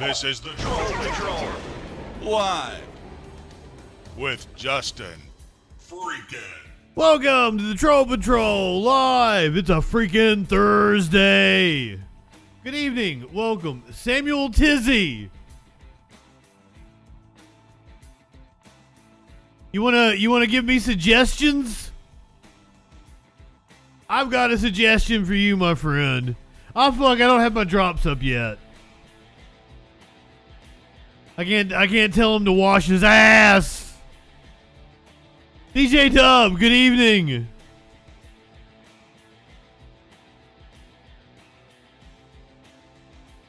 This is the Troll Patrol, live with Justin Freakin. Welcome to the Troll Patrol live. It's a freaking Thursday. Good evening. Welcome, Samuel Tizzy. You wanna give me suggestions? I've got a suggestion for you, my friend. Oh fuck, I don't have my drops up yet. I can't tell him to wash his ass. DJ Dub, good evening.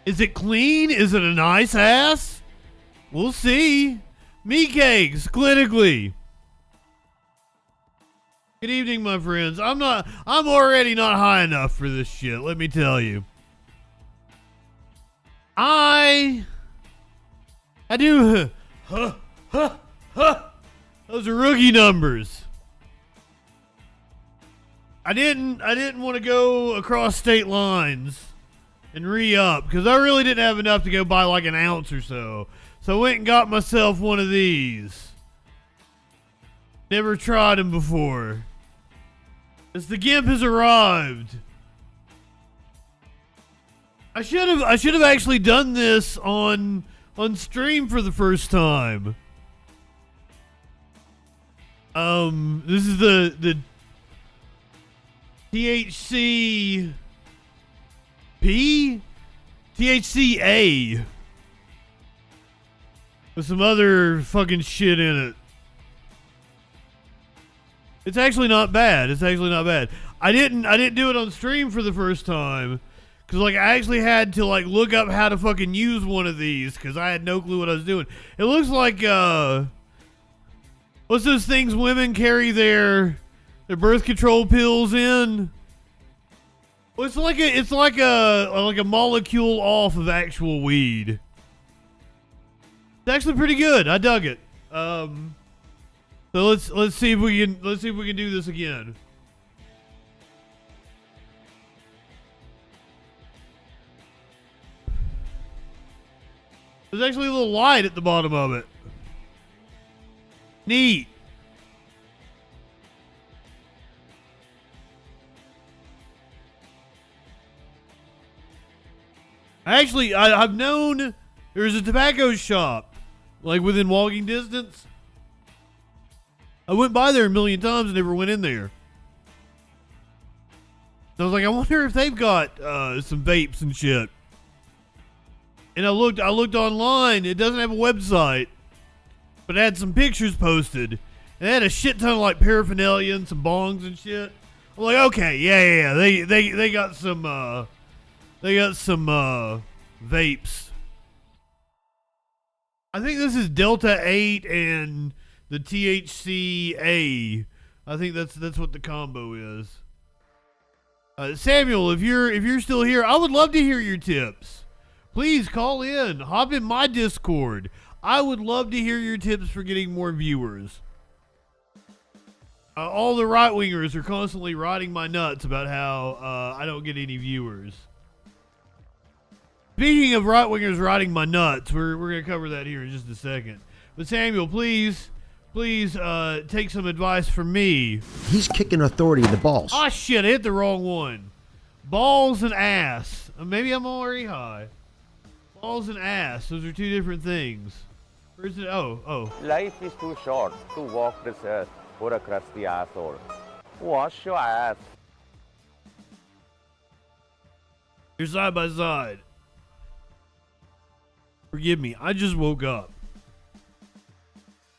Is it clean? Is it a nice ass? We'll see. Meat cakes, clinically. Good evening, my friends. I'm already not high enough for this shit, let me tell you. I do, those are rookie numbers. I didn't want to go across state lines and re-up because I really didn't have enough to go buy like an ounce or so. So I went and got myself one of these. Never tried them before. As the Gimp has arrived. I should have actually done this on stream for the first time. This is the THCP? THCA. With some other fucking shit in it. It's actually not bad. It's actually not bad. I didn't do it on stream for the first time. Cause like I actually had to like look up how to fucking use one of these because I had no clue what I was doing. It looks like what's those things women carry their birth control pills in? Well, it's like a molecule off of actual weed. It's actually pretty good. I dug it. So let's see if we can do this again. There's actually a little light at the bottom of it. Neat. Actually, I've known there's a tobacco shop, like within walking distance. I went by there a million times and never went in there. I was like, I wonder if they've got some vapes and shit. And I looked online. It doesn't have a website, but it had some pictures posted. And it had a shit ton of like paraphernalia and some bongs and shit. I'm like, okay, yeah. They got some vapes. I think this is Delta 8 and the THCA. I think that's what the combo is. Samuel, if you're still here, I would love to hear your tips. Please call in. Hop in my Discord. I would love to hear your tips for getting more viewers. All the right-wingers are constantly riding my nuts about how I don't get any viewers. Speaking of right-wingers riding my nuts, we're going to cover that here in just a second. But Samuel, please take some advice from me. He's kicking authority in the balls. Oh shit, I hit the wrong one. Balls and ass. Maybe I'm already high. Balls and ass, those are two different things. Where's it? Oh. Life is too short to walk this earth for a crusty asshole. Wash your ass. You're side by side. Forgive me, I just woke up.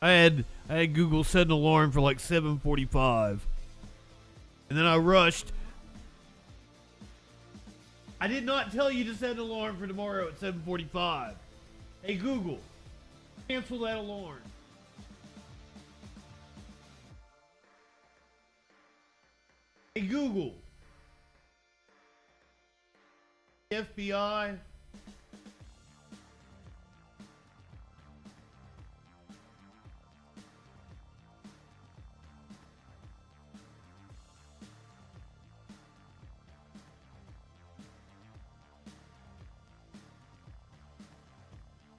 I had Google set an alarm for like 7:45. And then I rushed. I did not tell you to set an alarm for tomorrow at 7:45. Hey Google, cancel that alarm. Hey Google, FBI.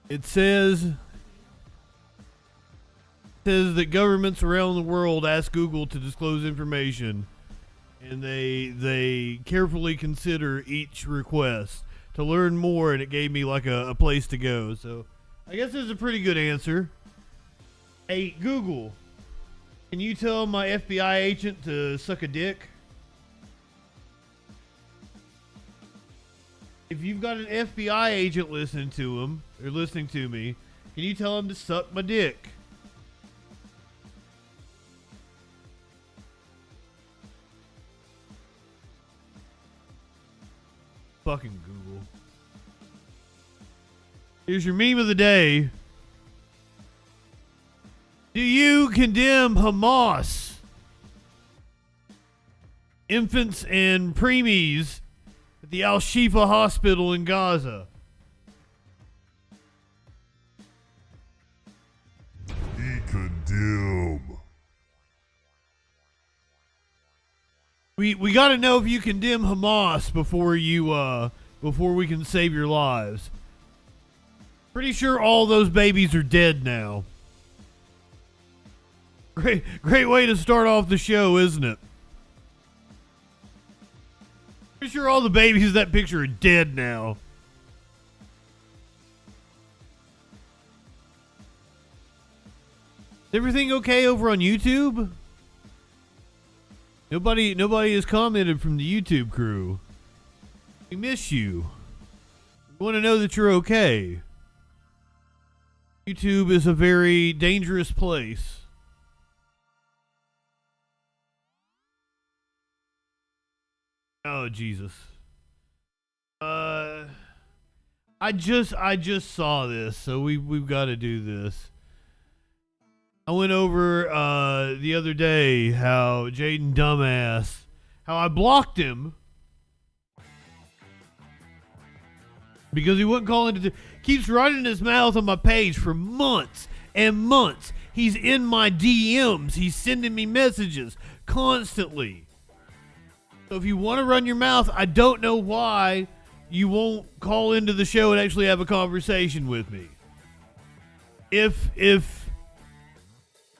It says that governments around the world ask Google to disclose information, and they carefully consider each request to learn more, and it gave me like a place to go. So I guess it's a pretty good answer. Hey, Google, can you tell my FBI agent to suck a dick? If you've got an FBI agent listening to him, or listening to me, can you tell him to suck my dick? Fucking Google. Here's your meme of the day. Do you condemn Hamas, infants and preemies at the Al-Shifa hospital in Gaza? He condemn. We got to know if you condemn Hamas before we can save your lives. Pretty sure all those babies are dead now. Great way to start off the show, isn't it? Pretty sure all the babies in that picture are dead now. Is everything okay over on YouTube? Nobody has commented from the YouTube crew. We miss you. We want to know that you're okay. YouTube is a very dangerous place. Oh, Jesus. I just saw this, so we've got to do this. I went over the other day how Jaden dumbass, how I blocked him because he wouldn't call into keeps running his mouth on my page for months and months. He's in my DMs. He's sending me messages constantly. So if you want to run your mouth, I don't know why you won't call into the show and actually have a conversation with me.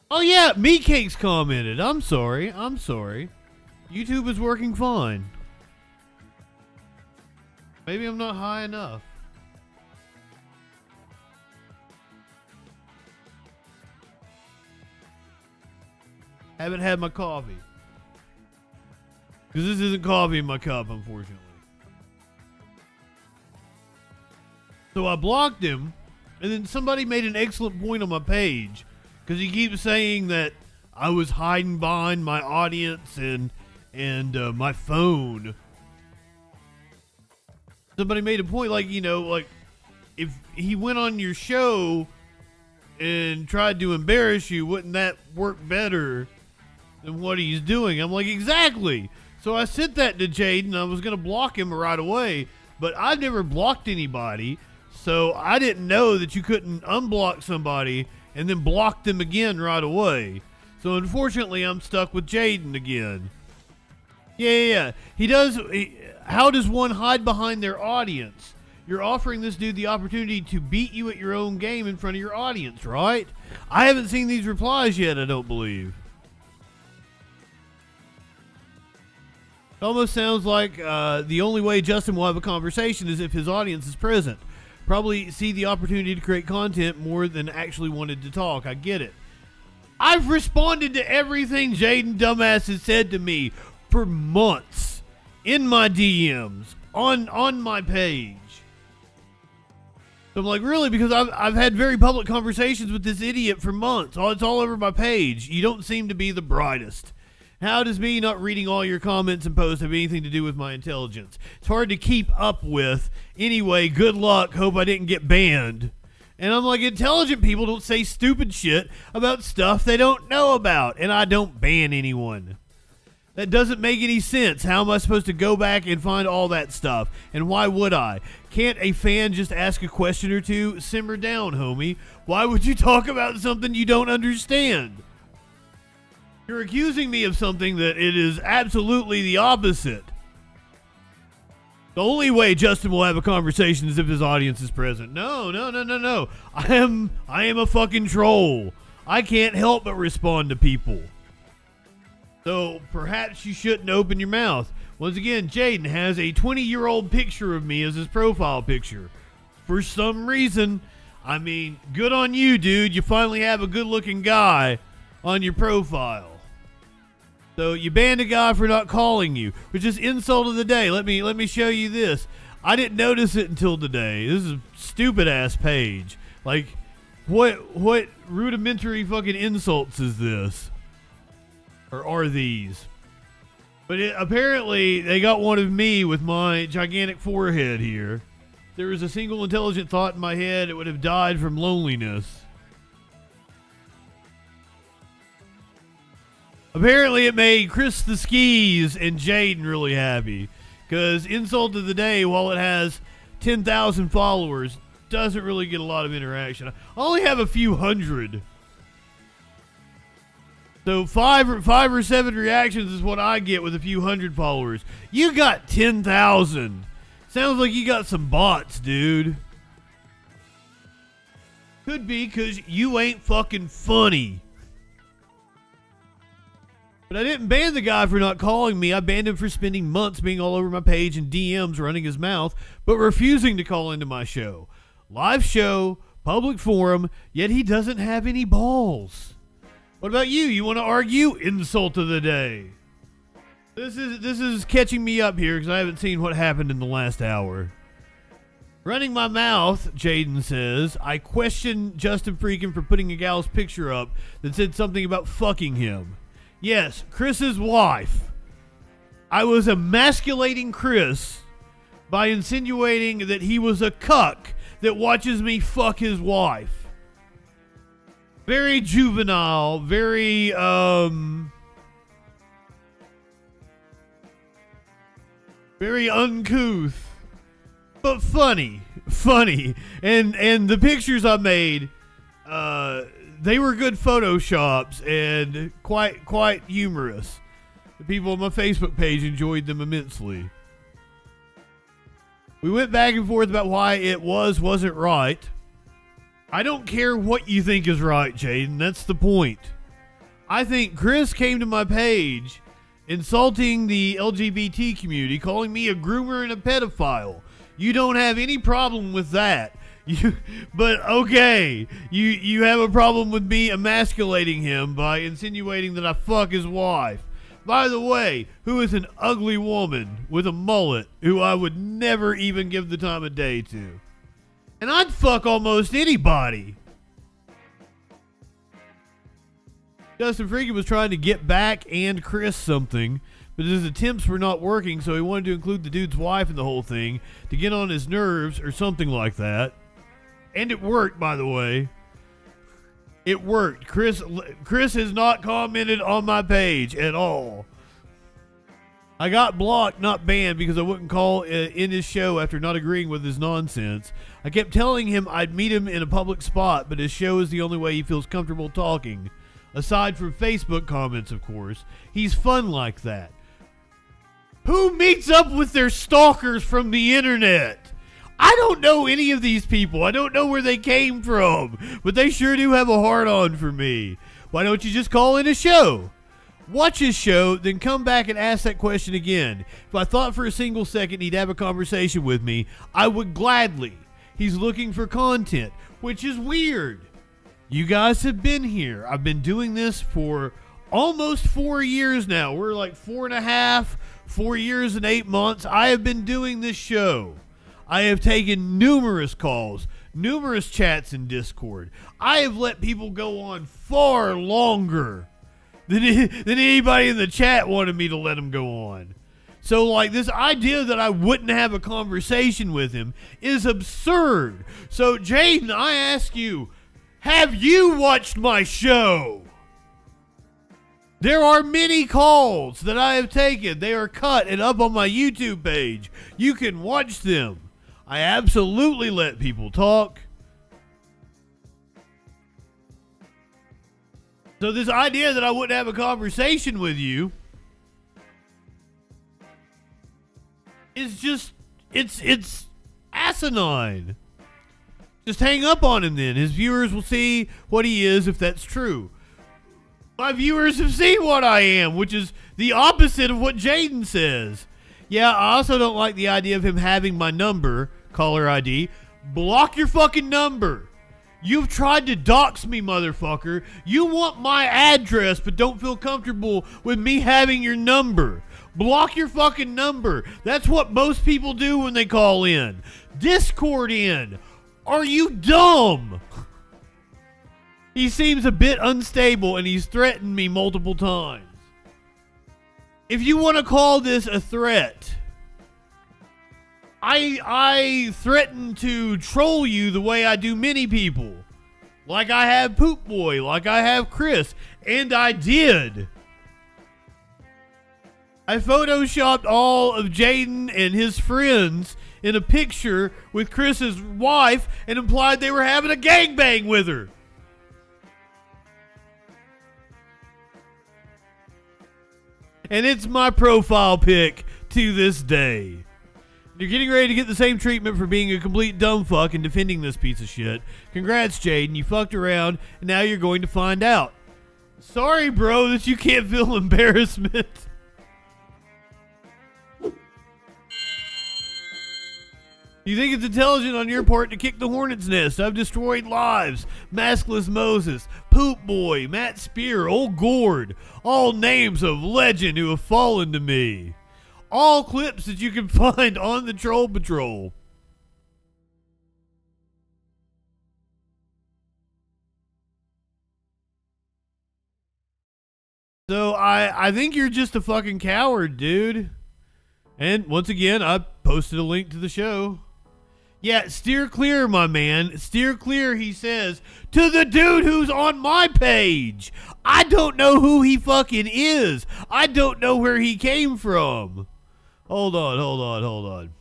Oh yeah, Me Cakes commented. I'm sorry. YouTube is working fine. Maybe I'm not high enough. Haven't had my coffee. Because this isn't coffee in my cup, unfortunately. So I blocked him, and then somebody made an excellent point on my page. Because he keeps saying that I was hiding behind my audience and my phone. Somebody made a point, like, if he went on your show and tried to embarrass you, wouldn't that work better than what he's doing? I'm like, exactly. So I sent that to Jaden. I was going to block him right away, but I've never blocked anybody, so I didn't know that you couldn't unblock somebody and then block them again right away. So unfortunately, I'm stuck with Jaden again. Yeah. How does one hide behind their audience? You're offering this dude the opportunity to beat you at your own game in front of your audience, right? I haven't seen these replies yet, I don't believe. It almost sounds like the only way Justin will have a conversation is if his audience is present. Probably see the opportunity to create content more than actually wanted to talk. I get it. I've responded to everything Jaden dumbass has said to me for months in my DMs on my page. So I'm like, really? Because I've had very public conversations with this idiot for months. It's all over my page. You don't seem to be the brightest. How does me not reading all your comments and posts have anything to do with my intelligence? It's hard to keep up with. Anyway, good luck. Hope I didn't get banned. And I'm like, intelligent people don't say stupid shit about stuff they don't know about. And I don't ban anyone. That doesn't make any sense. How am I supposed to go back and find all that stuff? And why would I? Can't a fan just ask a question or two? Simmer down, homie. Why would you talk about something you don't understand? You're accusing me of something that it is absolutely the opposite. The only way Justin will have a conversation is if his audience is present. No. I am a fucking troll. I can't help but respond to people. So perhaps you shouldn't open your mouth. Once again, Jaden has a 20-year-old picture of me as his profile picture. For some reason, I mean, good on you, dude. You finally have a good-looking guy on your profile. So you banned a guy for not calling you, which is insult of the day. Let me show you this. I didn't notice it until today. This is a stupid-ass page. Like, what rudimentary fucking insults is this? Or are these? But apparently, they got one of me with my gigantic forehead here. If there was a single intelligent thought in my head, it would have died from loneliness. Apparently, it made Chris the Skis and Jaden really happy. Because Insult of the Day, while it has 10,000 followers, doesn't really get a lot of interaction. I only have a few hundred. So five or seven reactions is what I get with a few hundred followers. You got 10,000. Sounds like you got some bots, dude. Could be because you ain't fucking funny. But I didn't ban the guy for not calling me. I banned him for spending months being all over my page and DMs running his mouth, but refusing to call into my show. Live show, public forum, yet he doesn't have any balls. What about you? You want to argue? Insult of the day. This is catching me up here because I haven't seen what happened in the last hour. Running my mouth, Jaden says, I question JustinFREAKIN for putting a gal's picture up that said something about fucking him. Yes, Chris's wife. I was emasculating Chris by insinuating that he was a cuck that watches me fuck his wife. Very juvenile, very uncouth, but funny, and the pictures I made, they were good photoshops and quite humorous. The people on my Facebook page enjoyed them immensely. We went back and forth about why it wasn't right. I don't care what you think is right, Jaden. That's the point. I think Chris came to my page insulting the LGBT community, calling me a groomer and a pedophile. You don't have any problem with that. But okay, you have a problem with me emasculating him by insinuating that I fuck his wife. By the way, who is an ugly woman with a mullet who I would never even give the time of day to. And I'd fuck almost anybody. JustinFREAKIN was trying to get back and Chris something, but his attempts were not working, so he wanted to include the dude's wife in the whole thing to get on his nerves or something like that. And it worked, by the way. It worked. Chris has not commented on my page at all. I got blocked, not banned, because I wouldn't call in his show after not agreeing with his nonsense. I kept telling him I'd meet him in a public spot, but his show is the only way he feels comfortable talking. Aside from Facebook comments, of course. He's fun like that. Who meets up with their stalkers from the internet? I don't know any of these people. I don't know where they came from, but they sure do have a heart-on for me. Why don't you just call in a show? Watch his show, then come back and ask that question again. If I thought for a single second he'd have a conversation with me, I would gladly. He's looking for content, which is weird. You guys have been here. I've been doing this for almost 4 years now. We're like 4 years and 8 months. I have been doing this show. I have taken numerous calls, numerous chats in Discord. I have let people go on far longer than anybody in the chat wanted me to let them go on. So, like, this idea that I wouldn't have a conversation with him is absurd. So, Jaden, I ask you, have you watched my show? There are many calls that I have taken. They are cut and up on my YouTube page. You can watch them. I absolutely let people talk. So this idea that I wouldn't have a conversation with you is just it's asinine. Just hang up on him then. His viewers will see what he is if that's true. My viewers have seen what I am, which is the opposite of what Jaden says. Yeah, I also don't like the idea of him having my number, caller ID. Block your fucking number. You've tried to dox me, motherfucker. You want my address, but don't feel comfortable with me having your number. Block your fucking number. That's what most people do when they call in. Discord in. Are you dumb? He seems a bit unstable and he's threatened me multiple times. If you want to call this a threat, I threaten to troll you the way I do many people. Like I have Poop Boy, like I have Chris, and I did. I photoshopped all of Jaden and his friends in a picture with Chris's wife and implied they were having a gangbang with her. And it's my profile pic to this day. You're getting ready to get the same treatment for being a complete dumb fuck and defending this piece of shit. Congrats, Jaden. You fucked around, and now you're going to find out. Sorry, bro, that you can't feel embarrassment. You think it's intelligent on your part to kick the hornet's nest? I've destroyed lives. Maskless Moses, Poop Boy, Matt Spear, Old Gord. All names of legend who have fallen to me. All clips that you can find on the Troll Patrol. So I think you're just a fucking coward, dude. And once again, I posted a link to the show. Yeah, steer clear, my man. Steer clear, he says, to the dude who's on my page. I don't know who he fucking is. I don't know where he came from. Hold on.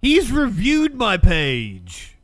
He's reviewed my page.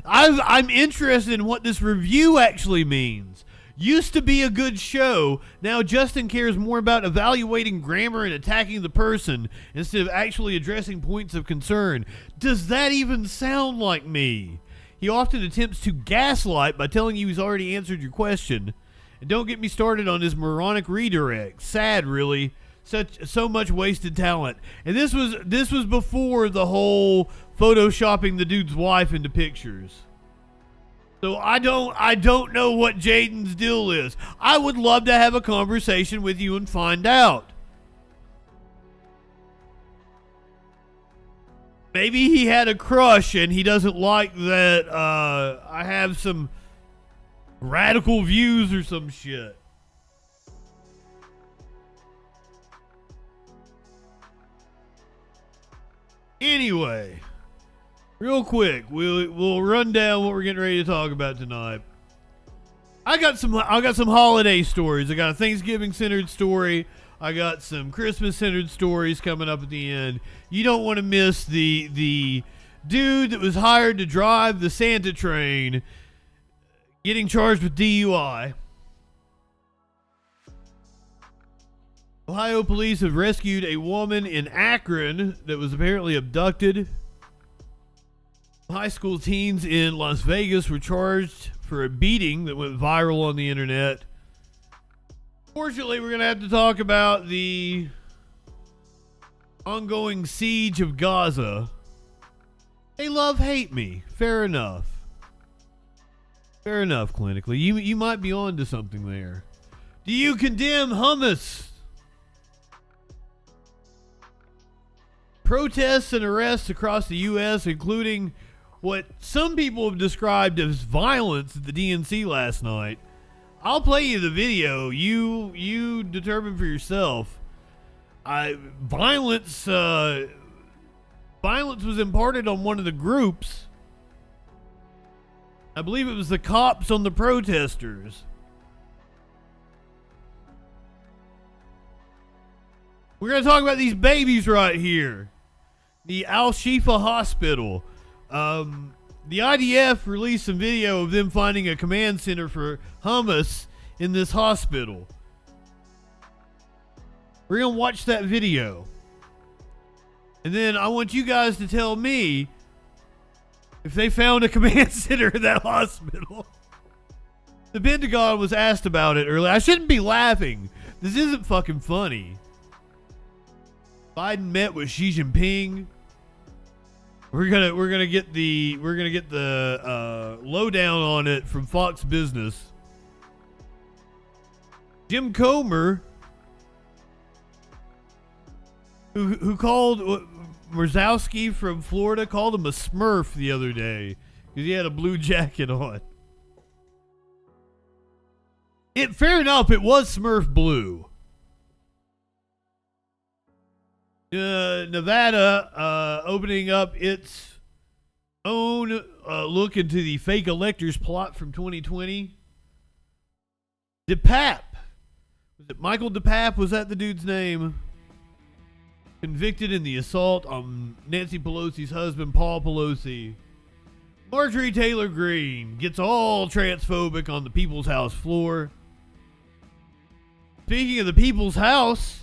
I'm interested in what this review actually means. Used to be a good show. Now Justin cares more about evaluating grammar and attacking the person instead of actually addressing points of concern. Does that even sound like me? He often attempts to gaslight by telling you he's already answered your question. And don't get me started on his moronic redirect. Sad, really. So much wasted talent. And this was before the whole photoshopping the dude's wife into pictures. So I don't know what Jaden's deal is. I would love to have a conversation with you and find out. Maybe he had a crush and he doesn't like that I have some radical views or some shit. Anyway, real quick, we'll run down what we're getting ready to talk about tonight. I got some holiday stories. I got a Thanksgiving centered story. I got some Christmas centered stories coming up at the end. You don't want to miss the dude that was hired to drive the Santa train getting charged with DUI. Ohio police have rescued a woman in Akron that was apparently abducted. High school teens in Las Vegas were charged for a beating that went viral on the internet. Fortunately, we're going to have to talk about the ongoing siege of Gaza. They hate me. Fair enough. Fair enough, clinically. You might be on to something there. Do you condemn hummus? Protests and arrests across the U.S., including what some people have described as violence at the DNC last night. I'll play you the video. You determine for yourself. Violence was imparted on one of the groups. I believe it was the cops on the protesters. We're going to talk about these babies right here. The Al-Shifa Hospital. The IDF released some video of them finding a command center for hummus in this hospital. We're going to watch that video. And then I want you guys to tell me if they found a command center at that hospital. The Pentagon was asked about it earlier. I shouldn't be laughing. This isn't fucking funny. Biden met with Xi Jinping. We're gonna get the lowdown on it from Fox Business. Jim Comer, who called Marzowski from Florida, called him a Smurf the other day because he had a blue jacket on. Fair enough, it was Smurf blue. Nevada opening up its own look into the fake electors plot from 2020. DePape. Was it Michael DePape? Was that the dude's name? Convicted in the assault on Nancy Pelosi's husband, Paul Pelosi. Marjorie Taylor Greene gets all transphobic on the People's House floor. Speaking of the People's House,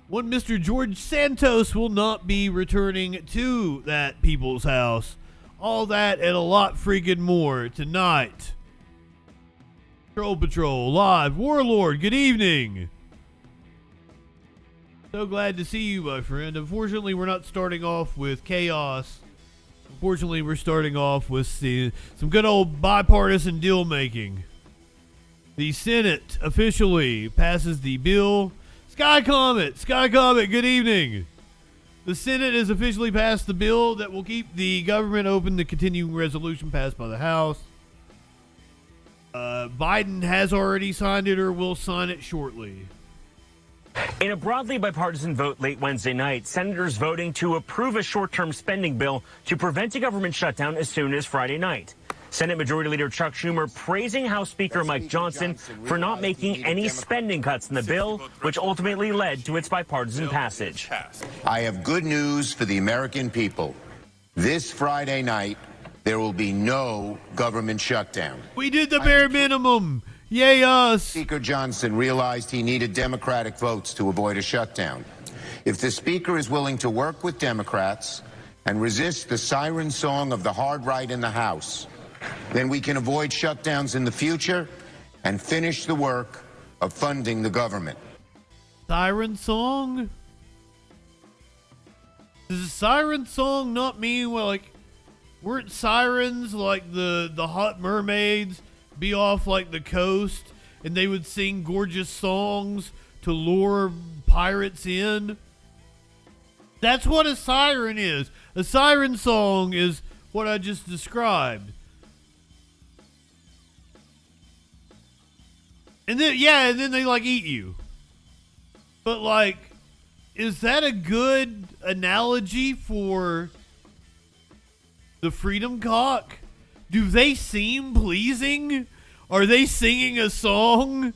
one Mr. George Santos will not be returning to that People's House. All that and a lot freaking more tonight. Troll Patrol live. Warlord, good evening. So glad to see you, my friend. Unfortunately, we're not starting off with chaos. Unfortunately, we're starting off with some good old bipartisan deal making. The Senate officially passes the bill. Sky Comet, good evening. The Senate has officially passed the bill that will keep the government open, the continuing resolution passed by the House. Biden has already signed it or will sign it shortly. In a broadly bipartisan vote late Wednesday night, senators voting to approve a short-term spending bill to prevent a government shutdown as soon as Friday night. Senate Majority Leader Chuck Schumer praising House Speaker Mike Johnson for not making any spending cuts in the bill, which ultimately led to its bipartisan passage. I have good news for the American people. This Friday night, there will be no government shutdown. We did the bare minimum. Yay us. Speaker Johnson realized he needed Democratic votes to avoid a shutdown. If the Speaker is willing to work with Democrats and resist the siren song of the hard right in the House, then we can avoid shutdowns in the future and finish the work of funding the government. Siren song? Does a siren song not mean, well, like, weren't sirens like the hot mermaids be off like the coast and they would sing gorgeous songs to lure pirates in? That's what a siren is. A siren song is what I just described. And then they like eat you. But like, is that a good analogy for the freedom cock? Do they seem pleasing? Are they singing a song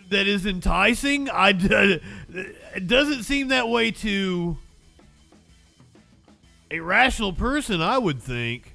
that is enticing? It doesn't seem that way to a rational person, I would think.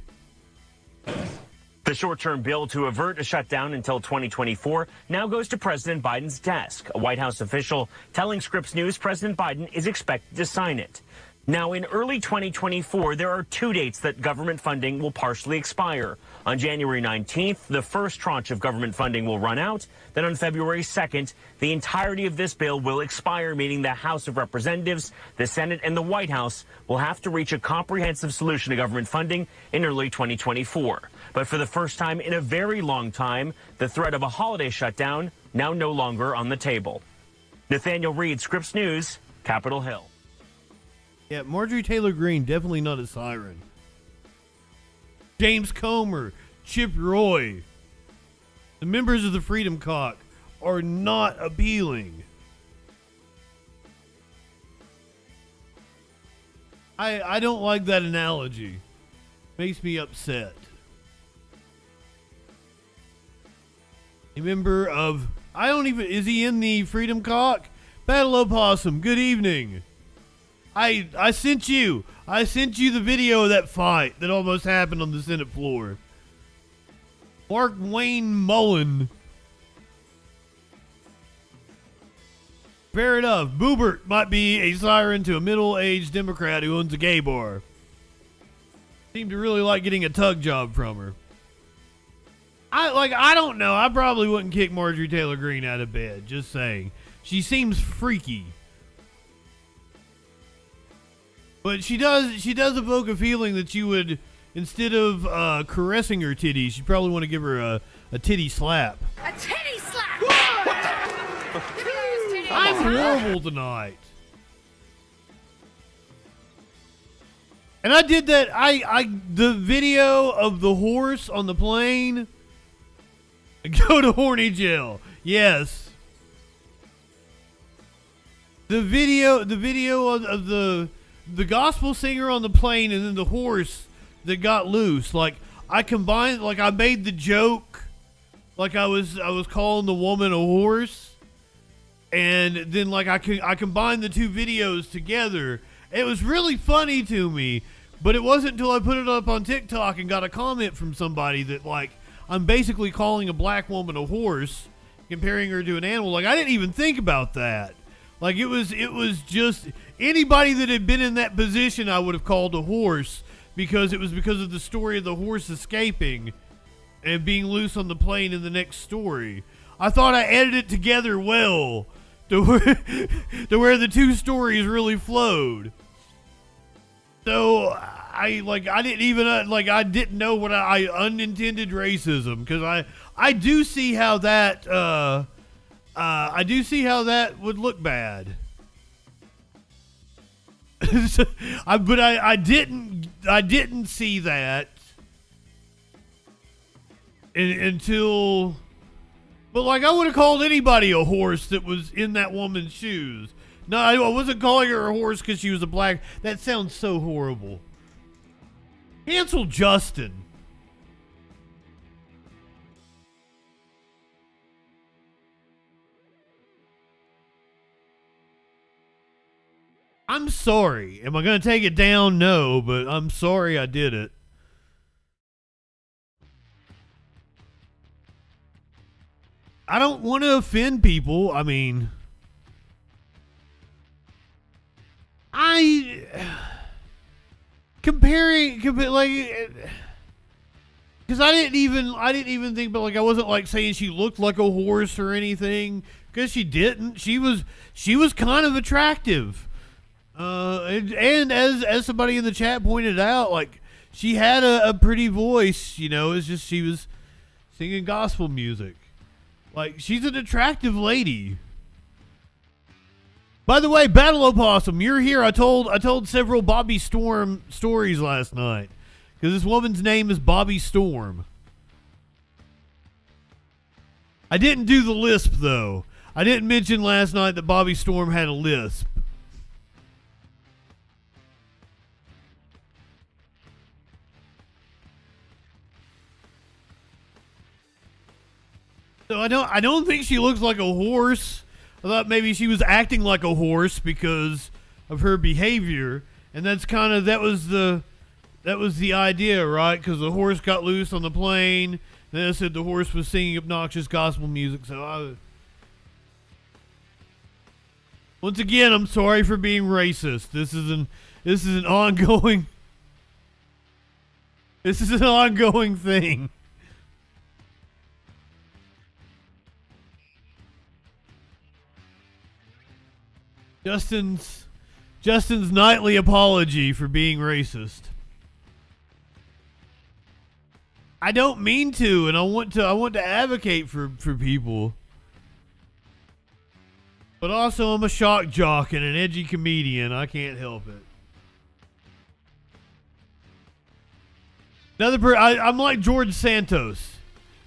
The short-term bill to avert a shutdown until 2024 now goes to President Biden's desk. A White House official telling Scripps News President Biden is expected to sign it. Now, in early 2024, there are two dates that government funding will partially expire. On January 19th, the first tranche of government funding will run out. Then on February 2nd, the entirety of this bill will expire, meaning the House of Representatives, the Senate, and the White House will have to reach a comprehensive solution to government funding in early 2024. But for the first time in a very long time, the threat of a holiday shutdown now no longer on the table. Nathaniel Reed, Scripps News, Capitol Hill. Yeah, Marjorie Taylor Greene, definitely not a siren. James Comer, Chip Roy, the members of the Freedom Cock are not appealing. I don't like that analogy. Makes me upset. A member of, is he in the Freedom Cock? Battle Opossum, good evening. I sent you the video of that fight that almost happened on the Senate floor. Mark Wayne Mullen. Fair enough. Boobert might be a siren to a middle-aged Democrat who owns a gay bar. Seemed to really like getting a tug job from her. I don't know. I probably wouldn't kick Marjorie Taylor Greene out of bed. Just saying. She seems freaky. But she does evoke a feeling that you would, instead of caressing her titties, you'd probably want to give her a titty slap. A titty slap! I'm horrible tonight. And I did that. The video of the horse on the plane. Go to horny jail. Yes. The video of the gospel singer on the plane and then the horse that got loose. Like I combined, like I made the joke, like I was calling the woman a horse. And then, like, I combined the two videos together. It was really funny to me, but it wasn't until I put it up on TikTok and got a comment from somebody that, like, I'm basically calling a black woman a horse, comparing her to an animal. Like, I didn't even think about that. Like, it was just anybody that had been in that position I would have called a horse because it was because of the story of the horse escaping and being loose on the plane in the next story. I thought I edited it together well. To where the two stories really flowed. So I didn't know what I unintended racism because I do see how that would look bad. But I didn't see that until. But, like, I would have called anybody a horse that was in that woman's shoes. No, I wasn't calling her a horse because she was a black. That sounds so horrible. Cancel Justin. I'm sorry. Am I going to take it down? No, but I'm sorry I did it. I don't want to offend people. I mean, comparing like, because I didn't even think, but like I wasn't like saying she looked like a horse or anything because she didn't. She was kind of attractive, and as somebody in the chat pointed out, like she had a pretty voice. You know, it's just she was singing gospel music. Like, she's an attractive lady. By the way, Battle Opossum, you're here. I told several Bobby Storm stories last night. Because this woman's name is Bobby Storm. I didn't do the lisp, though. I didn't mention last night that Bobby Storm had a lisp. So I don't think she looks like a horse. I thought maybe she was acting like a horse because of her behavior, and that was the idea, right? Because the horse got loose on the plane. Then I said the horse was singing obnoxious gospel music. So once again, I'm sorry for being racist. This is an ongoing thing. Justin's nightly apology for being racist. I don't mean to, and I want to advocate for people. But also I'm a shock jock and an edgy comedian. I can't help it. I'm like George Santos.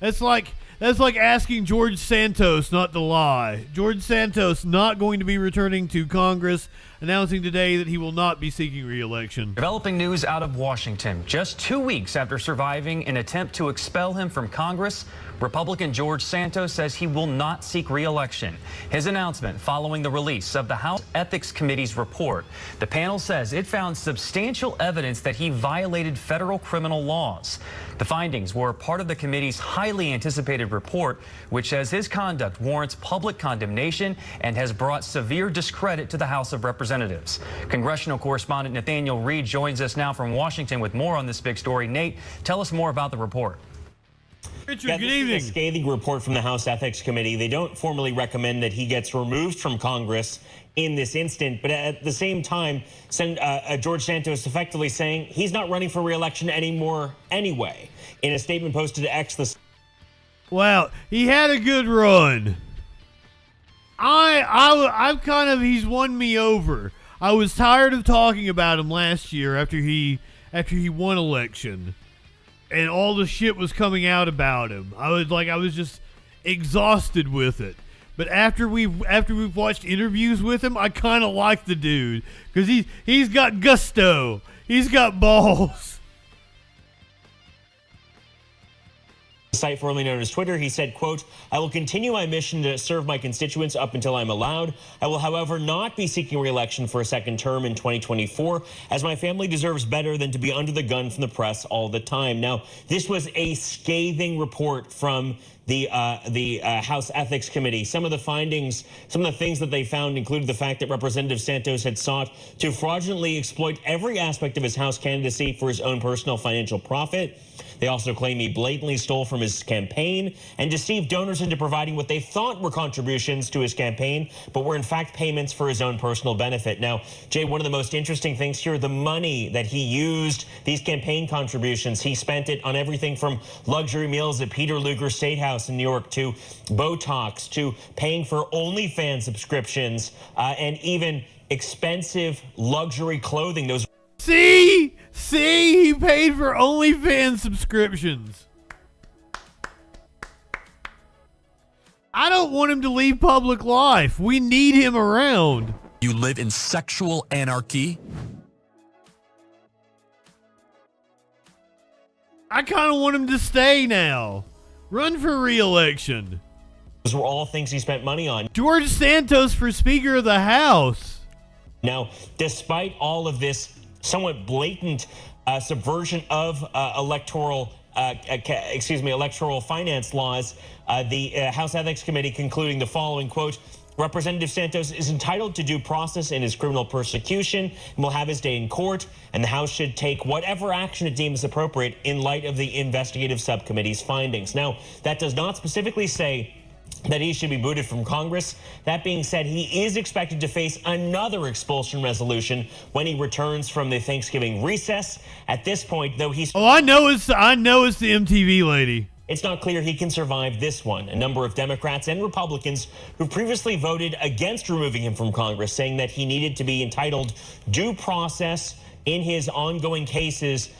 That's like asking George Santos not to lie. George Santos not going to be returning to Congress. announcing today that he will not be seeking re-election. Developing news out of Washington. Just 2 weeks after surviving an attempt to expel him from Congress, Republican George Santos says he will not seek re-election. His announcement following the release of the House Ethics Committee's report. The panel says it found substantial evidence that he violated federal criminal laws. The findings were part of the committee's highly anticipated report, which says his conduct warrants public condemnation and has brought severe discredit to the House of Representatives. Congressional correspondent Nathaniel Reed joins us now from Washington with more on this big story. Nate, tell us more about the report. Richard, good evening. This is a scathing report from the House Ethics Committee. They don't formally recommend that he gets removed from Congress in this instant, but at the same time, George Santos effectively saying he's not running for re-election anymore anyway. In a statement posted to X, Wow, he had a good run. He's won me over. I was tired of talking about him last year after he won election. And all the shit was coming out about him. I was just exhausted with it. But after we've watched interviews with him, I kind of like the dude because he's got gusto. He's got balls. site formerly known as Twitter, he said, quote, "I will continue my mission to serve my constituents up until I'm allowed. I will, however, not be seeking re-election for a second term in 2024, as my family deserves better than to be under the gun from the press all the time." Now, this was a scathing report from the House Ethics Committee. Some of the findings, some of the things that they found included the fact that Representative Santos had sought to fraudulently exploit every aspect of his House candidacy for his own personal financial profit. They also claim he blatantly stole from his campaign and deceived donors into providing what they thought were contributions to his campaign, but were in fact payments for his own personal benefit. Now, Jay, one of the most interesting things here, the money that he used, these campaign contributions, he spent it on everything from luxury meals at Peter Luger State House in New York to Botox to paying for OnlyFans subscriptions and even expensive luxury clothing. Those See, he paid for OnlyFans subscriptions. I don't want him to leave public life. We need him around. You live in sexual anarchy. I kind of want him to stay now. Run for re-election. Those were all things he spent money on. George Santos for Speaker of the House. Now, despite all of this somewhat blatant subversion of electoral finance laws, the House Ethics Committee concluding the following, quote, "Representative Santos is entitled to due process in his criminal persecution and will have his day in court, and the House should take whatever action it deems appropriate in light of the investigative subcommittee's findings." Now, that does not specifically say that he should be booted from Congress. That being said, he is expected to face another expulsion resolution when he returns from the Thanksgiving recess. At this point, though, I know it's the MTV lady. It's not clear he can survive this one. A number of Democrats and Republicans who previously voted against removing him from Congress, saying that he needed to be entitled due process in his ongoing cases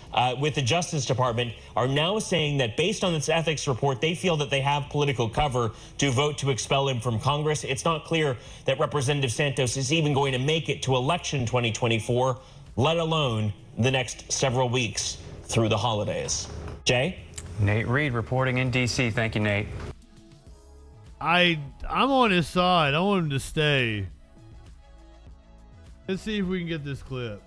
with the Justice Department, are now saying that based on this ethics report, they feel that they have political cover to vote to expel him from Congress. It's not clear that Representative Santos is even going to make it to election 2024, let alone the next several weeks through the holidays. Jay? Nate Reed reporting in D.C. Thank you, Nate. I'm on his side. I want him to stay. Let's see if we can get this clip.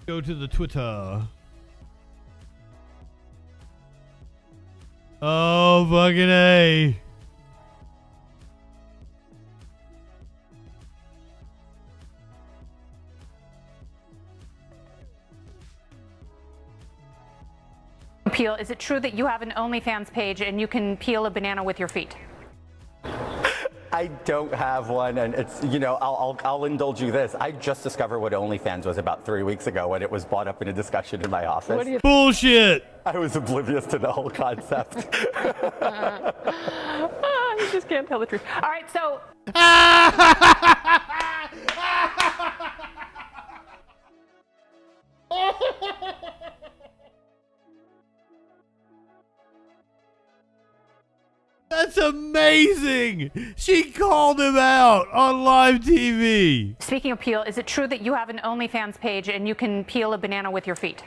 Go to the Twitter. Oh, fucking A. Peel, is it true that you have an OnlyFans page and you can peel a banana with your feet? I don't have one, and it's, you know, I'll indulge you this. I just discovered what OnlyFans was about 3 weeks ago when it was brought up in a discussion in my office. Bullshit! I was oblivious to the whole concept. You just can't tell the truth. All right, so. That's amazing! amazing. She called him out on live TV. Speaking of peel, is it true that you have an OnlyFans page and you can peel a banana with your feet?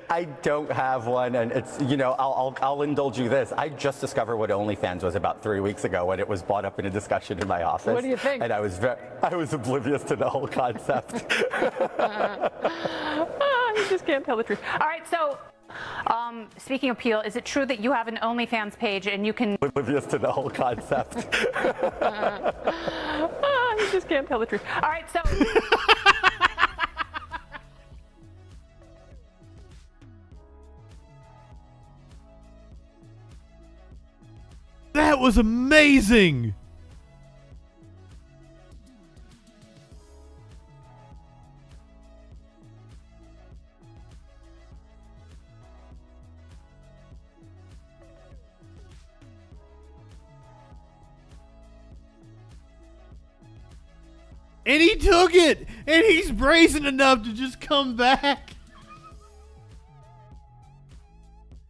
I don't have one, and it's, you know, I'll indulge you this. I just discovered what OnlyFans was about 3 weeks ago when it was brought up in a discussion in my office. What do you think? And I was oblivious to the whole concept. You just can't tell the truth. All right, so speaking of peel, is it true that you have an OnlyFans page and you can... Oblivious to the whole concept. You just can't tell the truth. All right, so... That was amazing. And he took it, and he's brazen enough to just come back.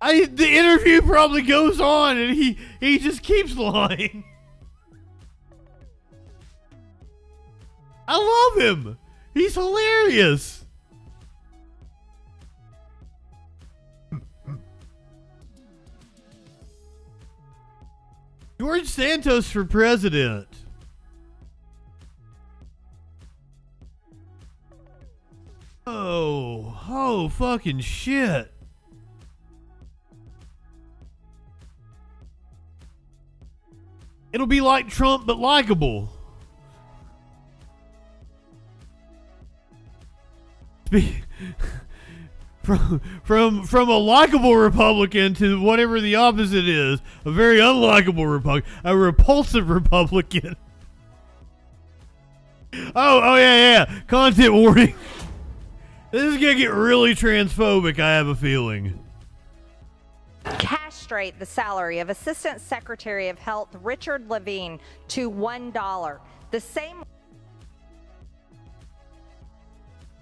The interview probably goes on, and he just keeps lying. I love him. He's hilarious. George Santos for president. Oh, fucking shit. It'll be like Trump, but likable. From a likable Republican to whatever the opposite is, a very unlikable Republican, a repulsive Republican. Oh yeah. Content warning. This is gonna get really transphobic, I have a feeling. Castrate the salary of Assistant Secretary of Health Richard Levine to $1. The same.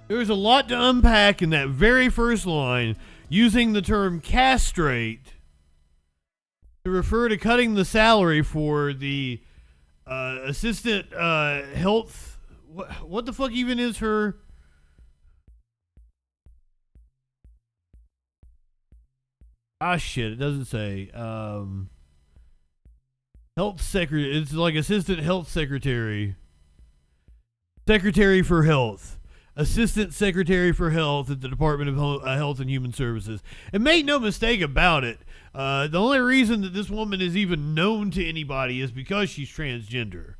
There's a lot to unpack in that very first line, using the term castrate to refer to cutting the salary for the assistant health. What the fuck even is her? Ah, shit, it doesn't say. Health secretary. It's like assistant health secretary. Secretary for Health. Assistant Secretary for Health at the Department of Health and Human Services. And make no mistake about it, the only reason that this woman is even known to anybody is because she's transgender.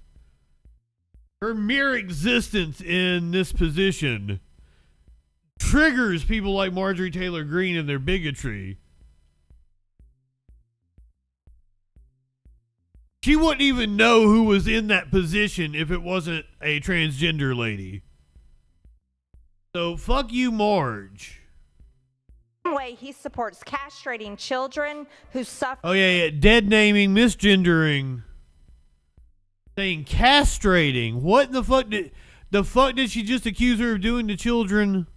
Her mere existence in this position triggers people like Marjorie Taylor Greene and their bigotry. She wouldn't even know who was in that position if it wasn't a transgender lady. So fuck you, Marge. Way he supports castrating children who suffer. Oh yeah, dead naming, misgendering, saying castrating. What the fuck did she just accuse her of doing to children?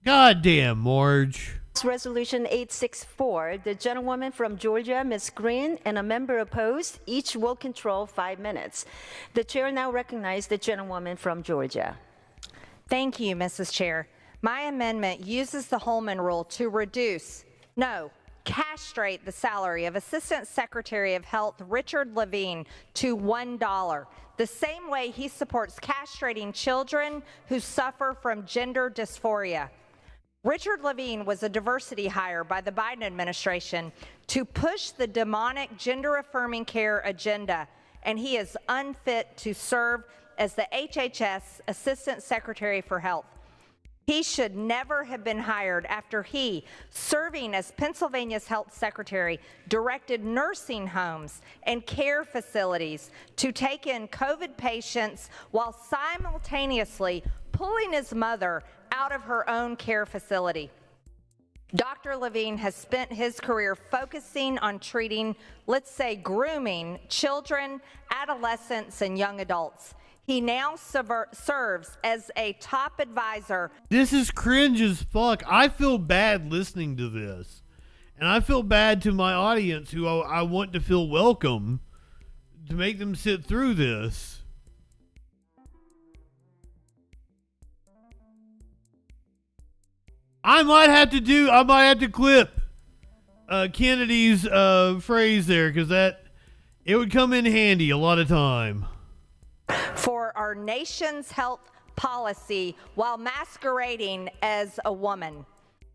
Goddamn, Marge. Resolution 864, the gentlewoman from Georgia, Ms. Green, and a member opposed, each will control 5 minutes. The chair now recognizes the gentlewoman from Georgia. Thank you, Mrs. Chair. My amendment uses the Holman Rule to castrate the salary of Assistant Secretary of Health Richard Levine to $1, the same way he supports castrating children who suffer from gender dysphoria. Richard Levine was a diversity hire by the Biden administration to push the demonic gender-affirming care agenda, and he is unfit to serve as the HHS Assistant Secretary for Health. He should never have been hired after he, serving as Pennsylvania's health secretary, directed nursing homes and care facilities to take in COVID patients while simultaneously pulling his mother out of her own care facility. Dr. Levine has spent his career focusing on treating, let's say, grooming children, adolescents, and young adults. He now serves as a top advisor. This is cringe as fuck. I feel bad listening to this. And I feel bad to my audience who I want to feel welcome to make them sit through this. I might have to clip Kennedy's phrase there, because it would come in handy a lot of time. For our nation's health policy while masquerading as a woman.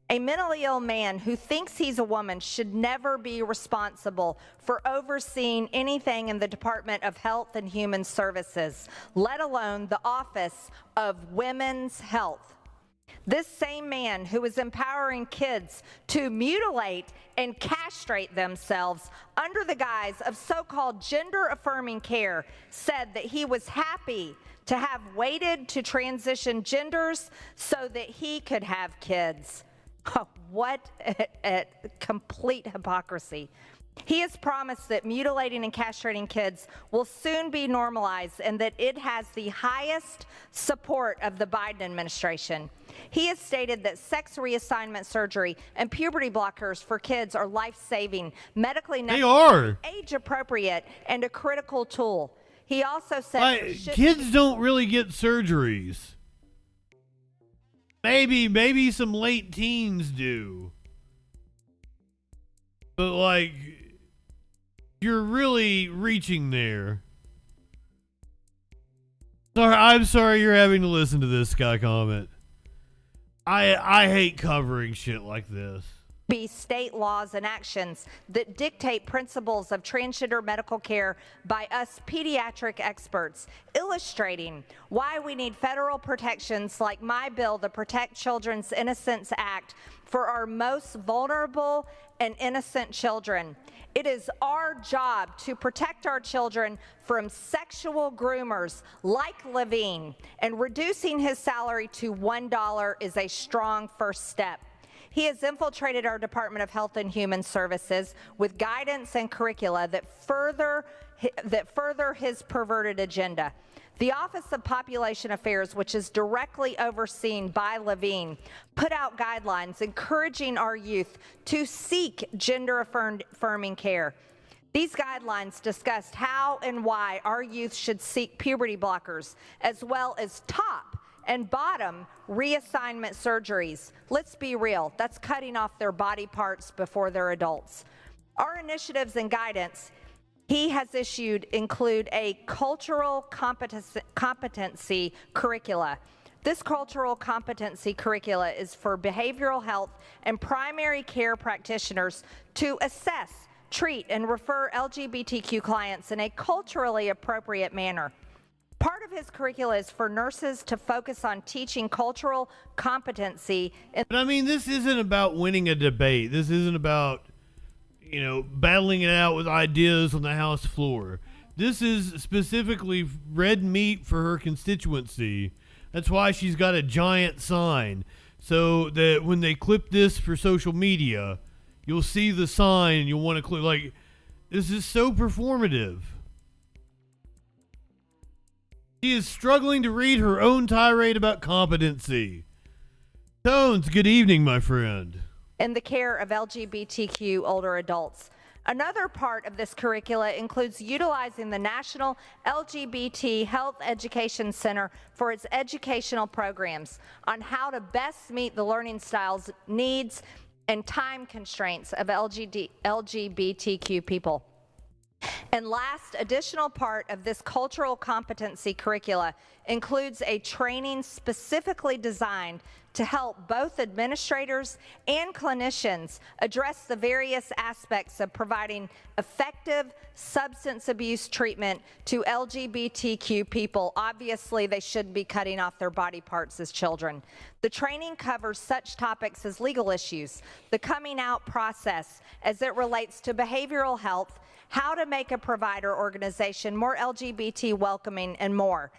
A mentally ill man who thinks he's a woman should never be responsible for overseeing anything in the Department of Health and Human Services, let alone the Office of Women's Health. This same man who is empowering kids to mutilate and castrate themselves under the guise of so-called gender-affirming care said that he was happy to have waited to transition genders so that he could have kids. Oh, what a complete hypocrisy. He has promised that mutilating and castrating kids will soon be normalized and that it has the highest support of the Biden administration. He has stated that sex reassignment surgery and puberty blockers for kids are life-saving, medically necessary, age-appropriate, and a critical tool. He also said kids don't really get surgeries. Maybe some late teens do. But like, you're really reaching there. I'm sorry you're having to listen to this guy comment. I hate covering shit like this. Be state laws and actions that dictate principles of transgender medical care by us pediatric experts, illustrating why we need federal protections like my bill, the Protect Children's Innocence Act, for our most vulnerable and innocent children. It is our job to protect our children from sexual groomers like Levine, and reducing his salary to $1 is a strong first step. He has infiltrated our Department of Health and Human Services with guidance and curricula that further his perverted agenda. The Office of Population Affairs, which is directly overseen by Levine, put out guidelines encouraging our youth to seek gender-affirming care. These guidelines discussed how and why our youth should seek puberty blockers, as well as top and bottom reassignment surgeries. Let's be real, that's cutting off their body parts before they're adults. Our initiatives and guidance he has issued include a cultural competency curricula. This cultural competency curricula is for behavioral health and primary care practitioners to assess, treat, and refer LGBTQ clients in a culturally appropriate manner. Part of his curricula is for nurses to focus on teaching cultural competency. But I mean, this isn't about winning a debate. This isn't about, battling it out with ideas on the House floor. This is specifically red meat for her constituency. That's why she's got a giant sign, so that when they clip this for social media, you'll see the sign and you'll want to click. Like, this is so performative. She is struggling to read her own tirade about competency. Tones, good evening, my friend. In the care of LGBTQ older adults. Another part of this curricula includes utilizing the National LGBT Health Education Center for its educational programs on how to best meet the learning styles, needs, and time constraints of LGBTQ people. And last, additional part of this cultural competency curricula includes a training specifically designed to help both administrators and clinicians address the various aspects of providing effective substance abuse treatment to LGBTQ people. Obviously, they shouldn't be cutting off their body parts as children. The training covers such topics as legal issues, the coming out process as it relates to behavioral health, how to make a provider organization more LGBT welcoming, and more.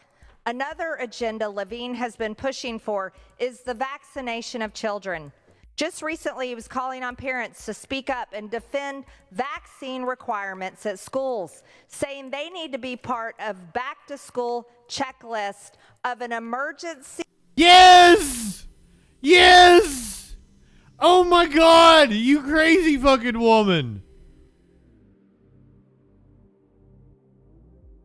Another agenda Levine has been pushing for is the vaccination of children. Just recently, he was calling on parents to speak up and defend vaccine requirements at schools, saying they need to be part of back-to-school checklist of an emergency. Yes! Yes! Oh my God, you crazy fucking woman.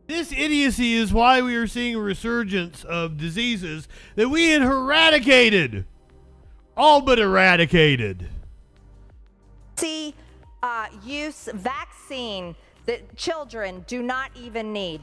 This idiocy is why we are seeing a resurgence of diseases that we had eradicated. All but eradicated. Use vaccine that children do not even need.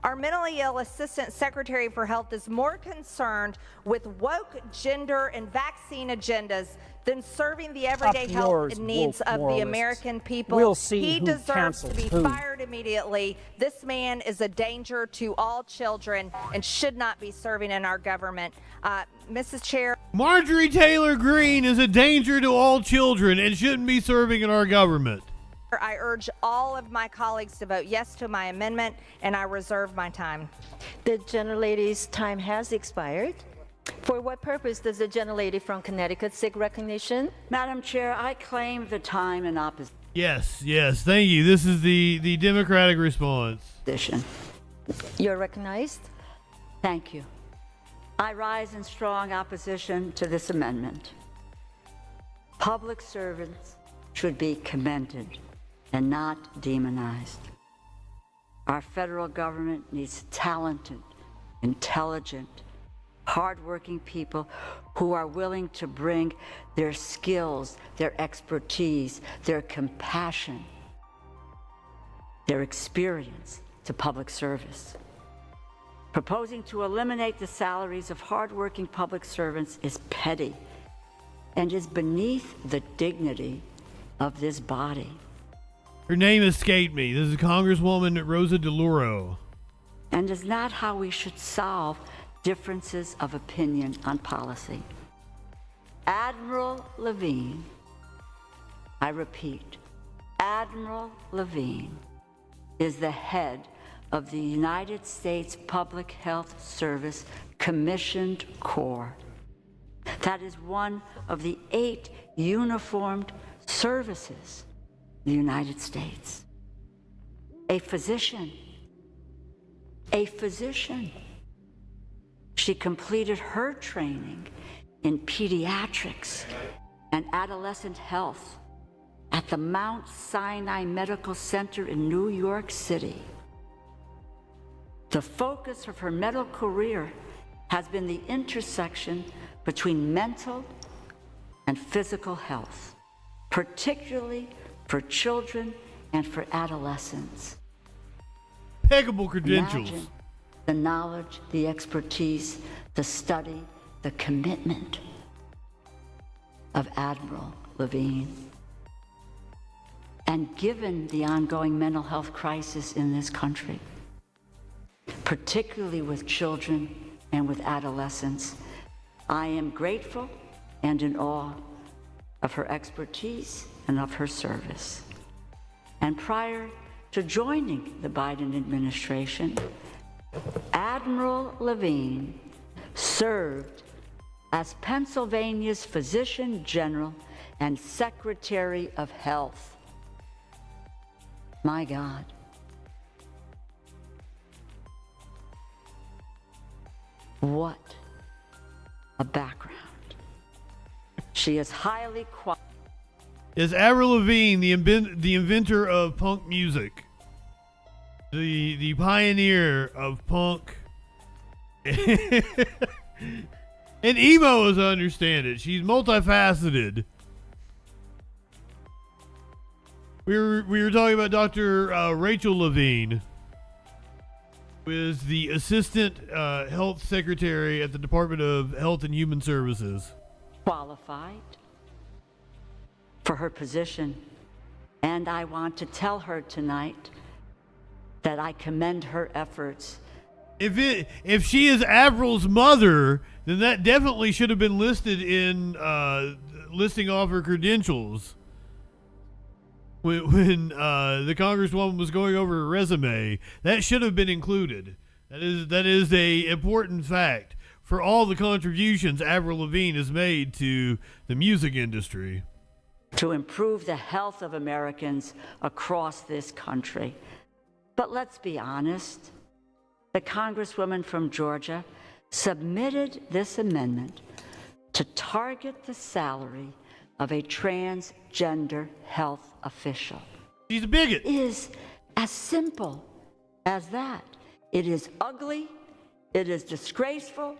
Our mentally ill Assistant Secretary for Health is more concerned with woke gender and vaccine agendas than serving the everyday health needs of the American people. We'll see he who deserves to be cancels who. fired immediately. This man is a danger to all children and should not be serving in our government. Mrs. Chair. Marjorie Taylor Greene is a danger to all children and shouldn't be serving in our government. I urge all of my colleagues to vote yes to my amendment, and I reserve my time. The gentlelady's time has expired. For what purpose does the gentlelady from Connecticut seek recognition? Madam Chair, I claim the time in opposition. Yes, thank you. This is the Democratic response. You're recognized. Thank you. I rise in strong opposition to this amendment. Public servants should be commended and not demonized. Our federal government needs talented, intelligent, hardworking people who are willing to bring their skills, their expertise, their compassion, their experience to public service. Proposing to eliminate the salaries of hardworking public servants is petty and is beneath the dignity of this body. Her name escaped me. This is Congresswoman Rosa DeLauro. And is not how we should solve differences of opinion on policy. Admiral Levine, I repeat, Admiral Levine is the head of the United States Public Health Service Commissioned Corps. That is one of the 8 uniformed services in the United States. A physician. She completed her training in pediatrics and adolescent health at the Mount Sinai Medical Center in New York City. The focus of her medical career has been the intersection between mental and physical health, particularly for children and for adolescents. Impeccable credentials. Imagine the knowledge, the expertise, the study, the commitment of Admiral Levine. And given the ongoing mental health crisis in this country, particularly with children and with adolescents, I am grateful and in awe of her expertise and of her service. And prior to joining the Biden administration, Admiral Levine served as Pennsylvania's Physician General and Secretary of Health. My God. What a background. She is highly qualified. Is Avril Lavigne the inventor of punk music? The pioneer of punk and emo, as I understand it. She's multifaceted. We were talking about Dr. Rachel Levine, who is the Assistant Health Secretary at the Department of Health and Human Services. Qualified for her position, and I want to tell her tonight that I commend her efforts. If she is Avril's mother, then that definitely should have been listed in listing off her credentials when the Congresswoman was going over her resume. That should have been included. That is a important fact for all the contributions Avril Lavigne has made to the music industry. To improve the health of Americans across this country. But let's be honest, the Congresswoman from Georgia submitted this amendment to target the salary of a transgender health official. She's a bigot. It is as simple as that. It is ugly, it is disgraceful,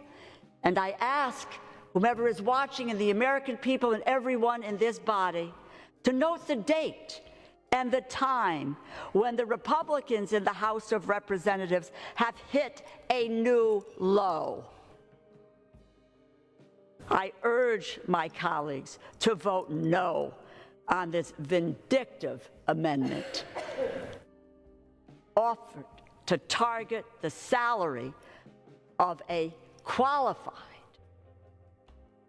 and I ask whomever is watching and the American people and everyone in this body to note the date and the time when the Republicans in the House of Representatives have hit a new low. I urge my colleagues to vote no on this vindictive amendment offered to target the salary of a qualified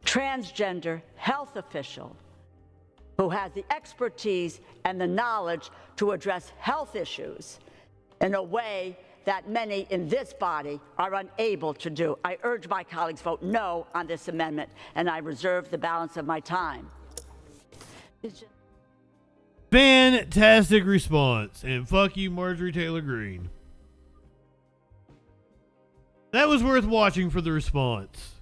transgender health official who has the expertise and the knowledge to address health issues in a way that many in this body are unable to do. I urge my colleagues vote no on this amendment, and I reserve the balance of my time. Fantastic response, and fuck you, Marjorie Taylor Greene. That was worth watching for the response.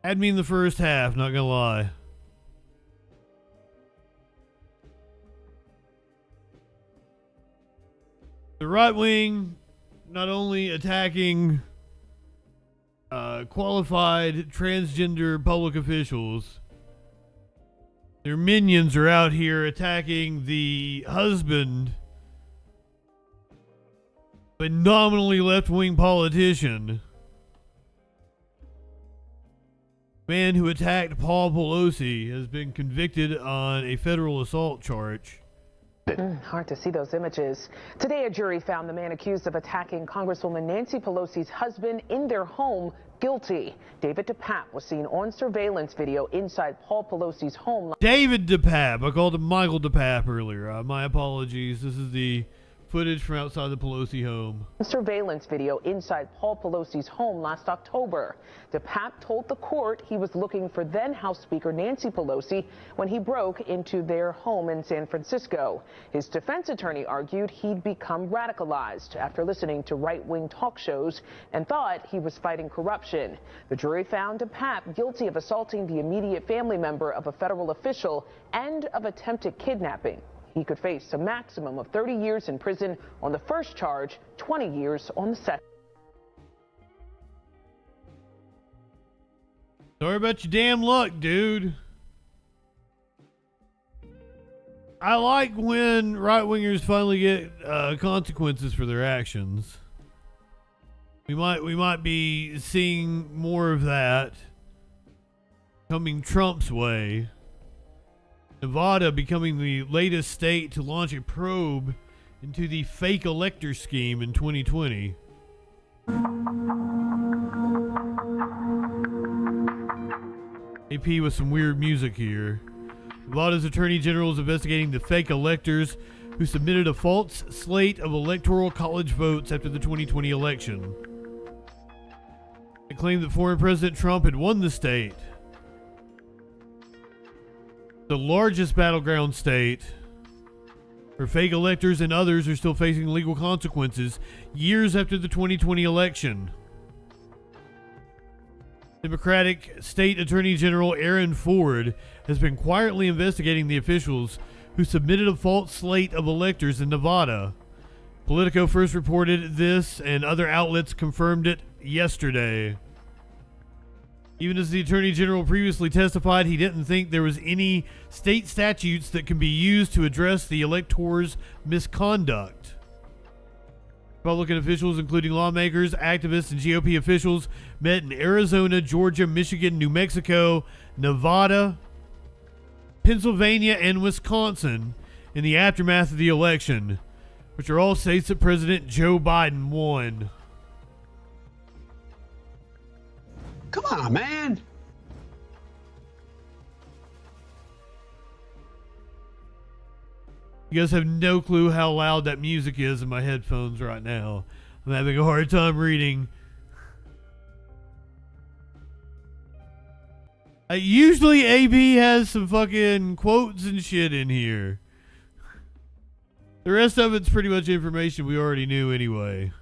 Had me in the first half, not gonna lie. The right wing not only attacking qualified transgender public officials, their minions are out here attacking the husband, but nominally left-wing politician, man who attacked Paul Pelosi has been convicted on a federal assault charge. Hard to see those images. Today, a jury found the man accused of attacking Congresswoman Nancy Pelosi's husband in their home guilty. David DePape was seen on surveillance video inside Paul Pelosi's home. David DePape. I called him Michael DePape earlier. My apologies. This is the footage from outside the Pelosi home. Surveillance video inside Paul Pelosi's home last October. DePape told the court he was looking for then House Speaker Nancy Pelosi when he broke into their home in San Francisco. His defense attorney argued he'd become radicalized after listening to right-wing talk shows and thought he was fighting corruption. The jury found DePape guilty of assaulting the immediate family member of a federal official and of attempted kidnapping. He could face a maximum of 30 years in prison on the first charge, 20 years on the second. Sorry about your damn luck, dude. I like when right-wingers finally get consequences for their actions. We might be seeing more of that coming Trump's way. Nevada becoming the latest state to launch a probe into the fake elector scheme in 2020. AP with some weird music here. Nevada's Attorney General is investigating the fake electors who submitted a false slate of electoral college votes after the 2020 election. They claimed that former President Trump had won the state. The largest battleground state, where fake electors and others are still facing legal consequences years after the 2020 election. Democratic State Attorney General Aaron Ford has been quietly investigating the officials who submitted a false slate of electors in Nevada. Politico first reported this, and other outlets confirmed it yesterday. Even as the Attorney General previously testified, he didn't think there was any state statutes that can be used to address the electors' misconduct. Republican officials, including lawmakers, activists, and GOP officials, met in Arizona, Georgia, Michigan, New Mexico, Nevada, Pennsylvania, and Wisconsin in the aftermath of the election, which are all states that President Joe Biden won. Come on, man. You guys have no clue how loud that music is in my headphones right now. I'm having a hard time reading. Usually AB has some fucking quotes and shit in here. The rest of it's pretty much information we already knew anyway.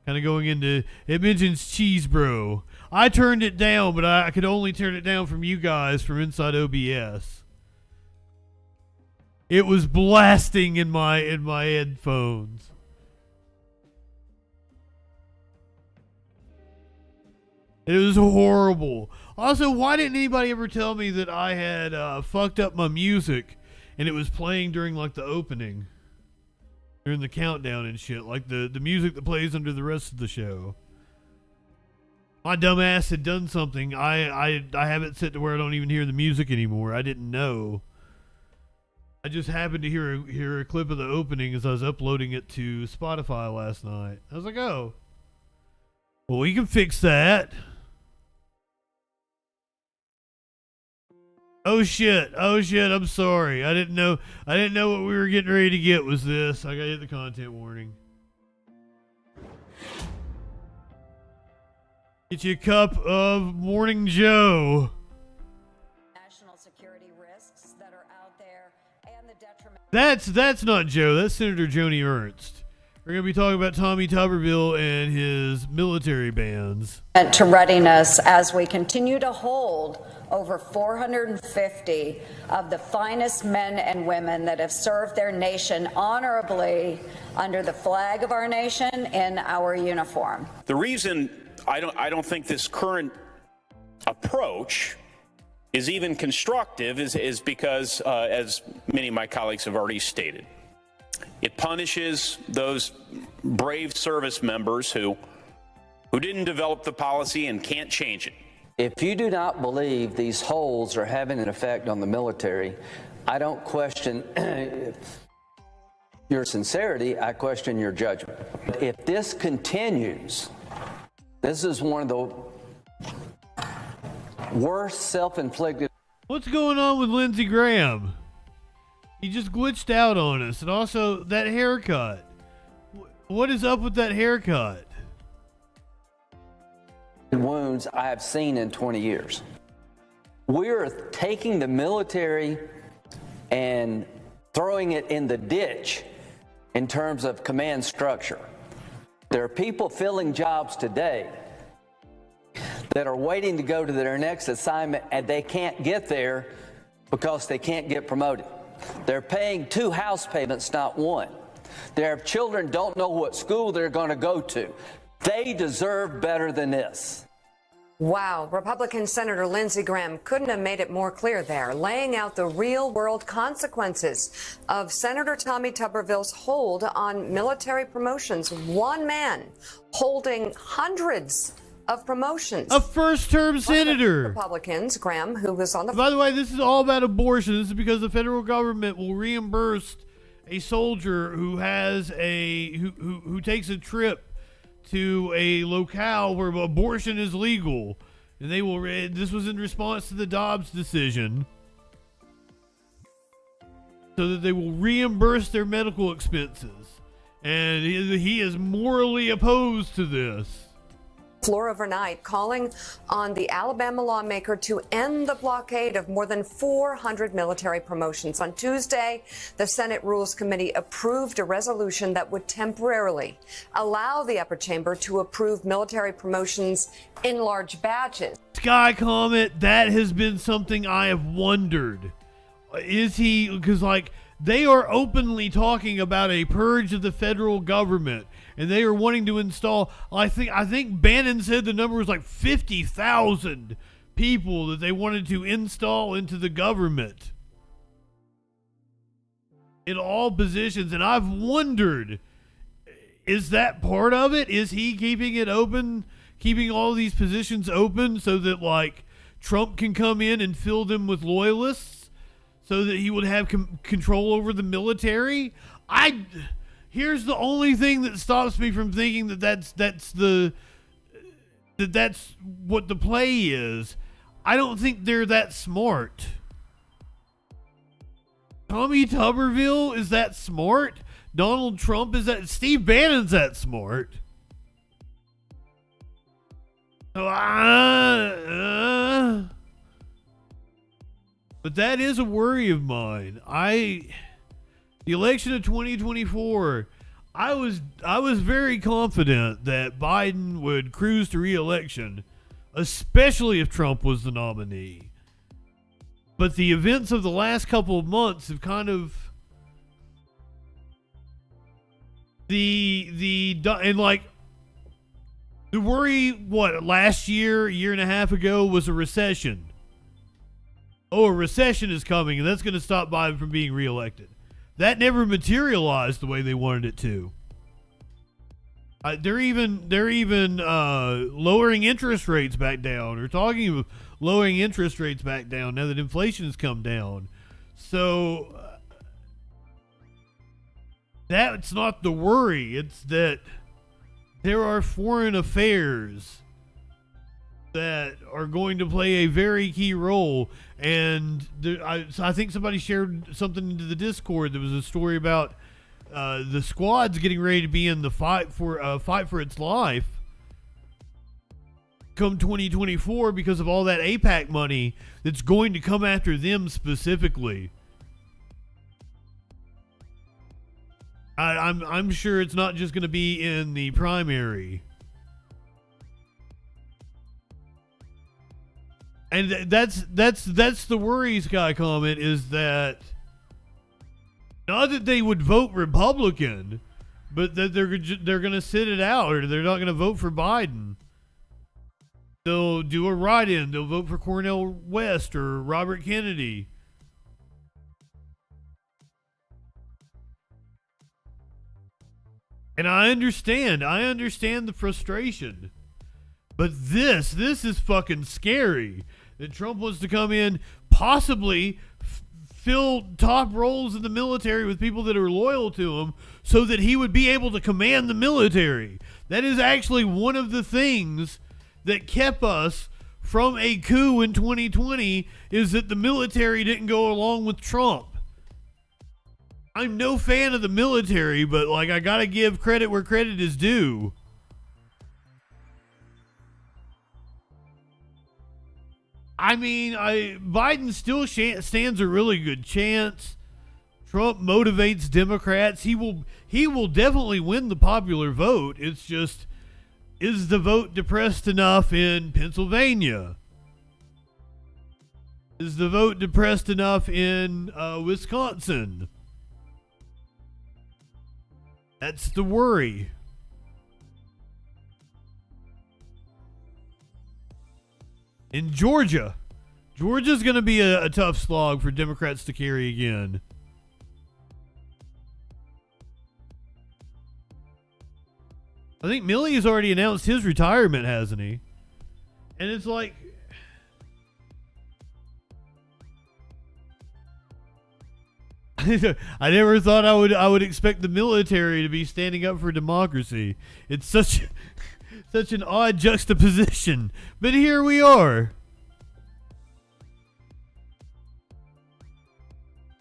Kind of going into, it mentions Cheese Bro. I turned it down, but I could only turn it down from you guys from inside OBS. It was blasting in my headphones. It was horrible. Also, why didn't anybody ever tell me that I had fucked up my music and it was playing during like the opening? During the countdown and shit, like the music that plays under the rest of the show. My dumb ass had done something. I have it set to where I don't even hear the music anymore. I didn't know. I just happened to hear a clip of the opening as I was uploading it to Spotify last night. I was like, oh, well, we can fix that. Oh shit, I'm sorry. I didn't know what we were getting ready to get was this. I gotta hit the content warning. Get you a cup of Morning Joe. National security risks that are out there and the detriment. That's not Joe, that's Senator Joni Ernst. We're gonna be talking about Tommy Tuberville and his military bands. To readiness as we continue to hold over 450 of the finest men and women that have served their nation honorably under the flag of our nation in our uniform. The reason I don't think this current approach is even constructive is because, as many of my colleagues have already stated, it punishes those brave service members who didn't develop the policy and can't change it. If you do not believe these holds are having an effect on the military, I don't question your sincerity, I question your judgment. If this continues, this is one of the worst self-inflicted. What's going on with Lindsey Graham? He just glitched out on us. And also, that haircut. What is up with that haircut? Wounds I have seen in 20 years. We're taking the military and throwing it in the ditch in terms of command structure. There are people filling jobs today that are waiting to go to their next assignment and they can't get there because they can't get promoted. They're paying 2 house payments, not 1. Their children don't know what school they're going to go to. They deserve better than this. Wow, Republican Senator Lindsey Graham couldn't have made it more clear there, laying out the real-world consequences of Senator Tommy Tuberville's hold on military promotions. One man holding hundreds of promotions. A first-term senator. Republicans, Graham, who was on the... By the way, this is all about abortion. This is because the federal government will reimburse a soldier who has who takes a trip to a locale where abortion is legal, and they will. This was in response to the Dobbs decision, so that they will reimburse their medical expenses, and he is morally opposed to this. Floor overnight, calling on the Alabama lawmaker to end the blockade of more than 400 military promotions. On Tuesday, the Senate Rules Committee approved a resolution that would temporarily allow the upper chamber to approve military promotions in large batches. Sky Comet, that has been something I have wondered. Is he, because like they are openly talking about a purge of the federal government. And they are wanting to install, I think Bannon said the number was like 50,000 people that they wanted to install into the government. In all positions. And I've wondered, is that part of it? Is he keeping it open, keeping all these positions open so that like Trump can come in and fill them with loyalists so that he would have control over the military? Here's the only thing that stops me from thinking that that's what the play is. I don't think they're that smart. Tommy Tuberville is that smart? Donald Trump is that? Steve Bannon's that smart? So but that is a worry of mine. The election of 2024, I was very confident that Biden would cruise to re-election, especially if Trump was the nominee. But the events of the last couple of months have kind of and like the worry last year, a year and a half ago was a recession. Oh, a recession is coming and that's going to stop Biden from being reelected. That never materialized the way they wanted it to. They're even lowering interest rates back down, or talking of lowering interest rates back down now that inflation has come down. So that's not the worry. It's that there are foreign affairs that are going to play a very key role. And I think somebody shared something into the Discord. There was a story about the squad's getting ready to be in the fight for its life come 2024 because of all that APAC money that's going to come after them specifically. I'm sure it's not just going to be in the primary. And that's the worry, Sky Comment, is that not that they would vote Republican, but that they're going to sit it out, or they're not going to vote for Biden. They'll do a write-in. They'll vote for Cornel West or Robert Kennedy. And I understand the frustration. But this is fucking scary. That Trump wants to come in, possibly fill top roles in the military with people that are loyal to him so that he would be able to command the military. That is actually one of the things that kept us from a coup in 2020, is that the military didn't go along with Trump. I'm no fan of the military, but like, I gotta give credit where credit is due. I mean, Biden still stands a really good chance. Trump motivates Democrats. He will definitely win the popular vote. It's just, is the vote depressed enough in Pennsylvania? Is the vote depressed enough in Wisconsin? That's the worry. In Georgia's going to be a tough slog for Democrats to carry again. I think Milley's already announced his retirement, hasn't he? And it's like, I never thought I would expect the military to be standing up for democracy. It's such an odd juxtaposition, but here we are.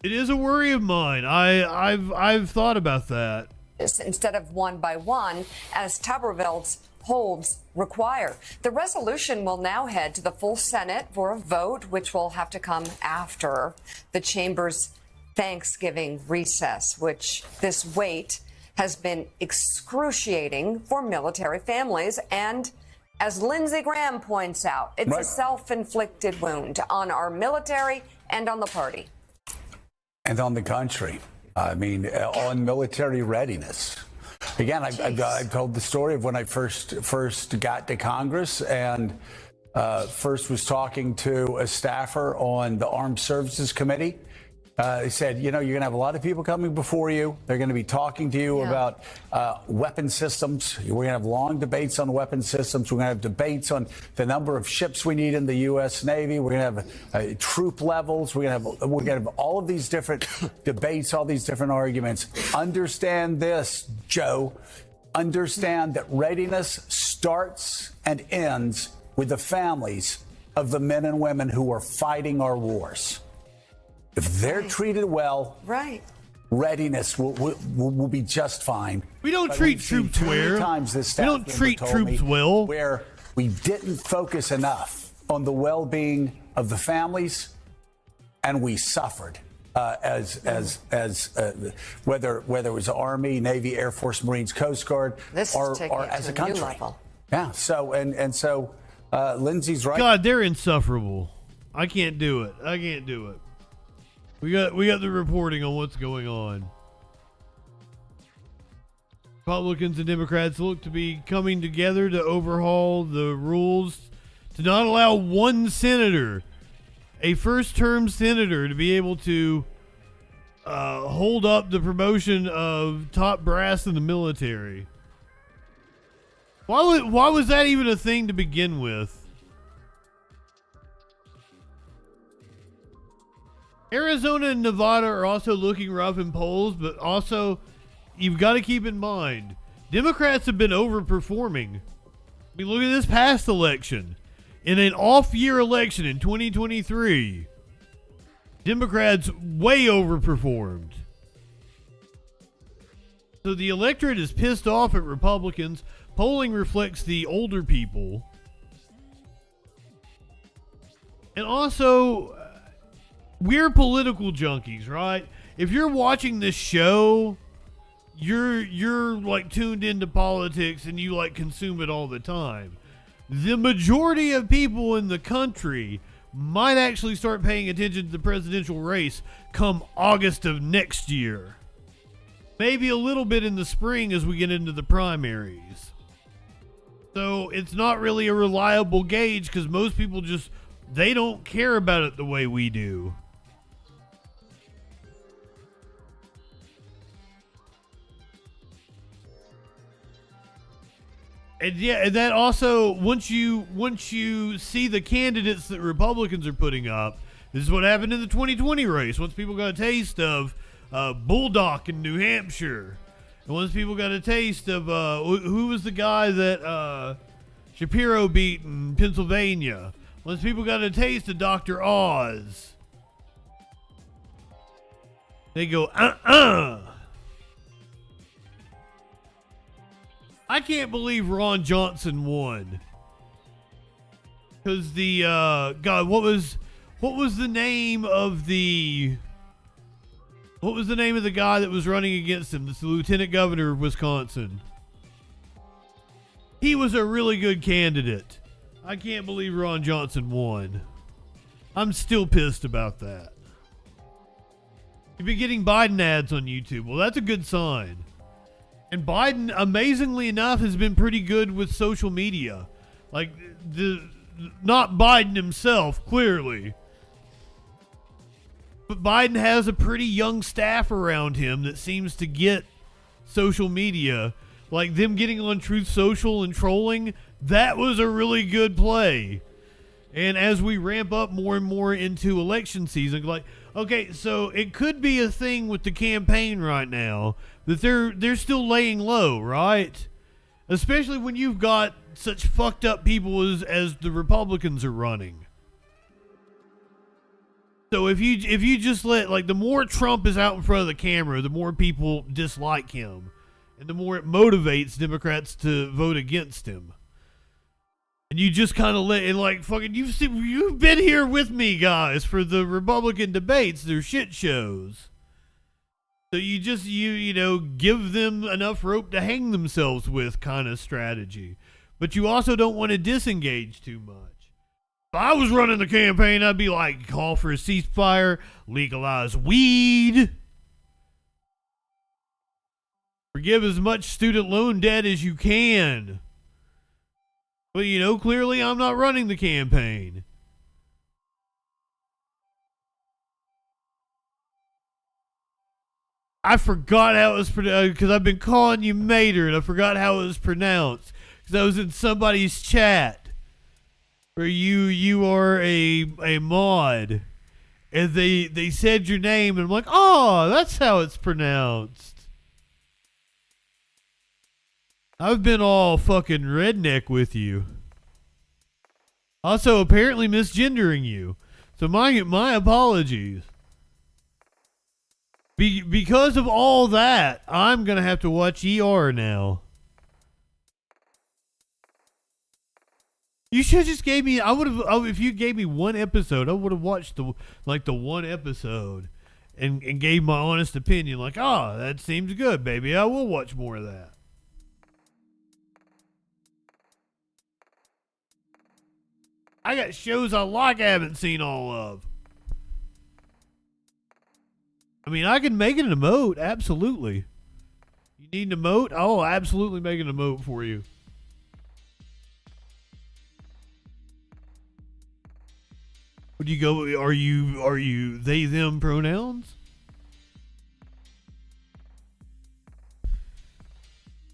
It is a worry of mine. I've thought about that. Instead of one by one, as Tuberville's holds require. The resolution will now head to the full Senate for a vote, which will have to come after the chamber's Thanksgiving recess, which this wait has been excruciating for military families. And as Lindsey Graham points out, it's a self-inflicted wound on our military and on the party. And on the country. I mean, on military readiness. Again, I've told the story of when I first got to Congress and first was talking to a staffer on the Armed Services Committee. They said, you know, you're going to have a lot of people coming before you. They're going to be talking to you about weapon systems. We're going to have long debates on weapon systems. We're going to have debates on the number of ships we need in the U.S. Navy. We're going to have troop levels. We're going to have all of these different debates, all these different arguments. Understand this, Joe. Understand that readiness starts and ends with the families of the men and women who are fighting our wars. If they're treated well, readiness will be just fine. We don't treat troops well. We don't treat troops well. Where we didn't focus enough on the well-being of the families, and we suffered. whether it was Army, Navy, Air Force, Marines, Coast Guard, This or is taking it as to a a country. new level. Yeah. So so Lindsay's right. God, they're insufferable. I can't do it. I can't do it. We got the reporting on what's going on. Republicans and Democrats look to be coming together to overhaul the rules to not allow one senator, a first-term senator, to be able to hold up the promotion of top brass in the military. Why was that even a thing to begin with? Arizona and Nevada are also looking rough in polls, but also you've got to keep in mind, Democrats have been overperforming. I mean, look at this past election. In an off-year election in 2023, Democrats way overperformed. So the electorate is pissed off at Republicans. Polling reflects the older people. And also, we're political junkies, right? If you're watching this show, you're like tuned into politics and you like consume it all the time. The majority of people in the country might actually start paying attention to the presidential race come August of next year. Maybe a little bit in the spring as we get into the primaries. So it's not really a reliable gauge because most people they don't care about it the way we do. And yeah, and that also, once you see the candidates that Republicans are putting up, this is what happened in the 2020 race. Once people got a taste of Bulldog in New Hampshire, and once people got a taste of who was the guy that Shapiro beat in Pennsylvania, once people got a taste of Dr. Oz, they go, I can't believe Ron Johnson won. Because the God, what was the name of the guy that was running against him? This is the lieutenant governor of Wisconsin. He was a really good candidate. I can't believe Ron Johnson won. I'm still pissed about that. You've been getting Biden ads on YouTube. Well, that's a good sign. And Biden, amazingly enough, has been pretty good with social media. Like, not Biden himself, clearly. But Biden has a pretty young staff around him that seems to get social media. Like them getting on Truth Social and trolling, that was a really good play. And as we ramp up more and more into election season, like, okay, so it could be a thing with the campaign right now that they're still laying low, right? Especially when you've got such fucked up people as the Republicans are running. So if you just let, like, the more Trump is out in front of the camera, the more people dislike him, and the more it motivates Democrats to vote against him. And you just kind of let it, like, fucking, you've been here with me, guys, for the Republican debates. They're shit shows. So you just, you know, give them enough rope to hang themselves with kind of strategy. But you also don't want to disengage too much. If I was running the campaign, I'd be like, call for a ceasefire, legalize weed, forgive as much student loan debt as you can. But, you know, clearly I'm not running the campaign. I forgot how it was pronounced, because I've been calling you Mater, and I forgot how it was pronounced, because I was in somebody's chat, where you are a mod, and they said your name, and I'm like, oh, that's how it's pronounced. I've been all fucking redneck with you. Also, apparently misgendering you. So my apologies. Because of all that, I'm going to have to watch ER now. You should have just gave me, if you gave me one episode, I would have watched the one episode. and gave my honest opinion, like, oh, that seems good, baby. I will watch more of that. I got shows I like I haven't seen all of. I mean, I can make it an emote, absolutely. You need an emote? I'll absolutely make an emote for you. Would you go, are you they, them pronouns?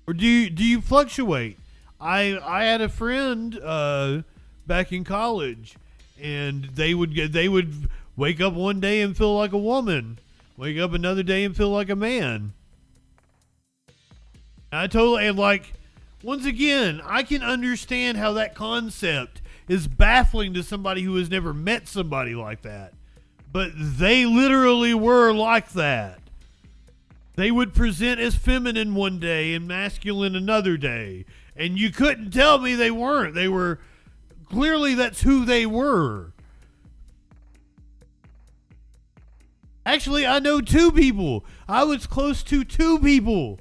Or do you fluctuate? I had a friend back in college, and they would wake up one day and feel like a woman, wake up another day and feel like a man. I totally, and like, once again, I can understand how that concept is baffling to somebody who has never met somebody like that. But they literally were like that. They would present as feminine one day and masculine another day. And you couldn't tell me they weren't. They were, clearly that's who they were. Actually, I know two people. I was close to two people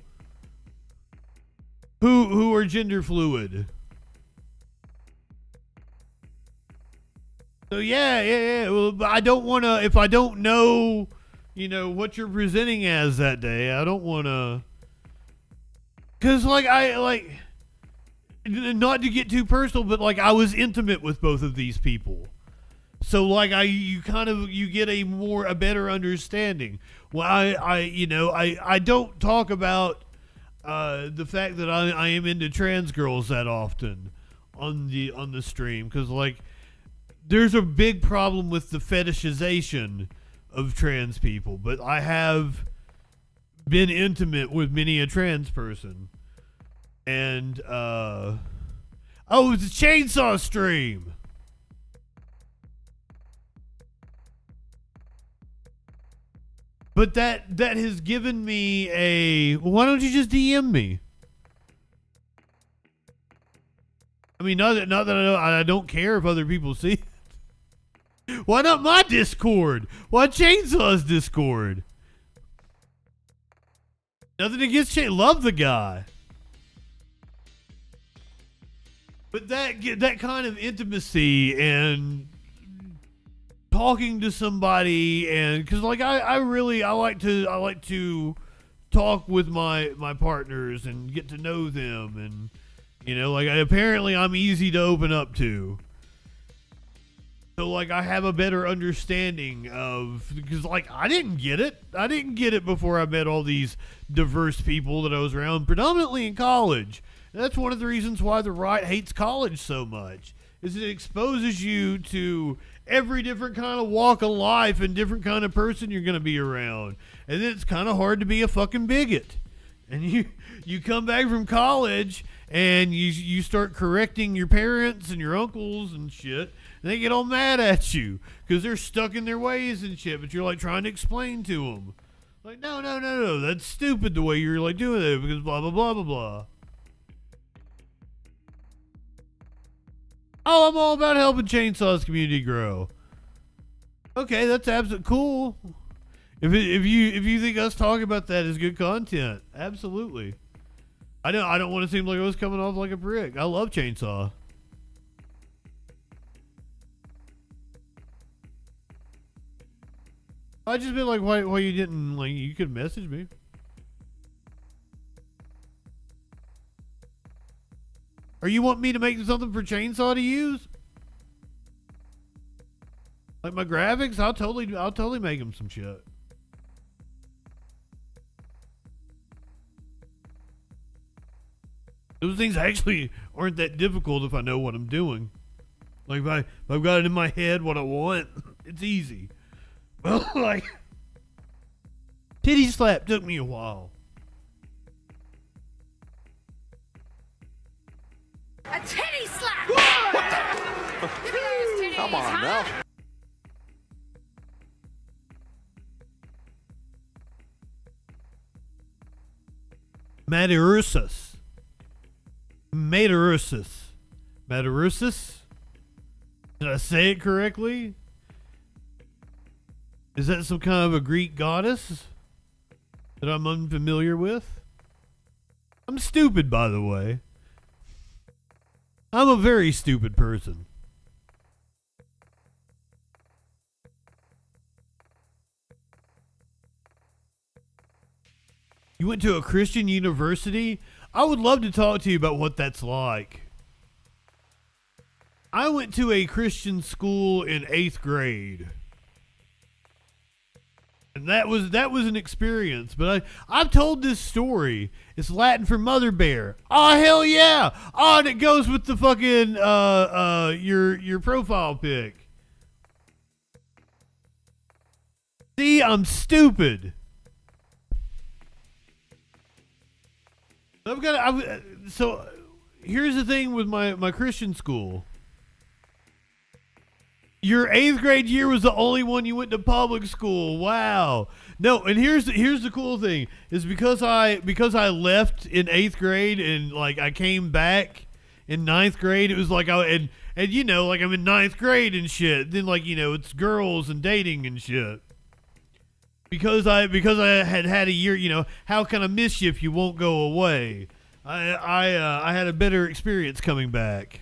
who are gender fluid. So yeah. Well, but I don't want to, if I don't know, what you're presenting as that day, I don't want to, because not to get too personal, but like I was intimate with both of these people. So like you get a better understanding. Well, I don't talk about the fact that I am into trans girls that often on the stream, because like there's a big problem with the fetishization of trans people, but I have been intimate with many a trans person. And it's a chainsaw stream. But that has given me why don't you just DM me? I mean, not that I don't care if other people see it. Why not my Discord? Why Chainsaw's Discord? Nothing against love the guy. But that kind of intimacy and talking to somebody, and because like I like to talk with my partners and get to know them, and apparently I'm easy to open up to. So like I have a better understanding of, because like I didn't get it before I met all these diverse people that I was around, predominantly in college. And that's one of the reasons why the right hates college so much, is it exposes you to every different kind of walk of life and different kind of person you're going to be around. And then it's kind of hard to be a fucking bigot. And you come back from college and you start correcting your parents and your uncles and shit, and they get all mad at you because they're stuck in their ways and shit, but you're like trying to explain to them. Like, no, that's stupid the way you're like doing it, because blah, blah, blah, blah, blah. Oh, I'm all about helping Chainsaw's community grow. Okay, that's absolutely cool. If you think us talking about that is good content, absolutely. I don't want to seem like I was coming off like a prick. I love Chainsaw. I just been like, why you didn't, like, you could message me. Or you want me to make something for Chainsaw to use? Like my graphics? I'll totally make him some shit. Those things actually aren't that difficult if I know what I'm doing. Like if I've got it in my head what I want, it's easy. Well, like, titty slap took me a while. A titty slap! What the? Give me those titties, come on now. Maturus. Did I say it correctly? Is that some kind of a Greek goddess that I'm unfamiliar with? I'm stupid, by the way. I'm a very stupid person. You went to a Christian university? I would love to talk to you about what that's like. I went to a Christian school in 8th grade. And that was an experience. But I've told this story. It's Latin for mother bear. Oh, hell yeah. Oh, and it goes with the fucking your profile pic. See, I'm stupid. So here's the thing with my Christian school. Your 8th grade year was the only one you went to public school. Wow. No, and here's the cool thing is because I left in 8th grade and like I came back in 9th grade. It was like and you know, like I'm in 9th grade and shit. Then like, you know, it's girls and dating and shit. Because I had a year, you know, how can I miss you if you won't go away? I had a better experience coming back.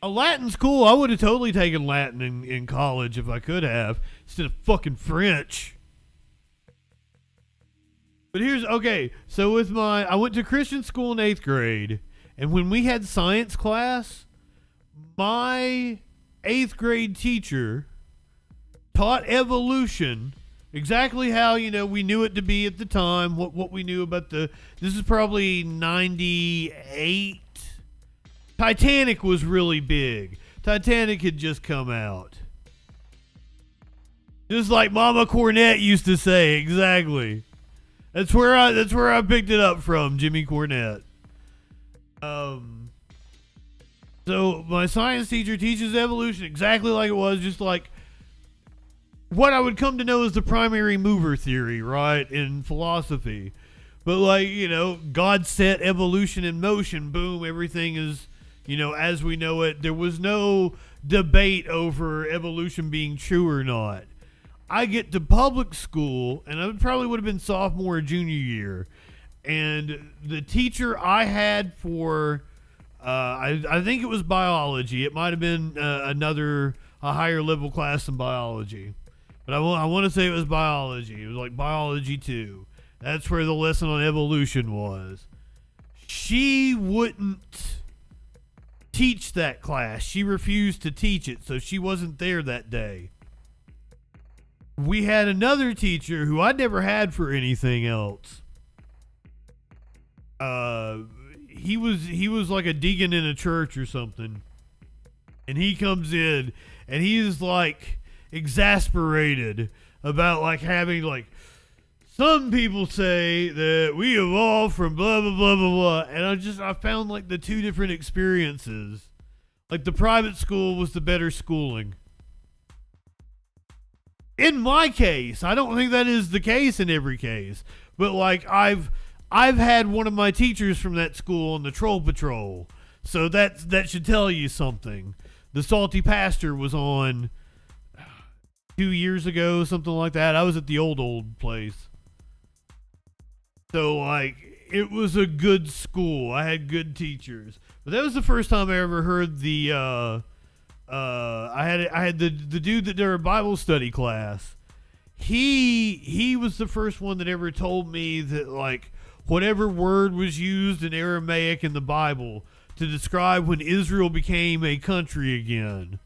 A Latin school, I would have totally taken Latin in college if I could have, instead of fucking French. But so I went to Christian school in 8th grade, and when we had science class, my 8th grade teacher taught evolution exactly how, you know, we knew it to be at the time, what we knew about this is probably 98. Titanic was really big. Titanic had just come out. Just like Mama Cornette used to say, exactly. That's where I picked it up from, Jimmy Cornette. So my science teacher teaches evolution exactly like it was, just like what I would come to know as the primary mover theory, right, in philosophy. But like, you know, God set evolution in motion, boom, everything is, you know, as we know it. There was no debate over evolution being true or not. I get to public school, and I probably would have been sophomore or junior year, and the teacher I had for, I think it was biology. It might have been a higher level class than biology. But I want to say it was biology. It was like biology 2. That's where the lesson on evolution was. She wouldn't teach that class. She refused to teach it, so she wasn't there that day. We had another teacher who I'd never had for anything else. He was like a deacon in a church or something. And he comes in and he's like exasperated about like having like, some people say that we evolved from blah, blah, blah, blah, blah. And I found like the two different experiences. Like the private school was the better schooling. In my case, I don't think that is the case in every case. But like I've had one of my teachers from that school on the Troll Patrol. So that should tell you something. The Salty Pastor was on 2 years ago, something like that. I was at the old place. So, like, it was a good school. I had good teachers. But that was the first time I ever heard I had the dude that did our Bible study class. He was the first one that ever told me that, like, whatever word was used in Aramaic in the Bible to describe when Israel became a country again,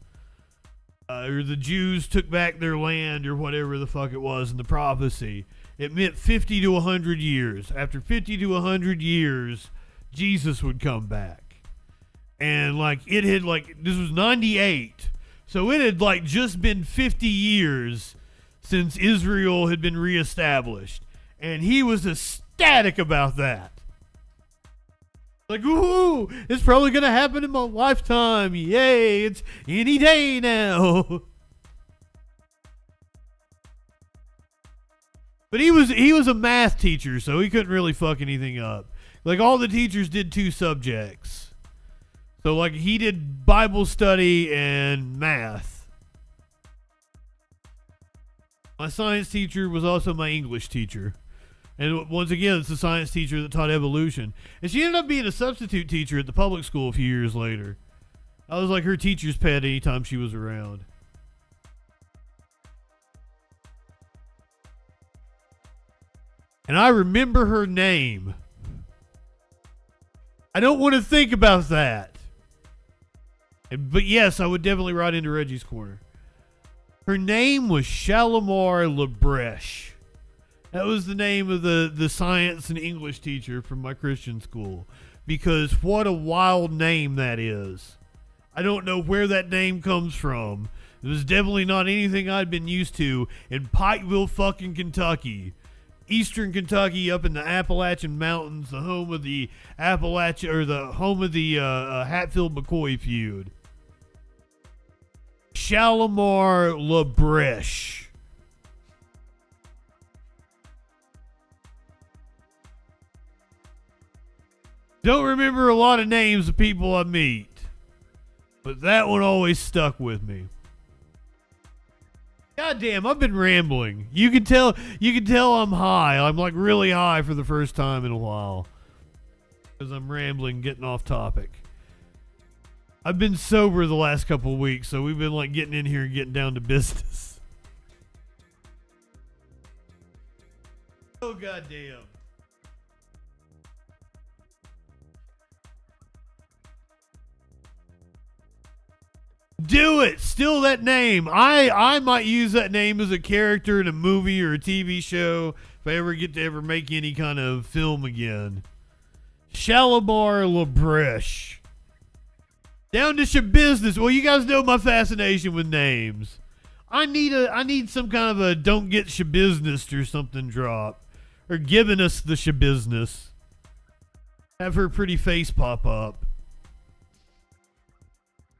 or the Jews took back their land, or whatever the fuck it was in the prophecy, it meant 50 to 100 years. After 50 to 100 years, Jesus would come back. And like it had like, this was 98. So it had like just been 50 years since Israel had been reestablished. And he was ecstatic about that. Like, ooh, it's probably going to happen in my lifetime. Yay, it's any day now. But he was a math teacher, so he couldn't really fuck anything up. Like, all the teachers did 2 subjects. So, like, he did Bible study and math. My science teacher was also my English teacher. And once again, it's the science teacher that taught evolution. And she ended up being a substitute teacher at the public school a few years later. I was like her teacher's pet anytime she was around. And I remember her name. I don't want to think about that. But yes, I would definitely write into Reggie's Corner. Her name was Shalimar Labreche. That was the name of the science and English teacher from my Christian school. Because what a wild name that is. I don't know where that name comes from. It was definitely not anything I'd been used to in Pikeville, fucking Kentucky. Eastern Kentucky, up in the Appalachian Mountains, the home of the Hatfield-McCoy feud. Shalimar Labreche. Don't remember a lot of names of people I meet, but that one always stuck with me. Goddamn, I've been rambling. You can tell I'm high. I'm like really high for the first time in a while. Because I'm rambling, getting off topic. I've been sober the last couple of weeks, so we've been like getting in here and getting down to business. Oh, goddamn. Do it! Steal that name. I might use that name as a character in a movie or a TV show if I ever get to ever make any kind of film again. Shalimar Labreche. Down to shabusiness. Well, you guys know my fascination with names. I need some kind of a don't get shabusiness or something drop. Or giving us the shabusiness. Have her pretty face pop up.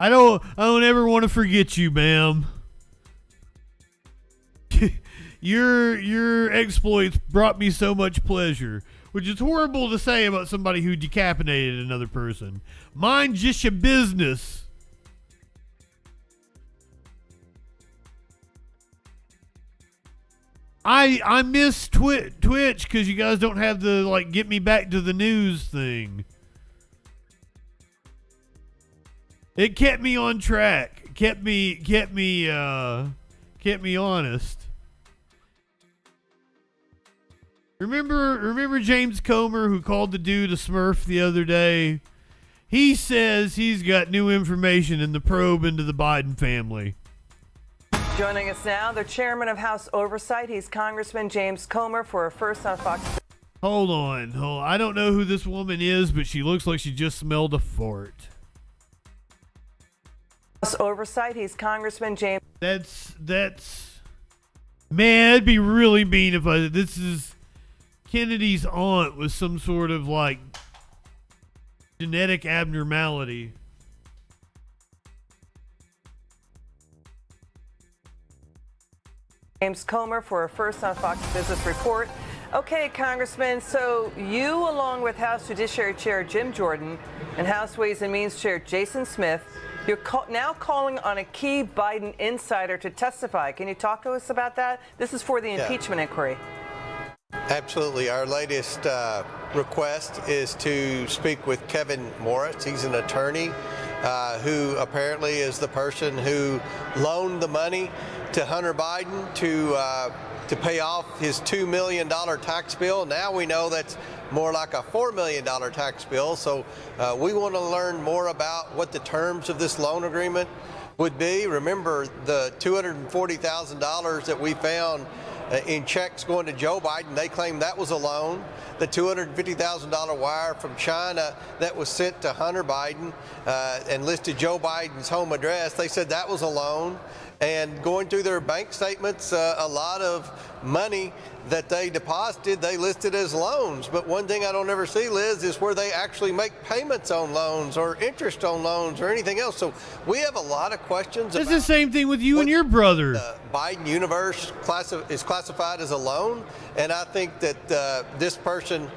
I don't ever want to forget you, ma'am. Your exploits brought me so much pleasure, which is horrible to say about somebody who decapitated another person. Mind just your business. I miss Twitch because you guys don't have the like get me back to the news thing. It kept me on track. Kept me honest. Remember James Comer who called the dude a Smurf the other day? He says he's got new information in the probe into the Biden family. Joining us now, the chairman of House Oversight. He's Congressman James Comer for a first on Fox. Hold on. I don't know who this woman is, but she looks like she just smelled a fart. Oversight. He's Congressman James. That's man, it'd be really mean if this is Kennedy's aunt with some sort of like genetic abnormality. James Comer for a first on Fox Business Report. Okay, Congressman, so you, along with House Judiciary Chair Jim Jordan and House Ways and Means Chair Jason Smith, you're now calling on a key Biden insider to testify. Can you talk to us about that? This is for the impeachment inquiry. Absolutely. Our latest request is to speak with Kevin Morris. He's an attorney who apparently is the person who loaned the money to Hunter Biden to pay off his $2 million tax bill. Now we know that's more like a $4 million tax bill. So we want to learn more about what the terms of this loan agreement would be. Remember the $240,000 that we found in checks going to Joe Biden. They claim that was a loan. The $250,000 wire from China that was sent to Hunter Biden and listed Joe Biden's home address, they said that was a loan. And going through their bank statements, a lot of money that they deposited, they listed as loans. But one thing I don't ever see, Liz, is where they actually make payments on loans or interest on loans or anything else. So we have a lot of questions. It's the same thing with you and your brother. The Biden universe is classified as a loan. And I think that this person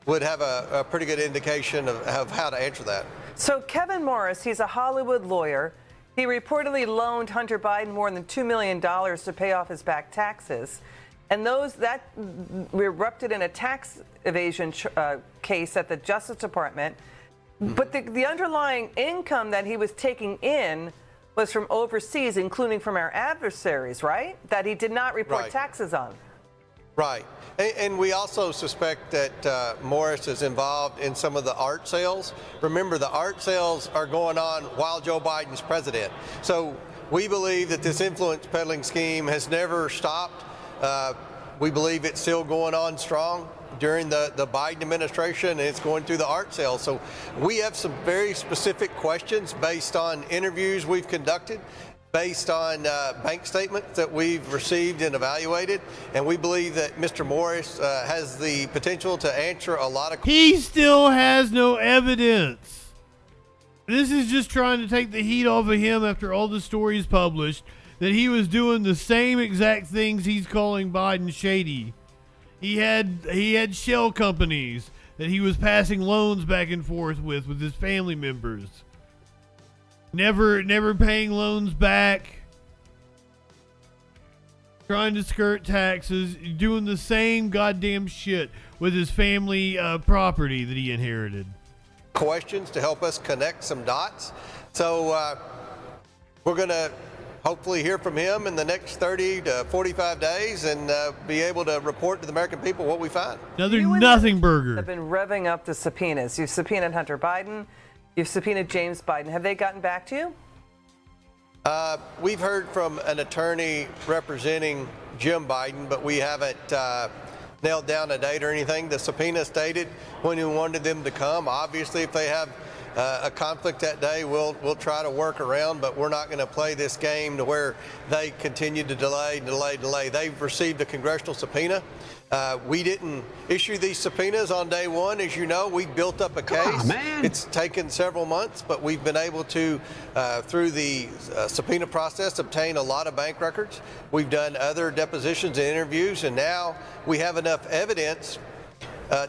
would have a pretty good indication of how to answer that. So Kevin Morris, he's a Hollywood lawyer. He reportedly loaned Hunter Biden more than $2 million to pay off his back taxes. And that erupted in a tax evasion case at the Justice Department. But the underlying income that he was taking in was from overseas, including from our adversaries, right? That he did not report taxes on. Right. And we also suspect that Morris is involved in some of the art sales. Remember, the art sales are going on while Joe Biden's president. So we believe that this influence peddling scheme has never stopped. We believe it's still going on strong during the Biden administration, and it's going through the art sales. So we have some very specific questions based on interviews we've conducted, based on bank statements that we've received and evaluated, and we believe that Mr. Morris has the potential to answer a lot of. He still has no evidence. This is just trying to take the heat off of him after all the stories published that he was doing the same exact things he's calling Biden shady. He had shell companies that he was passing loans back and forth with his family members. Never paying loans back. Trying to skirt taxes, doing the same goddamn shit with his family property that he inherited. Questions to help us connect some dots. So we're going to hopefully hear from him in the next 30 to 45 days and be able to report to the American people what we find. Another nothing burger. Have been revving up the subpoenas. You've subpoenaed Hunter Biden. You've subpoenaed James Biden. Have they gotten back to you? We've heard from an attorney representing Jim Biden, but we haven't nailed down a date or anything. The subpoena stated when we wanted them to come. Obviously, if they have a conflict that day, we'll try to work around, but we're not going to play this game to where they continue to delay. They've received a congressional subpoena. We didn't issue these subpoenas on day one. As you know, we built up a case. It's taken several months, but we've been able to, through the subpoena process, obtain a lot of bank records. We've done other depositions and interviews, and now we have enough evidence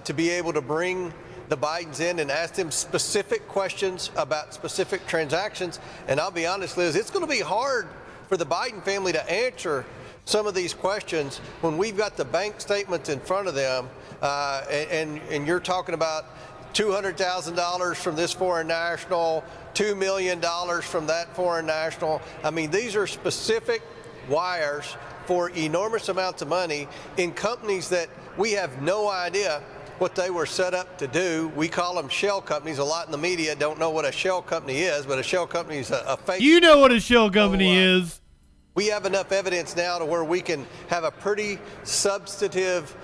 to be able to bring the Bidens in and ask them specific questions about specific transactions. And I'll be honest, Liz, it's going to be hard for the Biden family to answer some of these questions when we've got the bank statements in front of them, and you're talking about $200,000 from this foreign national, $2 million from that foreign national. I mean, these are specific wires for enormous amounts of money in companies that we have no idea what they were set up to do. We call them shell companies. A lot in the media don't know what a shell company is, but a shell company is a fake. You know what a shell company is. We have enough evidence now to where we can have a pretty substantive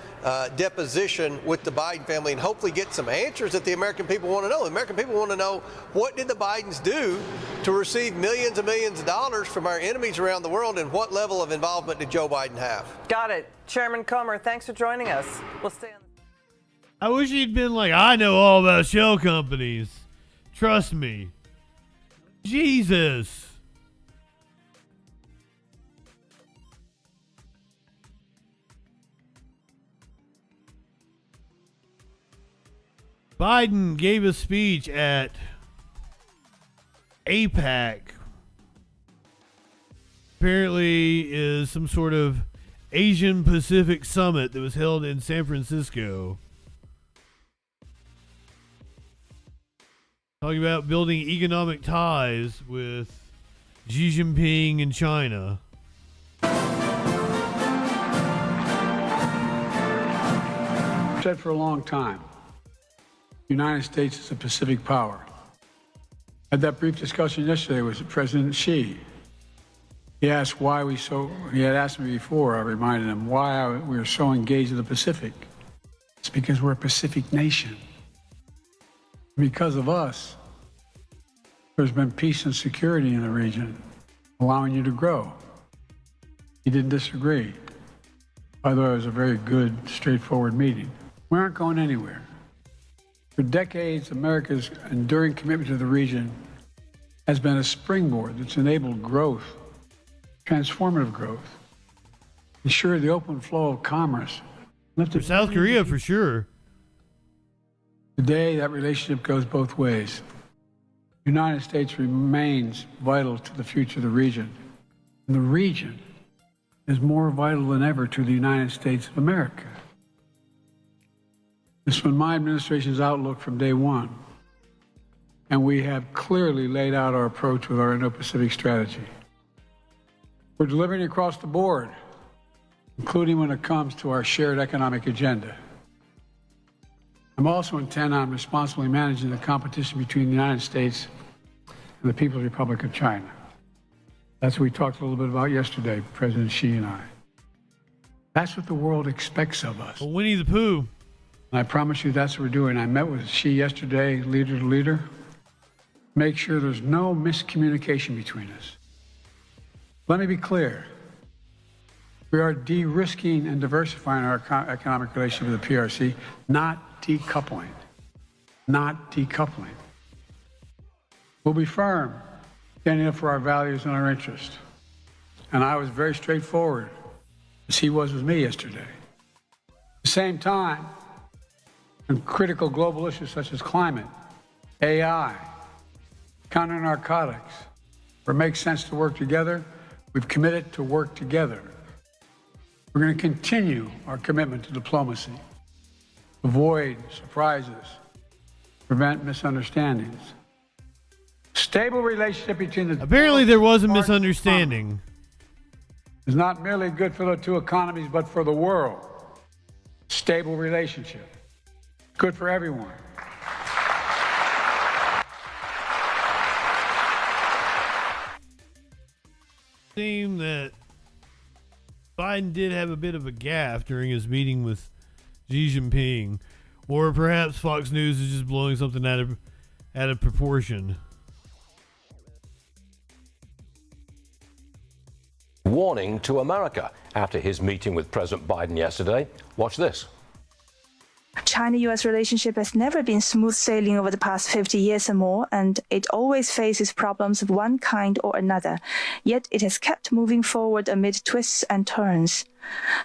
deposition with the Biden family and hopefully get some answers that the American people want to know. The American people want to know, what did the Bidens do to receive millions and millions of dollars from our enemies around the world, and what level of involvement did Joe Biden have? Got it. Chairman Comer, thanks for joining us. We'll stay on. I wish he'd been like, I know all about shell companies. Trust me. Jesus. Biden gave a speech at APAC. Apparently is some sort of Asian Pacific summit that was held in San Francisco. Talking about building economic ties with Xi Jinping and China. I've said for a long time, the United States is a Pacific power. I had that brief discussion yesterday with President Xi. He asked why he had asked me before, I reminded him why we were so engaged in the Pacific. It's because we're a Pacific nation. Because of us, there's been peace and security in the region, allowing you to grow. He didn't disagree. By the way, it was a very good, straightforward meeting. We aren't going anywhere. For decades, America's enduring commitment to the region has been a springboard that's enabled growth, transformative growth, ensured the open flow of commerce. For South Korea, for sure. Today, that relationship goes both ways. The United States remains vital to the future of the region. And the region is more vital than ever to the United States of America. This has been my administration's outlook from day one. And we have clearly laid out our approach with our Indo-Pacific strategy. We're delivering across the board, including when it comes to our shared economic agenda. I'm also intent on responsibly managing the competition between the United States and the People's Republic of China. That's what we talked a little bit about yesterday, President Xi and I. That's what the world expects of us. Well, Winnie the Pooh. And I promise you that's what we're doing. I met with Xi yesterday, leader to leader. Make sure there's no miscommunication between us. Let me be clear. We are de-risking and diversifying our economic relationship with the PRC, not decoupling. Not decoupling. We'll be firm, standing up for our values and our interests. And I was very straightforward, as he was with me yesterday. At the same time, on critical global issues such as climate, AI, counter-narcotics, where it makes sense to work together, we've committed to work together. We're going to continue our commitment to diplomacy, avoid surprises, prevent misunderstandings. Stable relationship between the Apparently there was a misunderstanding. Is not merely good for the two economies, but for the world. Stable relationship. Good for everyone. Seemed that Biden did have a bit of a gaffe during his meeting with Xi Jinping, or perhaps Fox News is just blowing something out of proportion. Warning to America after his meeting with President Biden yesterday. Watch this. China-U.S. relationship has never been smooth sailing over the past 50 years or more, and it always faces problems of one kind or another. Yet it has kept moving forward amid twists and turns.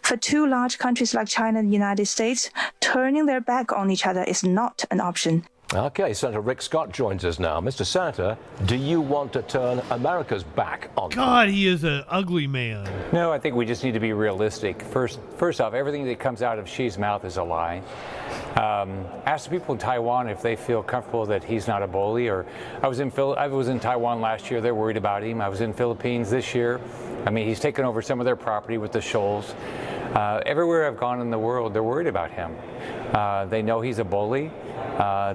For two large countries like China and the United States, turning their back on each other is not an option. Okay, Senator Rick Scott joins us now. Mr. Senator, do you want to turn America's back on them? God, he is an ugly man. No, I think we just need to be realistic. First off, everything that comes out of Xi's mouth is a lie. Ask the people in Taiwan if they feel comfortable that he's not a bully. Or I was in Taiwan last year. They're worried about him. I was in Philippines this year. I mean, he's taken over some of their property with the shoals. Everywhere I've gone in the world, they're worried about him. They know he's a bully.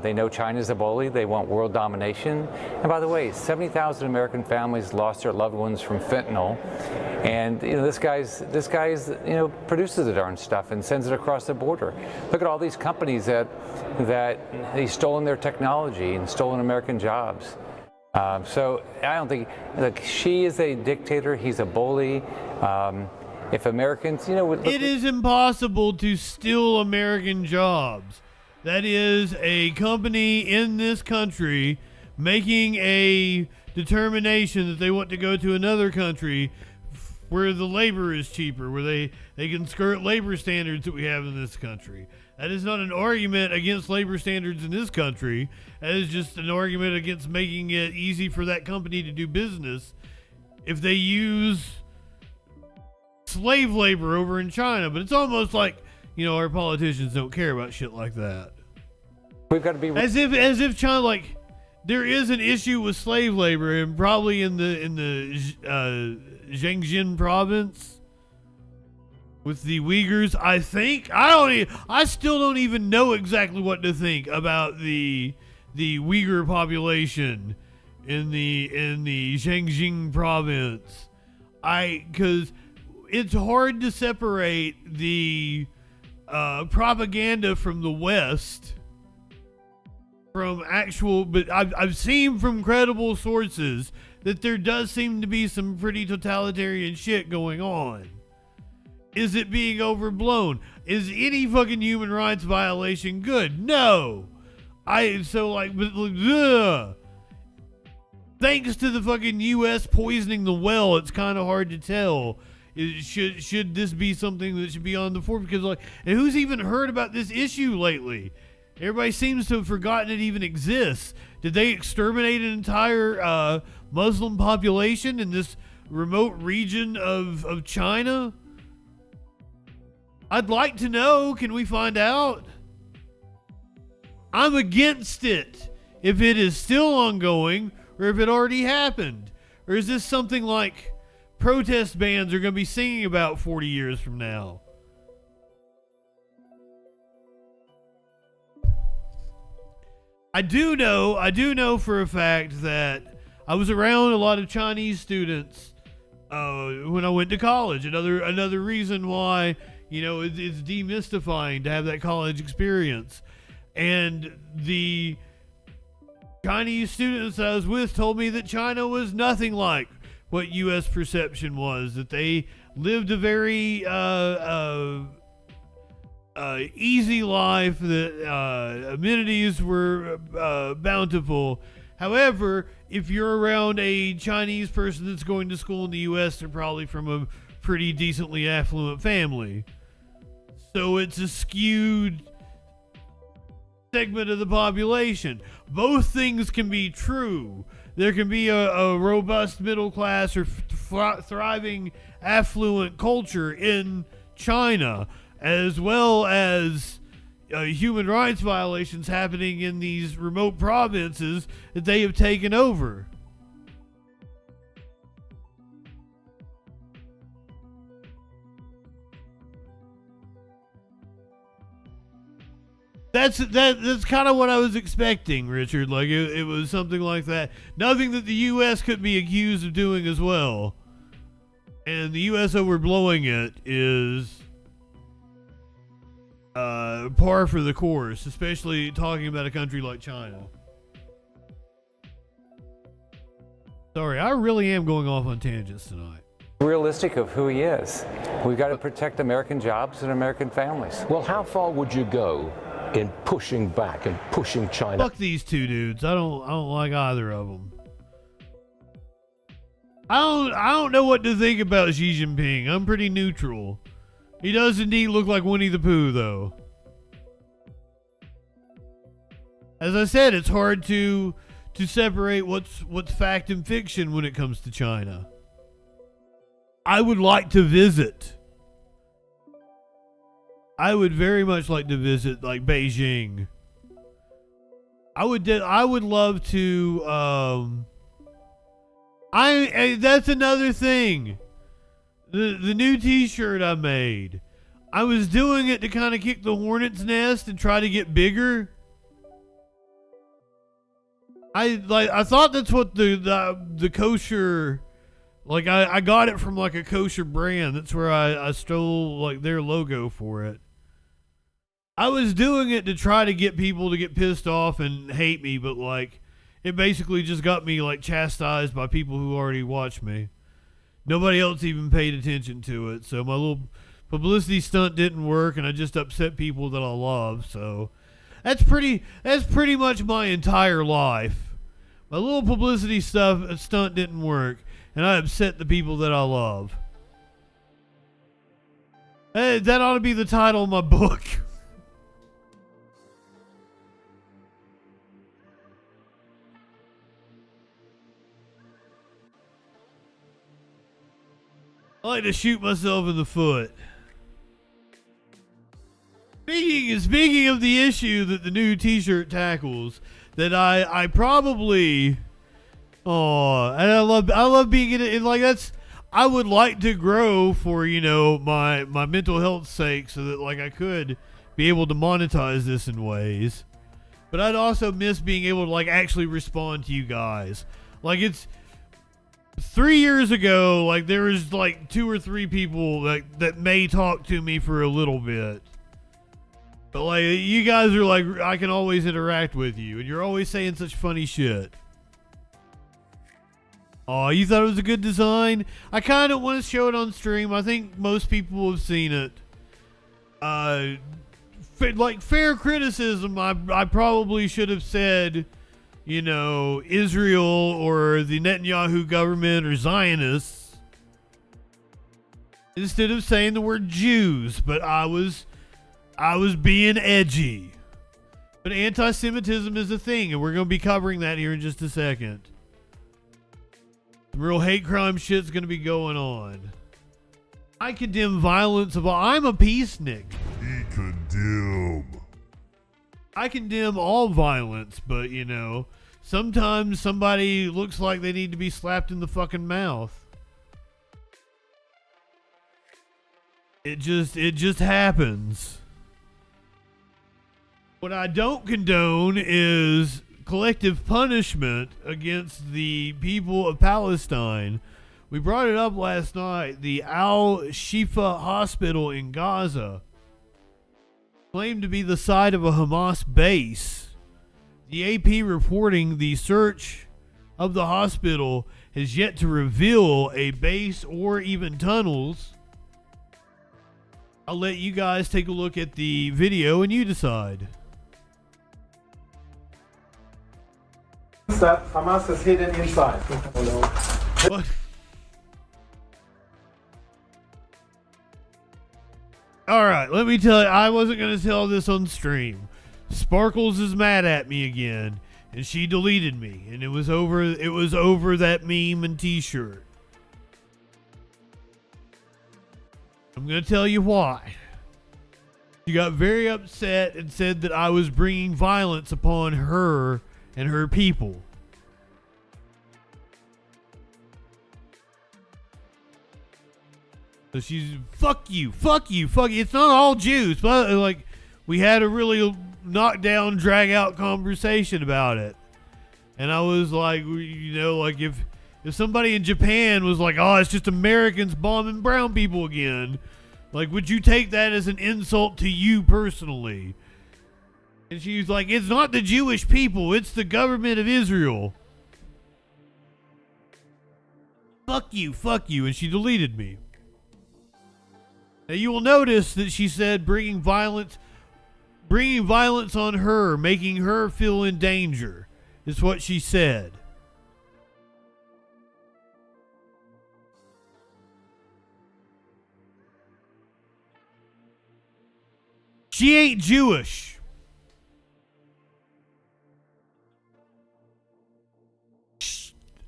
They know China's a bully. They want world domination. And by the way, 70,000 American families lost their loved ones from fentanyl. And this guy's produces the darn stuff and sends it across the border. Look at all these companies that he's stolen their technology and stolen American jobs. So I don't think, look, Xi is a dictator. He's a bully. If Americans, it is impossible to steal American jobs. That is a company in this country making a determination that they want to go to another country where the labor is cheaper, where they can skirt labor standards that we have in this country. That is not an argument against labor standards in this country. That is just an argument against making it easy for that company to do business if they use slave labor over in China. But it's almost like, our politicians don't care about shit like that. We've got to be as if China, like, there is an issue with slave labor, and probably in the Xinjiang province with the Uyghurs. I think I still don't even know exactly what to think about the Uyghur population in the Xinjiang province. Because it's hard to separate the propaganda from the West from actual, but I've seen from credible sources that there does seem to be some pretty totalitarian shit going on. Is it being overblown? Is any fucking human rights violation good? No. Thanks to the fucking U.S. poisoning the well, it's kind of hard to tell. Should this be something that should be on the forefront? Because and who's even heard about this issue lately? Everybody seems to have forgotten it even exists. Did they exterminate an entire Muslim population in this remote region of China? I'd like to know. Can we find out? I'm against it. If it is still ongoing, or if it already happened. Or is this something like protest bands are going to be singing about 40 years from now? I do know for a fact that I was around a lot of Chinese students when I went to college. Another reason why, it's demystifying to have that college experience. And the Chinese students that I was with told me that China was nothing like what U.S. perception was, that they lived a very easy life, that amenities were bountiful. However, if you're around a Chinese person that's going to school in the U.S., they're probably from a pretty decently affluent family. So it's a skewed segment of the population. Both things can be true. There can be a robust middle class or thriving affluent culture in China, as well as human rights violations happening in these remote provinces that they have taken over. That's kind of what I was expecting, Richard. Like it was something like that. Nothing that the U.S. could be accused of doing as well. And the U.S. overblowing it is par for the course, especially talking about a country like China. Sorry, I really am going off on tangents tonight. Realistic of who he is. We've got to protect American jobs and American families. Well, how far would you go in pushing back and pushing China? Fuck these two dudes. I don't like either of them. I don't know what to think about Xi Jinping. I'm pretty neutral. He does indeed look like Winnie the Pooh, though. As I said, it's hard to separate what's fact and fiction when it comes to China. I would like to visit. I would very much like to visit, like, Beijing. I would love to. That's another thing. The new T-shirt I made. I was doing it to kind of kick the hornet's nest and try to get bigger. I thought that's what the kosher. Like I got it from like a kosher brand. That's where I stole like their logo for it. I was doing it to try to get people to get pissed off and hate me, but like it basically just got me like chastised by people who already watched me. Nobody else even paid attention to it. So my little publicity stunt didn't work and I just upset people that I love. So that's pretty much my entire life. My little publicity stunt didn't work and I upset the people that I love. Hey, that ought to be the title of my book. I like to shoot myself in the foot. Speaking of the issue that the new T-shirt tackles, that I probably, and I love being in it. Like that's, I would like to grow for my mental health's sake, so that like I could be able to monetize this in ways. But I'd also miss being able to like actually respond to you guys. Like it's 3 years ago, like there was like 2 or 3 people that may talk to me for a little bit. But like you guys are like, I can always interact with you and you're always saying such funny shit. Oh, you thought it was a good design? I kind of want to show it on stream. I think most people have seen it. Like fair criticism, I probably should have said, Israel or the Netanyahu government or Zionists instead of saying the word Jews, but I was being edgy. But anti-Semitism is a thing, and we're going to be covering that here in just a second. Some real hate crime shit's going to be going on. I condemn violence of all. I'm a peacenik. I condemn all violence, but, you know, sometimes somebody looks like they need to be slapped in the fucking mouth. It just happens. What I don't condone is collective punishment against the people of Palestine. We brought it up last night. The Al-Shifa hospital in Gaza claimed to be the site of a Hamas base. The AP reporting the search of the hospital has yet to reveal a base or even tunnels. I'll let you guys take a look at the video and you decide. That Hamas is hidden inside. What? Alright, let me tell you, I wasn't going to tell this on stream. Sparkles is mad at me again, and she deleted me, and it was over that meme and t-shirt. I'm going to tell you why. She got very upset and said that I was bringing violence upon her and her people. So she's, fuck you. It's not all Jews, but like, we had a really knockdown, drag out conversation about it. And I was like, you know, like if somebody in Japan was like, oh, it's just Americans bombing brown people again, like, would you take that as an insult to you personally? And she was like, it's not the Jewish people, it's the government of Israel. Fuck you. And she deleted me. Now you will notice that she said bringing violence on her, making her feel in danger, is what she said. She ain't Jewish.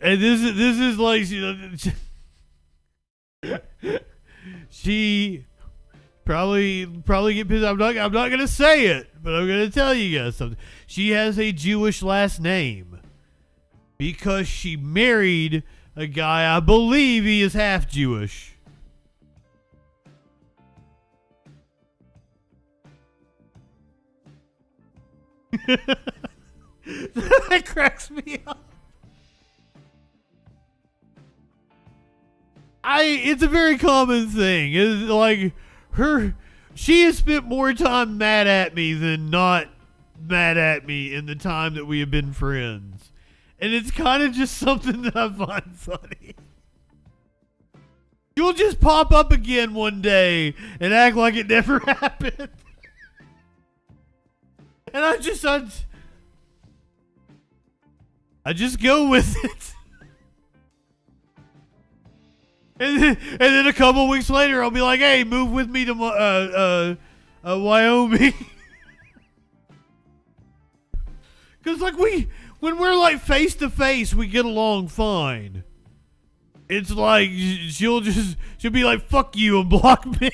And this is like, you know, she probably get pissed. I'm not gonna say it, but I'm gonna tell you guys something. She has a Jewish last name because she married a guy. I believe he is half Jewish. That cracks me up. It's a very common thing. It's like she has spent more time mad at me than not mad at me in the time that we have been friends. And it's kind of just something that I find funny. You'll just pop up again one day and act like it never happened. And I just go with it. And then a couple weeks later, I'll be like, hey, move with me to Wyoming. Because, like, when we're, like, face to face, we get along fine. It's like, she'll be like, fuck you, and block me.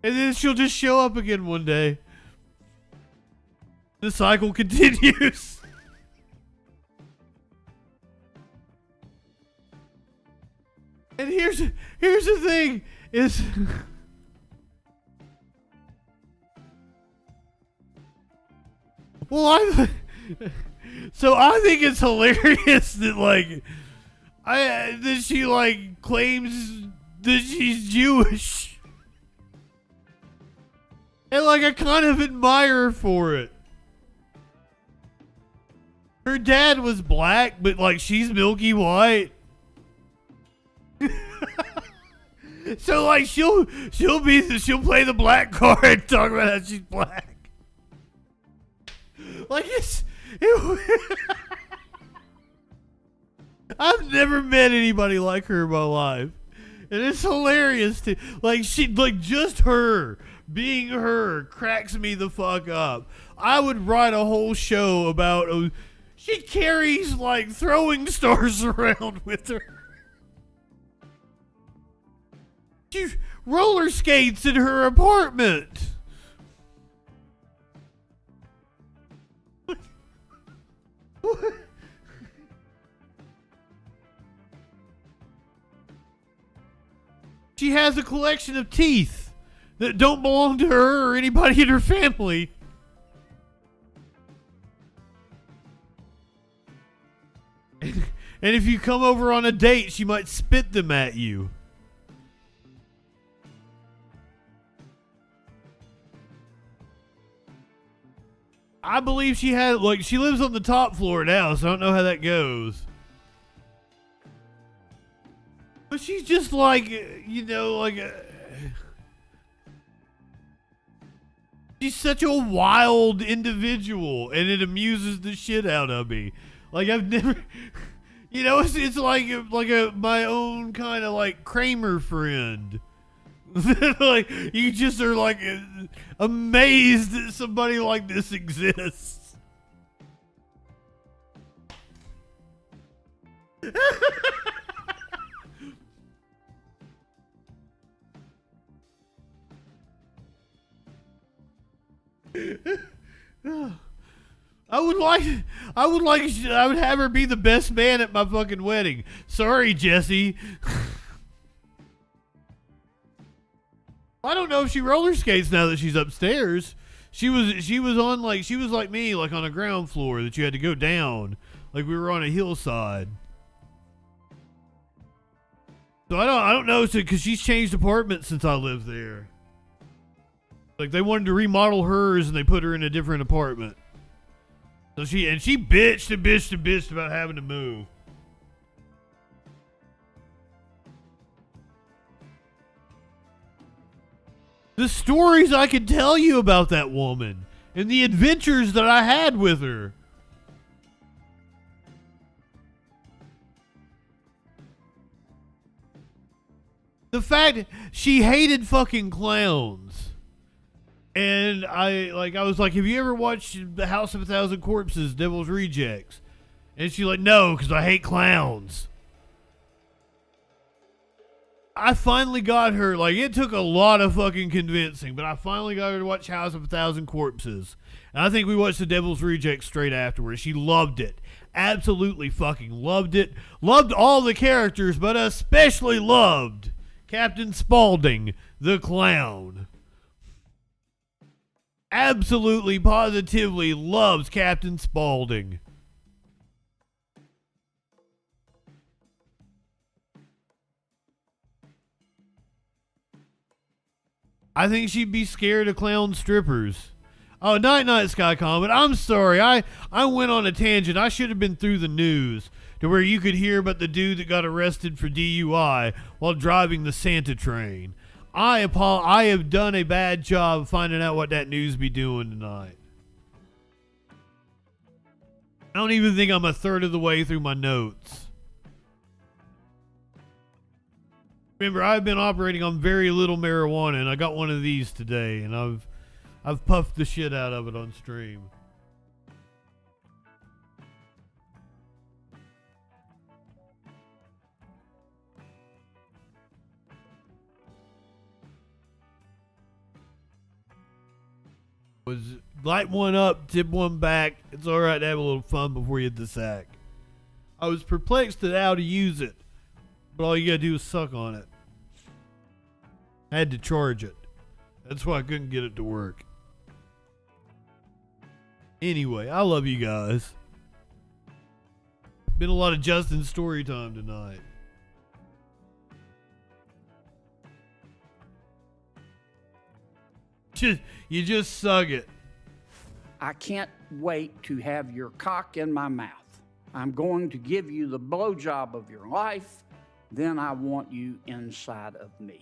And then she'll just show up again one day. The cycle continues. And here's the thing is well, I think it's hilarious that like that she like claims that she's Jewish. And like I kind of admire her for it. Her dad was black, but like she's milky white. So like she'll play the black card and talk about how she's black. Like I've never met anybody like her in my life. And it's hilarious too. Like just her being her cracks me the fuck up. I would write a whole show about she carries like throwing stars around with her. She roller skates in her apartment. What? She has a collection of teeth that don't belong to her or anybody in her family. And if you come over on a date, she might spit them at you. I believe she lives on the top floor now, so I don't know how that goes. But she's just she's such a wild individual, and it amuses the shit out of me. Like, I've never, it's like my own kind of like Kramer friend. Like, you just are like amazed that somebody like this exists. I would have her be the best man at my fucking wedding. Sorry, Jesse. I don't know if she roller skates now that she's upstairs. She was like me, like on a ground floor that you had to go down, like we were on a hillside. So I don't know, because she's changed apartments since I lived there. Like, they wanted to remodel hers and they put her in a different apartment. So she bitched and bitched and bitched about having to move. The stories I could tell you about that woman and the adventures that I had with her. The fact she hated fucking clowns. And I was like, have you ever watched The House of a Thousand Corpses, Devil's Rejects? And she's like, no, because I hate clowns. I finally got her, like, it took a lot of fucking convincing, but I finally got her to watch House of a Thousand Corpses. And I think we watched The Devil's Rejects straight afterwards. She loved it. Absolutely fucking loved it. Loved all the characters, but especially loved Captain Spaulding, the clown. Absolutely, positively loves Captain Spaulding. I think she'd be scared of clown strippers. Oh, night, Sky Comet. I'm sorry. I went on a tangent. I should have been through the news to where you could hear about the dude that got arrested for DUI while driving the Santa train. I have done a bad job of finding out what that news be doing tonight. I don't even think I'm a third of the way through my notes. Remember, I've been operating on very little marijuana, and I got one of these today, and I've puffed the shit out of it on stream. Was light one up, tip one back. It's all right to have a little fun before you hit the sack. I was perplexed at how to use it, but all you gotta do is suck on it. I had to charge it. That's why I couldn't get it to work. Anyway, I love you guys. Been a lot of Justin story time tonight. You just suck it. I can't wait to have your cock in my mouth. I'm going to give you the blowjob of your life. Then I want you inside of me.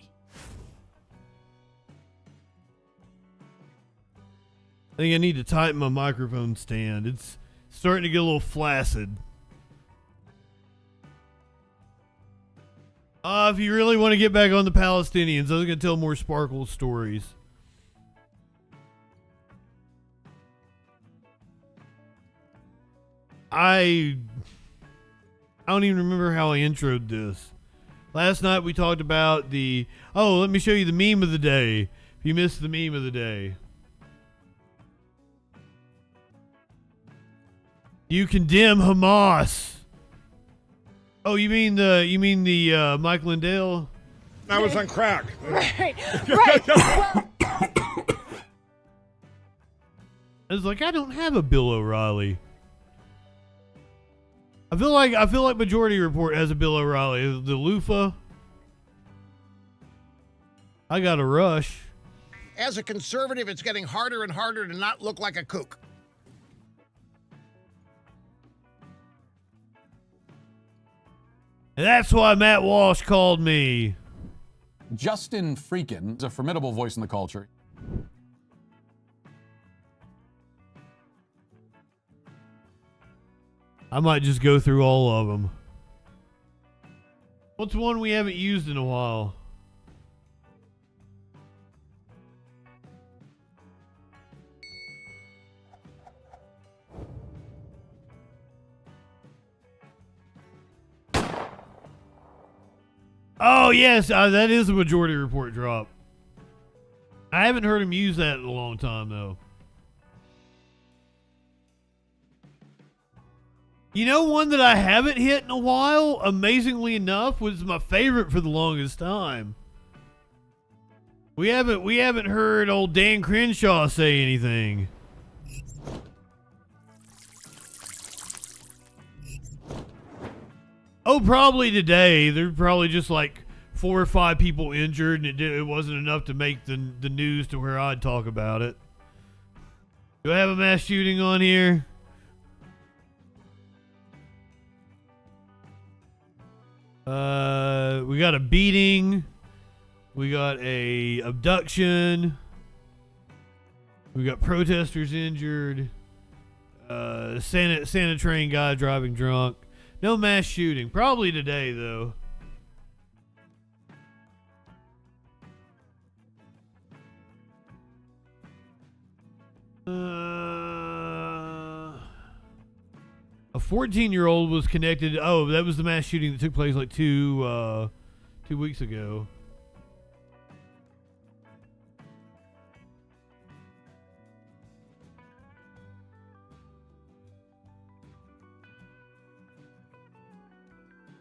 I think I need to tighten my microphone stand. It's starting to get a little flaccid. If you really want to get back on the Palestinians, I was going to tell more Sparkle stories. I don't even remember how I introed this. Last night we talked about let me show you the meme of the day. If you missed the meme of the day. You condemn Hamas. Oh, you mean the Mike Lindell? I was on crack. Right. Well, I was like, I don't have a Bill O'Reilly. I feel like Majority Report has a Bill O'Reilly. The loofah. I got a rush. As a conservative, it's getting harder and harder to not look like a kook. And that's why Matt Walsh called me. JustinFREAKIN is a formidable voice in the culture. I might just go through all of them. What's one we haven't used in a while? Oh, yes, that is a Majority Report drop. I haven't heard him use that in a long time, though. You know, one that I haven't hit in a while, amazingly enough, was my favorite for the longest time. We haven't heard old Dan Crenshaw say anything. Oh, probably today. There's probably just like 4 or 5 people injured, and it wasn't enough to make the news to where I'd talk about it. Do I have a mass shooting on here? We got a beating. We got a abduction. We got protesters injured. Santa train guy driving drunk. No mass shooting. Probably today, though. A 14-year-old was connected. Oh, that was the mass shooting that took place like 2 weeks ago.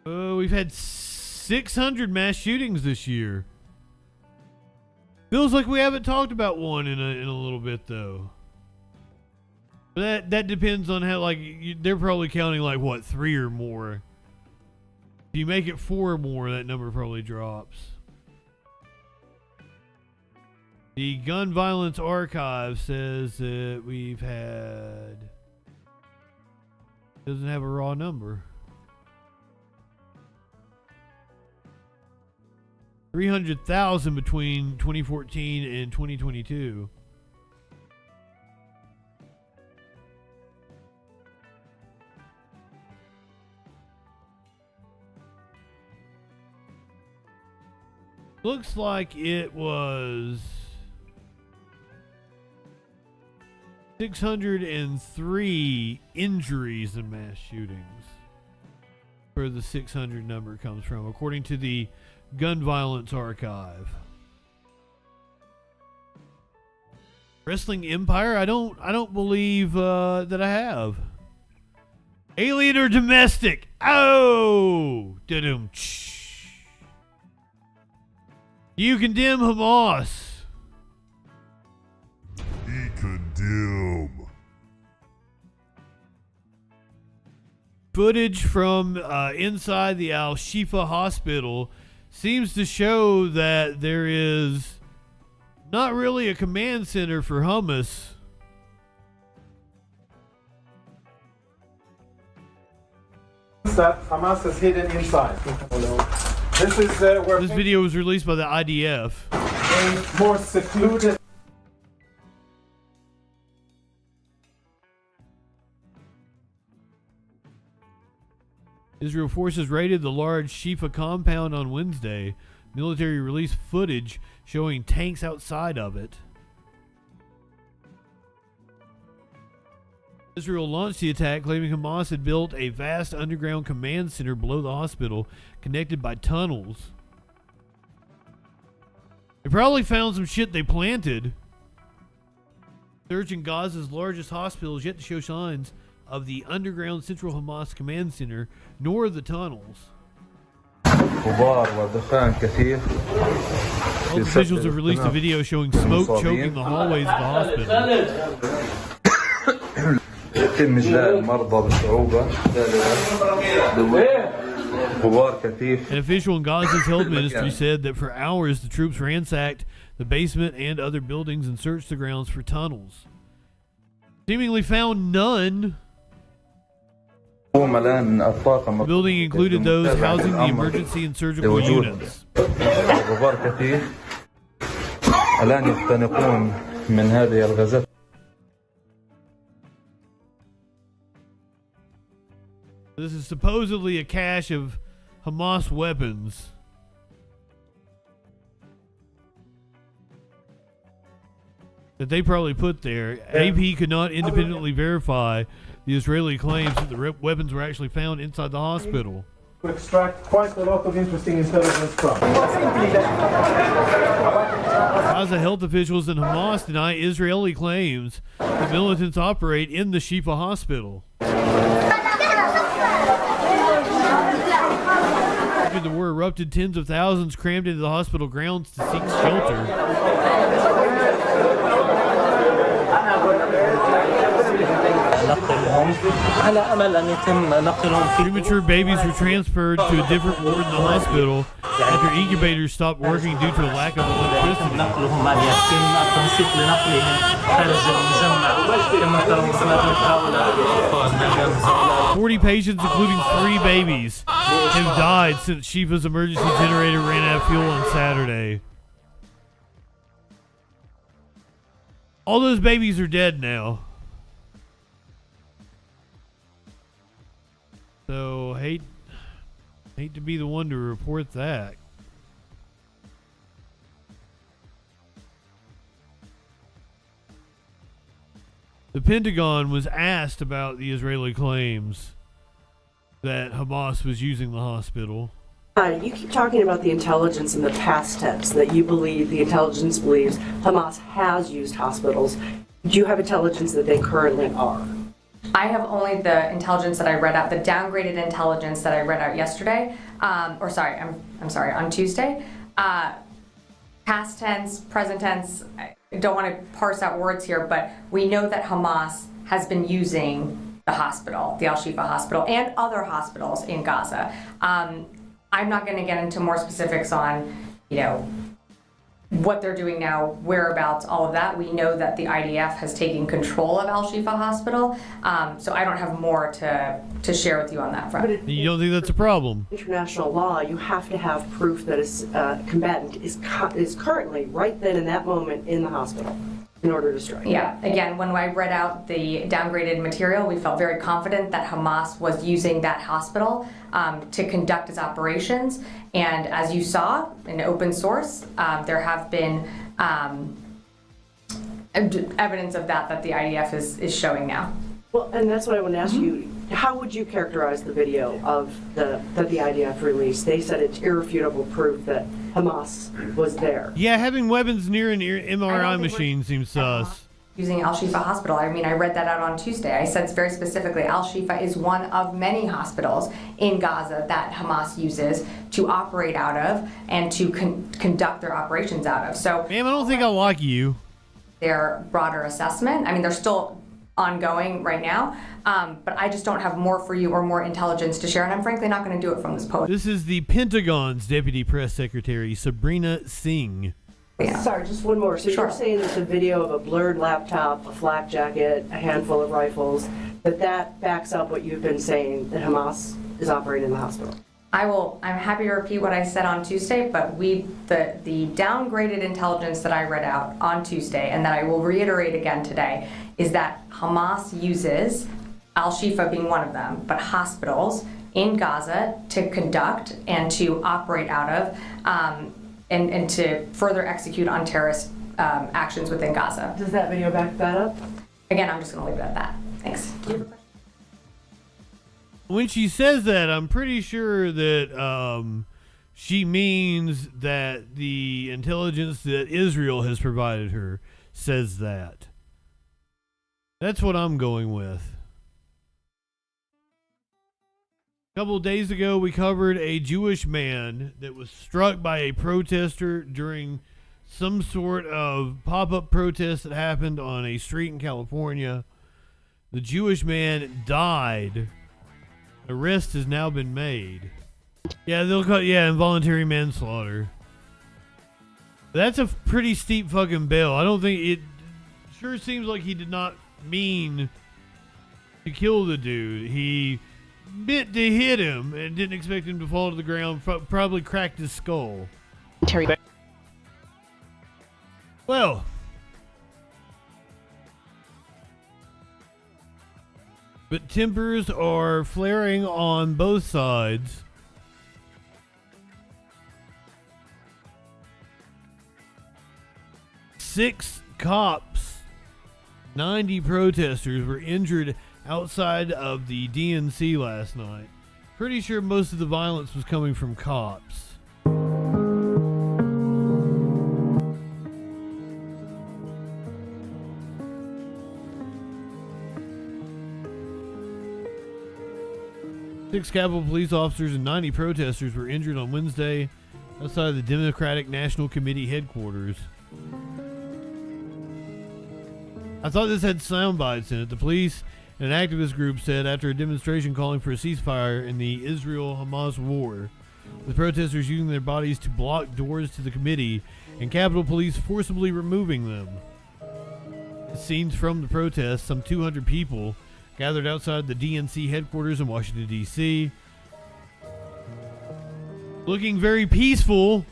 We've had 600 mass shootings this year. Feels like we haven't talked about one in a little bit, though. But that depends on how, like, they're probably counting, like, what, 3 or more. If you make it 4 or more, that number probably drops. The Gun Violence Archive says that we've had... Doesn't have a raw number. 300,000 between 2014 and 2022. Looks like it was 603 injuries in mass shootings. Where the 600 number comes from, according to the Gun Violence Archive. Wrestling Empire? I don't believe that I have. Alien or domestic? Oh, da-dum. You condemn Hamas. He condemn. Footage from inside the Al-Shifa hospital seems to show that there is not really a command center for Hamas. That Hamas is hidden inside. This is where this video was released by the IDF. A more secluded. Israel forces raided the large Shifa compound on Wednesday. Military released footage showing tanks outside of it. Israel launched the attack, claiming Hamas had built a vast underground command center below the hospital, connected by tunnels. They probably found some shit they planted. Search in Gaza's largest hospital is yet to show signs of the underground central Hamas command center, nor the tunnels. Health officials have released a video showing smoke choking the hallways of the hospital. An official in Gaza's health ministry said that for hours the troops ransacked the basement and other buildings and searched the grounds for tunnels. Seemingly found none. The building included those housing the emergency and surgical units. This is supposedly a cache of Hamas weapons. That they probably put there. AP could not independently verify the Israeli claims that the weapons were actually found inside the hospital. To extract quite a lot of interesting intelligence from. Gaza health officials and Hamas deny Israeli claims that militants operate in the Shifa hospital. After the war erupted, tens of thousands crammed into the hospital grounds to seek shelter. Premature babies were transferred to a different ward in the hospital after incubators stopped working due to a lack of electricity. 40 patients, including 3 babies, have died since Shifa's emergency generator ran out of fuel on Saturday. All those babies are dead now. So, hate to be the one to report that. The Pentagon was asked about the Israeli claims that Hamas was using the hospital. You keep talking about the intelligence in the past tense, that you believe, the intelligence believes Hamas has used hospitals. Do you have intelligence that they currently are? I have only the intelligence that I read out, the downgraded intelligence that I read out yesterday, I'm sorry, on Tuesday. Past tense, present tense, I don't want to parse out words here, but we know that Hamas has been using the hospital, the Al-Shifa hospital, and other hospitals in Gaza. I'm not going to get into more specifics on, what they're doing now, whereabouts, all of that. We know that the IDF has taken control of Al-Shifa Hospital, so I don't have more to share with you on that front. You don't think that's a problem? International law, you have to have proof that a combatant is currently, right then in that moment, in the hospital in order to strike. Yeah, again, when I read out the downgraded material, we felt very confident that Hamas was using that hospital to conduct its operations. And as you saw in open source, there have been evidence of that the IDF is showing now. Well, and that's what I want to ask you. How would you characterize the video that the IDF released? They said it's irrefutable proof that Hamas was there. Yeah, having weapons near an MRI machine seems sus. Using Al-Shifa Hospital. I mean, I read that out on Tuesday. I said very specifically, Al-Shifa is one of many hospitals in Gaza that Hamas uses to operate out of and to conduct their operations out of. So, ma'am, I don't think I like you. Their broader assessment. I mean, they're still ongoing right now, but I just don't have more for you or more intelligence to share, and I'm frankly not going to do it from this podium. This is the Pentagon's Deputy Press Secretary, Sabrina Singh. Yeah. Sorry, just one more. So You're saying that the video of a blurred laptop, a flak jacket, a handful of rifles, that backs up what you've been saying, that Hamas is operating in the hospital? I'm happy to repeat what I said on Tuesday, but the downgraded intelligence that I read out on Tuesday, and that I will reiterate again today, is that Hamas uses, Al-Shifa being one of them, but hospitals in Gaza to conduct and to operate out of, and to further execute on terrorist actions within Gaza. Does that video back that up? Again, I'm just going to leave it at that. Thanks. When she says that, I'm pretty sure that she means that the intelligence that Israel has provided her says that. That's what I'm going with. A couple of days ago, we covered a Jewish man that was struck by a protester during some sort of pop-up protest that happened on a street in California. The Jewish man died. Arrest has now been made. Yeah, they'll call involuntary manslaughter. That's a pretty steep fucking bail. I don't think it sure seems like he did not mean to kill the dude. He meant to hit him and didn't expect him to fall to the ground. Probably cracked his skull. Well, but tempers are flaring on both sides. Six cops, 90 protesters were injured outside of the DNC last night. Pretty sure most of the violence was coming from cops. Six Capitol police officers and 90 protesters were injured on Wednesday outside the Democratic National Committee headquarters. I thought this had sound bites in it. The police and an activist group said after a demonstration calling for a ceasefire in the Israel-Hamas war, the protesters using their bodies to block doors to the committee and Capitol Police forcibly removing them. Scenes from the protest, some 200 people gathered outside the DNC headquarters in Washington, D.C. Looking very peaceful.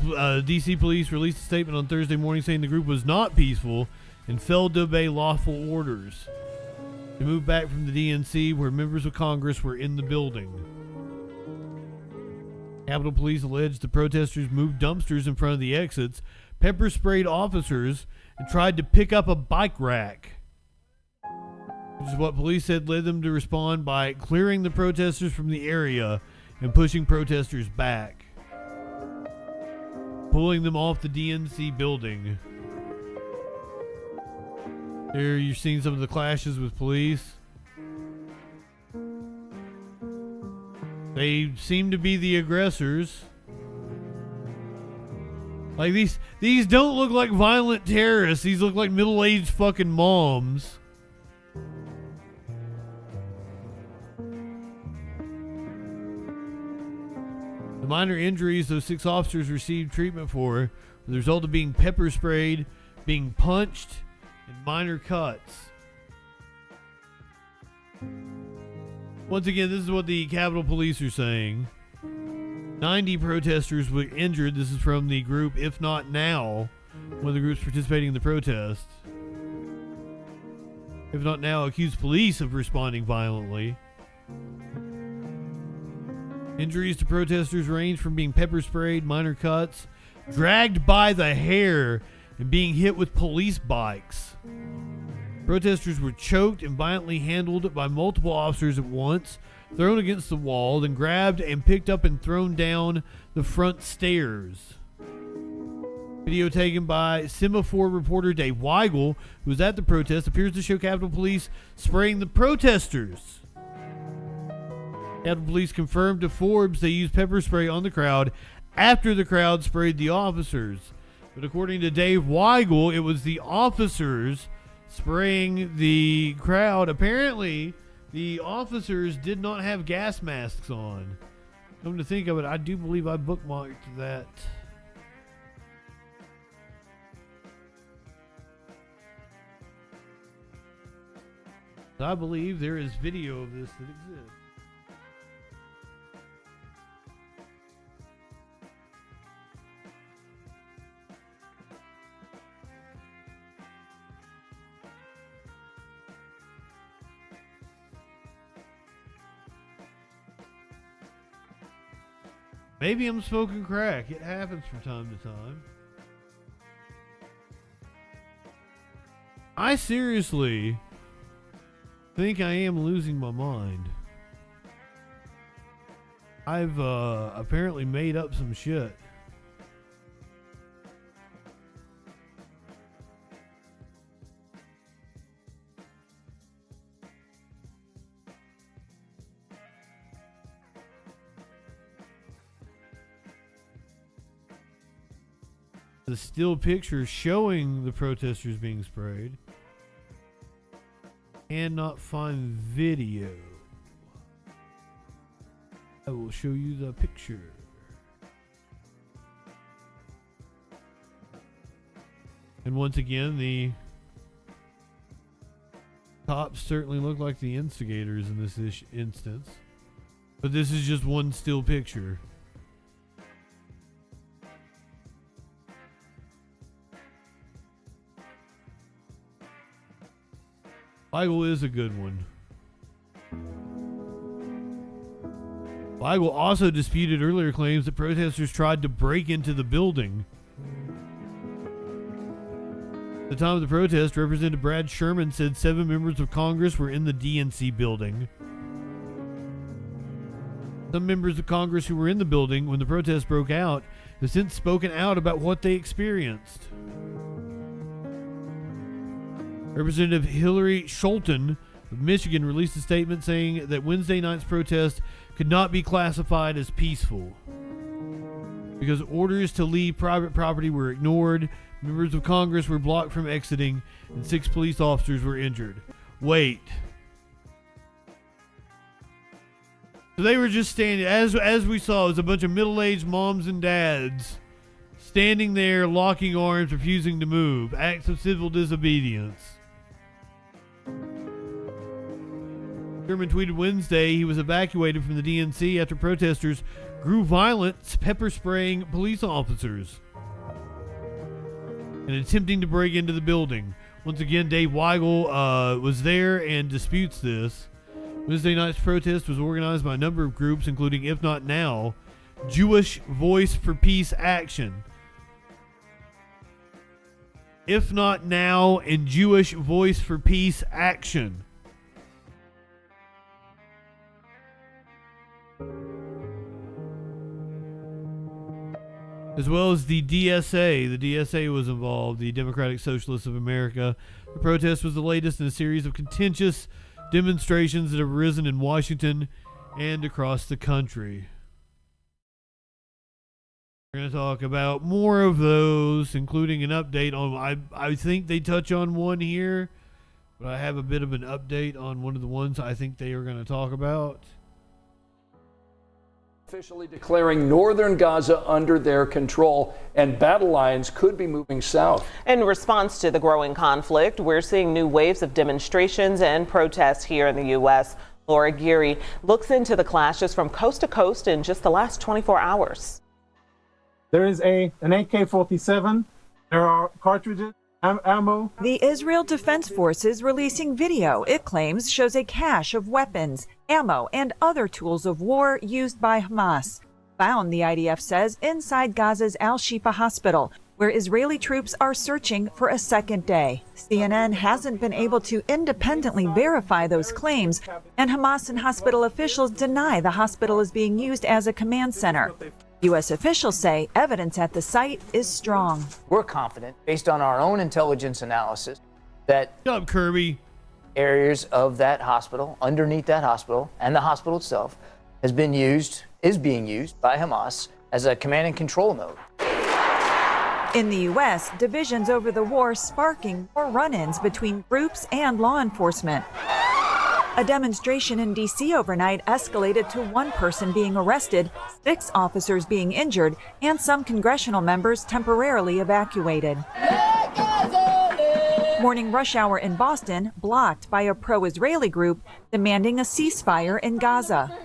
The D.C. police released a statement on Thursday morning saying the group was not peaceful and failed to obey lawful orders. They moved back from the DNC where members of Congress were in the building. Capitol Police alleged the protesters moved dumpsters in front of the exits, pepper sprayed officers, and tried to pick up a bike rack. Which is what police said led them to respond by clearing the protesters from the area and pushing protesters back, pulling them off the DNC building. There you're seeing some of the clashes with police. They seem to be the aggressors. Like these don't look like violent terrorists. These look like middle-aged fucking moms. The minor injuries those 6 officers received treatment for were the result of being pepper sprayed, being punched, and minor cuts. Once again, this is what the Capitol Police are saying. 90 protesters were injured. This is from the group If Not Now, one of the groups participating in the protest. If Not Now accused police of responding violently. Injuries to protesters range from being pepper sprayed, minor cuts, dragged by the hair, and being hit with police bikes. Protesters were choked and violently handled by multiple officers at once, thrown against the wall, then grabbed and picked up and thrown down the front stairs. Video taken by Semaphore reporter Dave Weigel, who was at the protest, appears to show Capitol Police spraying the protesters. Capitol Police confirmed to Forbes they used pepper spray on the crowd after the crowd sprayed the officers. But according to Dave Weigel, it was the officers spraying the crowd. Apparently, the officers did not have gas masks on. Come to think of it, I do believe I bookmarked that. I believe there is video of this that exists. Maybe I'm smoking crack. It happens from time to time. I seriously think I am losing my mind. I've apparently made up some shit. The still picture showing the protesters being sprayed. Cannot find video. I will show you the picture. And once again, the cops certainly look like the instigators in this instance. But this is just one still picture. Weigel is a good one. Weigel also disputed earlier claims that protesters tried to break into the building. At the time of the protest, Representative Brad Sherman said 7 members of Congress were in the DNC building. Some members of Congress who were in the building when the protest broke out have since spoken out about what they experienced. Representative Hillary Scholten of Michigan released a statement saying that Wednesday night's protest could not be classified as peaceful because orders to leave private property were ignored, members of Congress were blocked from exiting, and 6 police officers were injured. Wait. So they were just standing, as we saw, it was a bunch of middle-aged moms and dads standing there, locking arms, refusing to move. Acts of civil disobedience. Sherman tweeted Wednesday he was evacuated from the DNC after protesters grew violent, pepper spraying police officers and attempting to break into the building. Once again, Dave Weigel was there and disputes this. Wednesday night's protest was organized by a number of groups, including If Not Now, Jewish Voice for Peace Action. If Not Now and Jewish Voice for Peace Action. As well as the DSA. The DSA was involved, the Democratic Socialists of America. The protest was the latest in a series of contentious demonstrations that have arisen in Washington and across the country. We're going to talk about more of those, including an update on, I think they touch on one here, but I have a bit of an update on one of the ones I think they are going to talk about. Officially declaring northern Gaza under their control, and battle lines could be moving south. In response to the growing conflict, we're seeing new waves of demonstrations and protests here in the U.S. Laura Geary looks into the clashes from coast to coast in just the last 24 hours. There is an AK-47. There are cartridges, ammo. The Israel Defense Forces releasing video it claims shows a cache of weapons, ammo, and other tools of war used by Hamas. Found, the IDF says, inside Gaza's Al-Shifa hospital, where Israeli troops are searching for a second day. CNN hasn't been able to independently verify those claims, and Hamas and hospital officials deny the hospital is being used as a command center. U.S. officials say evidence at the site is strong. We're confident, based on our own intelligence analysis, that Kirby areas of that hospital, underneath that hospital, and the hospital itself, is being used by Hamas as a command and control node. In the U.S., divisions over the war sparking more run-ins between groups and law enforcement. A demonstration in D.C. overnight escalated to one person being arrested, 6 officers being injured, and some congressional members temporarily evacuated. Morning rush hour in Boston blocked by a pro-Israeli group demanding a ceasefire in Gaza.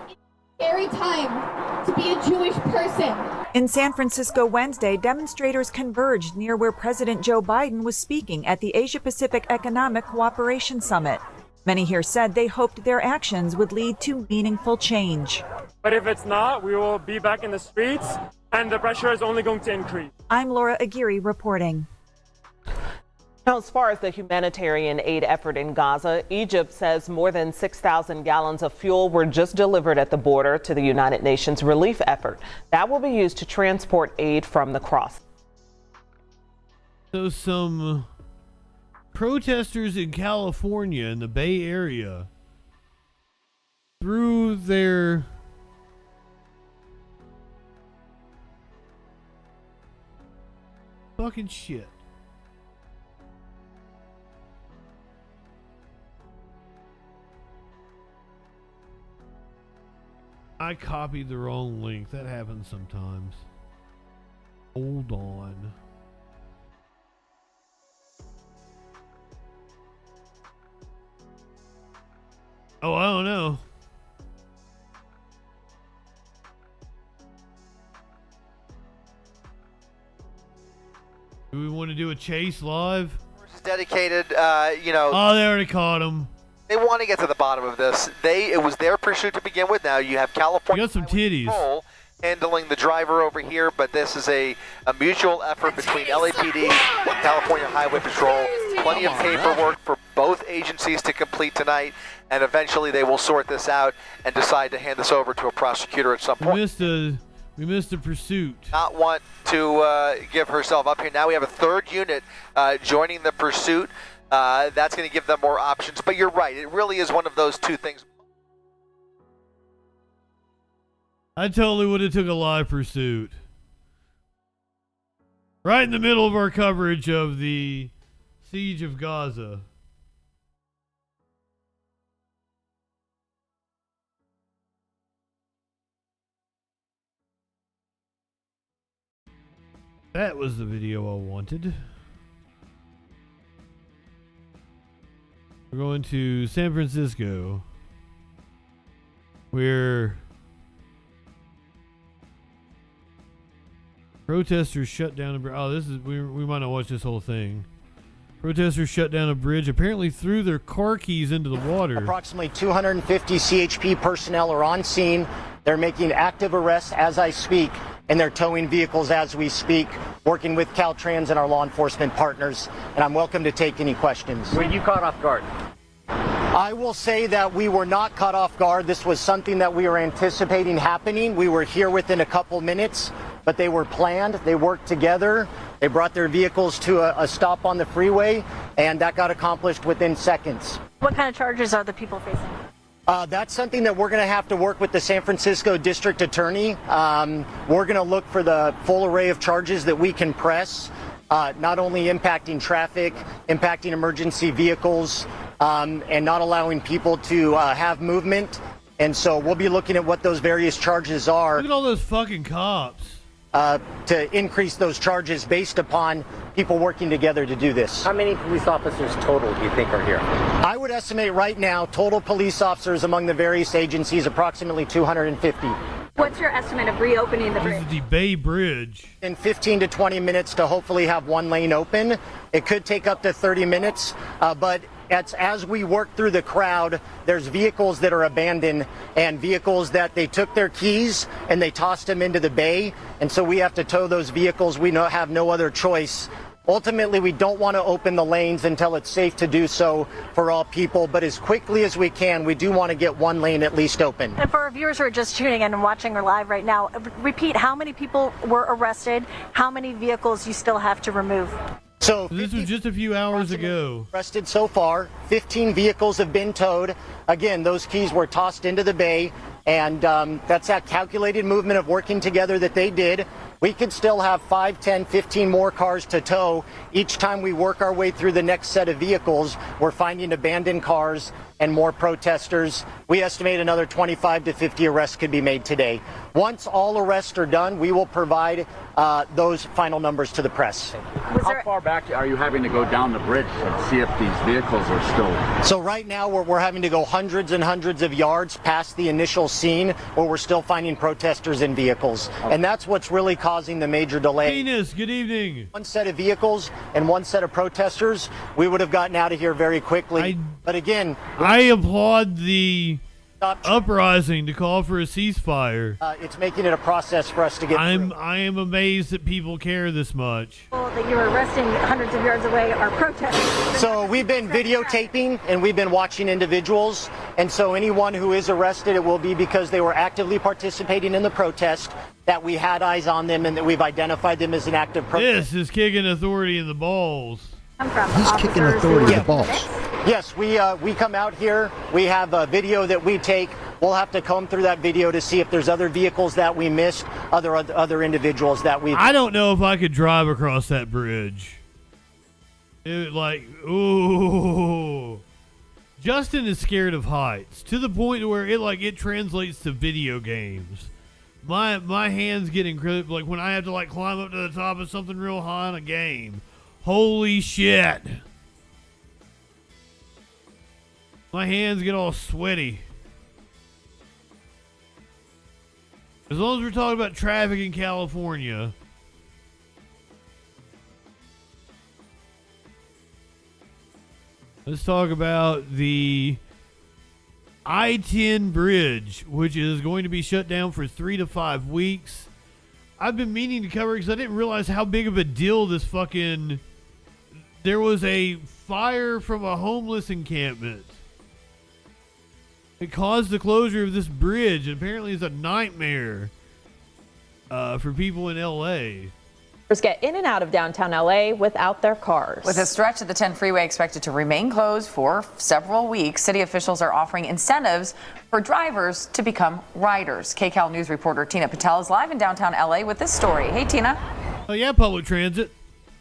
Scary time to be a Jewish person. In San Francisco Wednesday, demonstrators converged near where President Joe Biden was speaking at the Asia-Pacific Economic Cooperation Summit. Many here said they hoped their actions would lead to meaningful change. But if it's not, we will be back in the streets, and the pressure is only going to increase. I'm Laura Aguirre reporting. Now, as far as the humanitarian aid effort in Gaza, Egypt says more than 6,000 gallons of fuel were just delivered at the border to the United Nations relief effort. That will be used to transport aid from the cross. So some protesters in California in the Bay Area threw their fucking shit. I copied the wrong link. That happens sometimes. Hold on. Oh, I don't know. Do we want to do a chase live? Dedicated, Oh, they already caught him. They want to get to the bottom of this. It was their pursuit to begin with. Now you have California You got some titties. Patrol handling the driver over here, but this is a mutual effort between LAPD and California Highway Patrol. Plenty of paperwork for both agencies to complete tonight, and eventually they will sort this out and decide to hand this over to a prosecutor at some point. We missed a pursuit. Not want to give herself up here. Now we have a third unit joining the pursuit. That's going to give them more options. But you're right. It really is one of those two things. I totally would have took a live pursuit. Right in the middle of our coverage of the siege of Gaza. That was the video I wanted. We're going to San Francisco, where protesters shut down a bridge. Oh, this is we might not watch this whole thing. Protesters shut down a bridge, apparently threw their car keys into the water. Approximately 250 CHP personnel are on scene. They're making active arrests as I speak, and they're towing vehicles as we speak, working with Caltrans and our law enforcement partners. And I'm welcome to take any questions. Were you caught off guard? I will say that we were not caught off guard. This was something that we were anticipating happening. We were here within a couple minutes, but they were planned. They worked together. They brought their vehicles to a stop on the freeway, and that got accomplished within seconds. What kind of charges are the people facing? That's something that we're going to have to work with the San Francisco District Attorney. We're going to look for the full array of charges that we can press, not only impacting traffic, impacting emergency vehicles, and not allowing people to have movement. And so we'll be looking at what those various charges are. Look at all those fucking cops. To increase those charges based upon people working together to do this. How many police officers total do you think are here? I would estimate right now total police officers among the various agencies approximately 250. What's your estimate of reopening the bridge? This is the Bay Bridge. In 15 to 20 minutes to hopefully have one lane open. It could take up to 30 minutes, but as we work through the crowd, there's vehicles that are abandoned and vehicles that they took their keys and they tossed them into the bay. And so we have to tow those vehicles. We have no other choice. Ultimately, we don't want to open the lanes until it's safe to do so for all people. But as quickly as we can, we do want to get one lane at least open. And for our viewers who are just tuning in and watching her live right now, repeat how many people were arrested, how many vehicles you still have to remove. So this was just a few hours ago. Arrested so far. 15 vehicles have been towed. Again, those keys were tossed into the bay, and that's that calculated movement of working together that they did. We could still have 5, 10, 15 more cars to tow. Each time we work our way through the next set of vehicles, we're finding abandoned cars and more protesters. We estimate another 25 to 50 arrests could be made today. Once all arrests are done, we will provide those final numbers to the press. How far back are you having to go down the bridge to see if these vehicles are still? So right now we're having to go hundreds and hundreds of yards past the initial scene where we're still finding protesters in vehicles. Okay. And that's what's really causing the major delay. Venus, good evening. One set of vehicles and one set of protesters, we would have gotten out of here very quickly. But again, I applaud the uprising to call for a ceasefire. It's making it a process for us to get through. I am amazed that people care this much. That you were arresting hundreds of yards away are protesting. So we've been videotaping and we've been watching individuals. And so anyone who is arrested, it will be because they were actively participating in the protest, that we had eyes on them, and that we've identified them as an active protest. This is kicking authority in the balls. He's kicking authority in the balls. Yes, we come out here. We have a video that we take. We'll have to comb through that video to see if there's other vehicles that we missed, other individuals that we. I don't know if I could drive across that bridge. Ooh. Justin is scared of heights to the point where it translates to video games. My hands get incredible. Like when I have to climb up to the top of something real high in a game. Holy shit. My hands get all sweaty. As long as we're talking about traffic in California. Let's talk about the I-10 bridge, which is going to be shut down for 3 to 5 weeks. I've been meaning to cover it because I didn't realize how big of a deal this fucking... There was a fire from a homeless encampment. It caused the closure of this bridge. Apparently it's a nightmare for people in L.A. Get in and out of downtown LA without their cars. With a stretch of the 10 freeway expected to remain closed for several weeks, city officials are offering incentives for drivers to become riders. KCAL News reporter Tina Patel is live in downtown LA with this story. Hey, Tina. Oh, yeah, public transit.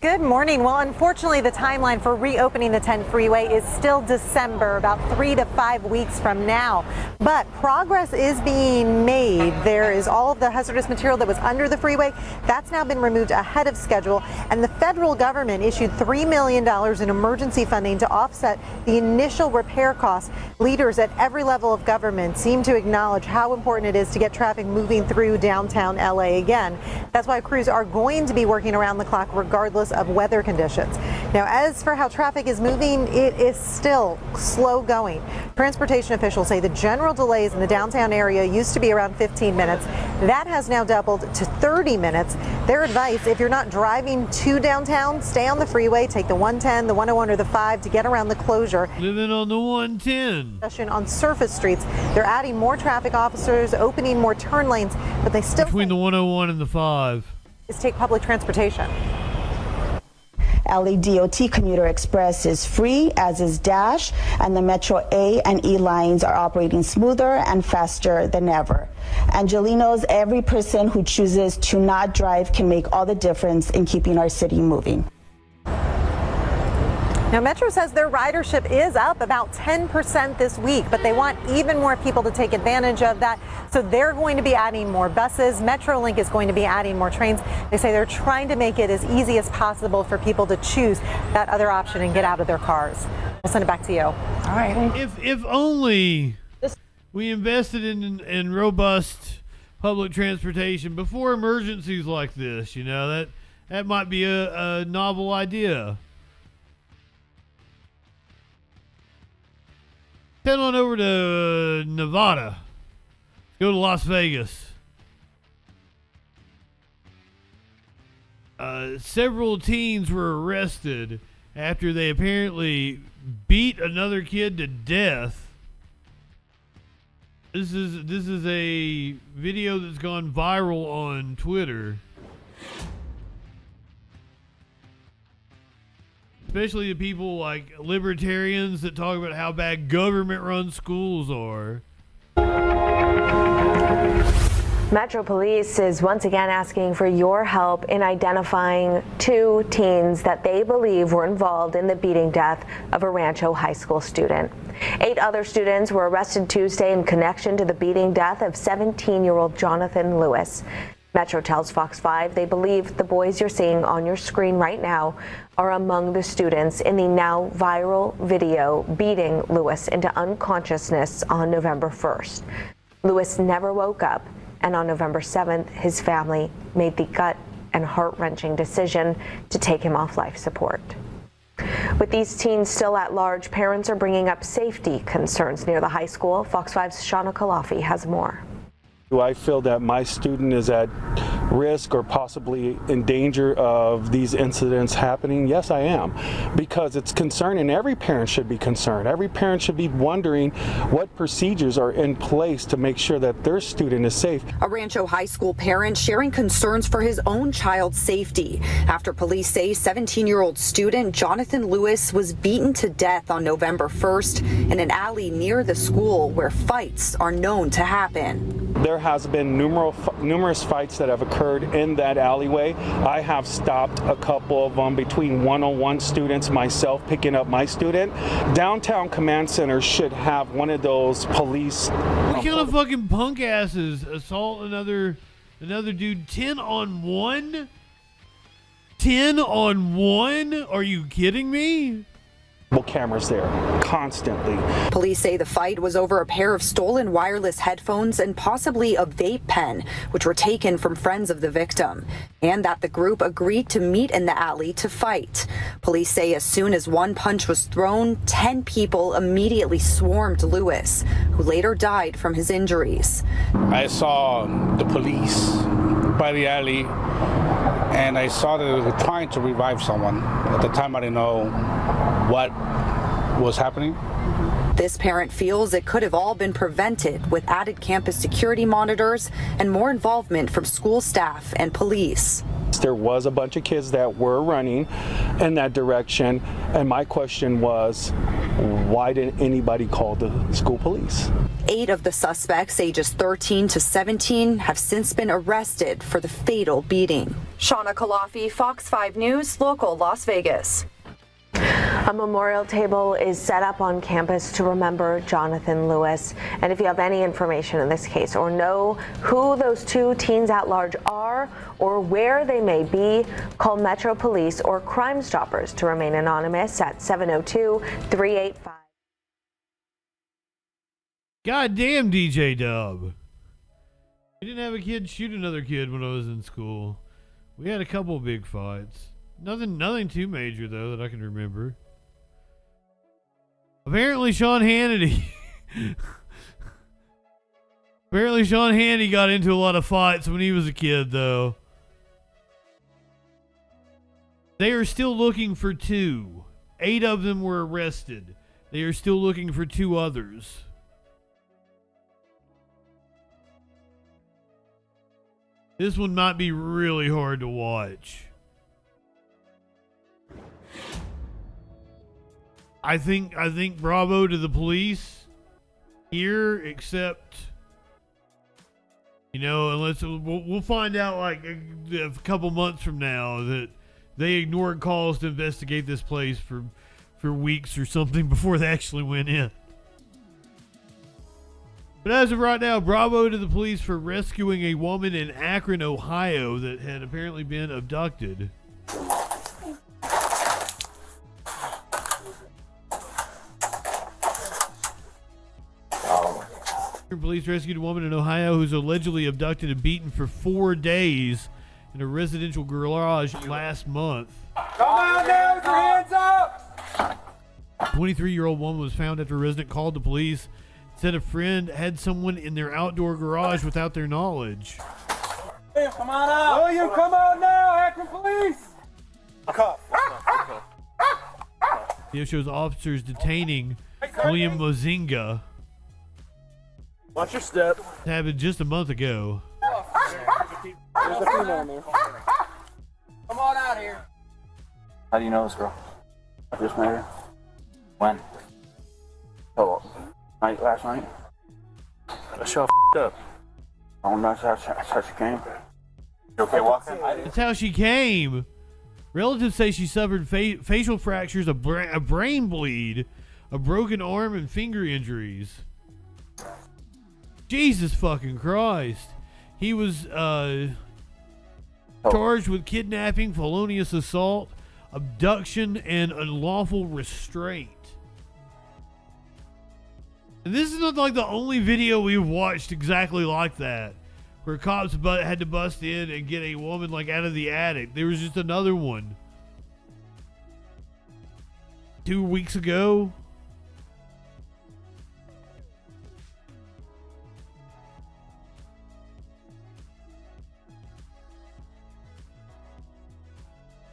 Good morning. Well, unfortunately, the timeline for reopening the 10 freeway is still December, about 3 to 5 weeks from now. But progress is being made. There is all of the hazardous material that was under the freeway. That's now been removed ahead of schedule. And the federal government issued $3 million in emergency funding to offset the initial repair costs. Leaders at every level of government seem to acknowledge how important it is to get traffic moving through downtown LA again. That's why crews are going to be working around the clock regardless of weather conditions. Now, as for how traffic is moving, it is still slow going. Transportation officials say the general delays in the downtown area used to be around 15 minutes. That has now doubled to 30 minutes. Their advice, if you're not driving to downtown, stay on the freeway, take the 110, the 101, or the 5 to get around the closure. Living on the 110. On surface streets, they're adding more traffic officers, opening more turn lanes, but they still between the 101 and the 5 is take public transportation. LA DOT Commuter Express is free, as is Dash, and the Metro A and E lines are operating smoother and faster than ever. Angelinos, every person who chooses to not drive can make all the difference in keeping our city moving. Now, Metro says their ridership is up about 10% this week, but they want even more people to take advantage of that. So they're going to be adding more buses. MetroLink is going to be adding more trains. They say they're trying to make it as easy as possible for people to choose that other option and get out of their cars. We'll send it back to you. All right. If only we invested in robust public transportation before emergencies like this, that might be a novel idea. Head on over to Nevada. Go to Las Vegas. Several teens were arrested after they apparently beat another kid to death. This is a video that's gone viral on Twitter. Especially the people like libertarians that talk about how bad government-run schools are. Metro Police is once again asking for your help in identifying 2 teens that they believe were involved in the beating death of a Rancho High School student. 8 other students were arrested Tuesday in connection to the beating death of 17-year-old Jonathan Lewis. Metro tells Fox 5 they believe the boys you're seeing on your screen right now are among the students in the now viral video beating Lewis into unconsciousness on November 1st. Lewis never woke up, and on November 7th, his family made the gut and heart-wrenching decision to take him off life support. With these teens still at large, parents are bringing up safety concerns near the high school. Fox 5's Shauna Kalafi has more. Do I feel that my student is at risk or possibly in danger of these incidents happening? Yes, I am, because it's concerning. Every parent should be concerned. Every parent should be wondering what procedures are in place to make sure that their student is safe. A Rancho High School parent sharing concerns for his own child's safety after police say 17-year-old student Jonathan Lewis was beaten to death on November 1st in an alley near the school where fights are known to happen. There has been numerous fights that have occurred in that alleyway. I have stopped a couple of them between one-on-one students, myself picking up my student. Downtown Command Center should have one of those police. What kind of fucking punk asses assault another dude 10 on 1? 10 on 1? Are you kidding me? Cameras there constantly. Police say the fight was over a pair of stolen wireless headphones and possibly a vape pen, which were taken from friends of the victim, and that the group agreed to meet in the alley to fight. Police say as soon as one punch was thrown, 10 people immediately swarmed Lewis, who later died from his injuries. I saw the police by the alley, and I saw that they were trying to revive someone. At the time, I didn't know what was happening. This parent feels it could have all been prevented with added campus security monitors and more involvement from school staff and police. There was a bunch of kids that were running in that direction, and my question was, why didn't anybody call the school police? 8 of the suspects, ages 13 to 17, have since been arrested for the fatal beating. Shauna Kalafi, Fox 5 News, local Las Vegas. A memorial table is set up on campus to remember Jonathan Lewis. And if you have any information in this case or know who those 2 teens at large are or where they may be, call Metro Police or Crime Stoppers to remain anonymous at 702-385. Goddamn, DJ Dub. We didn't have a kid shoot another kid when I was in school. We had a couple of big fights. Nothing too major, though, that I can remember. Apparently, Sean Hannity got into a lot of fights when he was a kid, though. They are still looking for 2. 8 of them were arrested. They are still looking for 2 others. This one might be really hard to watch. I think bravo to the police here, except, unless we'll find out like a couple months from now that they ignored calls to investigate this place for weeks or something before they actually went in. But as of right now, bravo to the police for rescuing a woman in Akron, Ohio that had apparently been abducted. Police rescued a woman in Ohio who's allegedly abducted and beaten for 4 days in a residential garage last month. Come on now with your hands up! A 23-year-old woman was found after a resident called the police, said a friend had someone in their outdoor garage without their knowledge. Hey, come on out! William, come on now, Akron Police! Video shows officers detaining William Mozinga. Watch your step. It happened just a month ago. There's a female in there. Come on out here. How do you know this girl? I just met her. When? Oh, last night? That's so f***ed up. Oh, that's how she came. You okay walking? That's how she came. Relatives say she suffered facial fractures, a brain bleed, a broken arm, and finger injuries. Jesus fucking Christ. He was charged with kidnapping, felonious assault, abduction, and unlawful restraint. And this is not like the only video we've watched exactly like that, where cops had to bust in and get a woman like out of the attic. There was just another one. 2 weeks ago.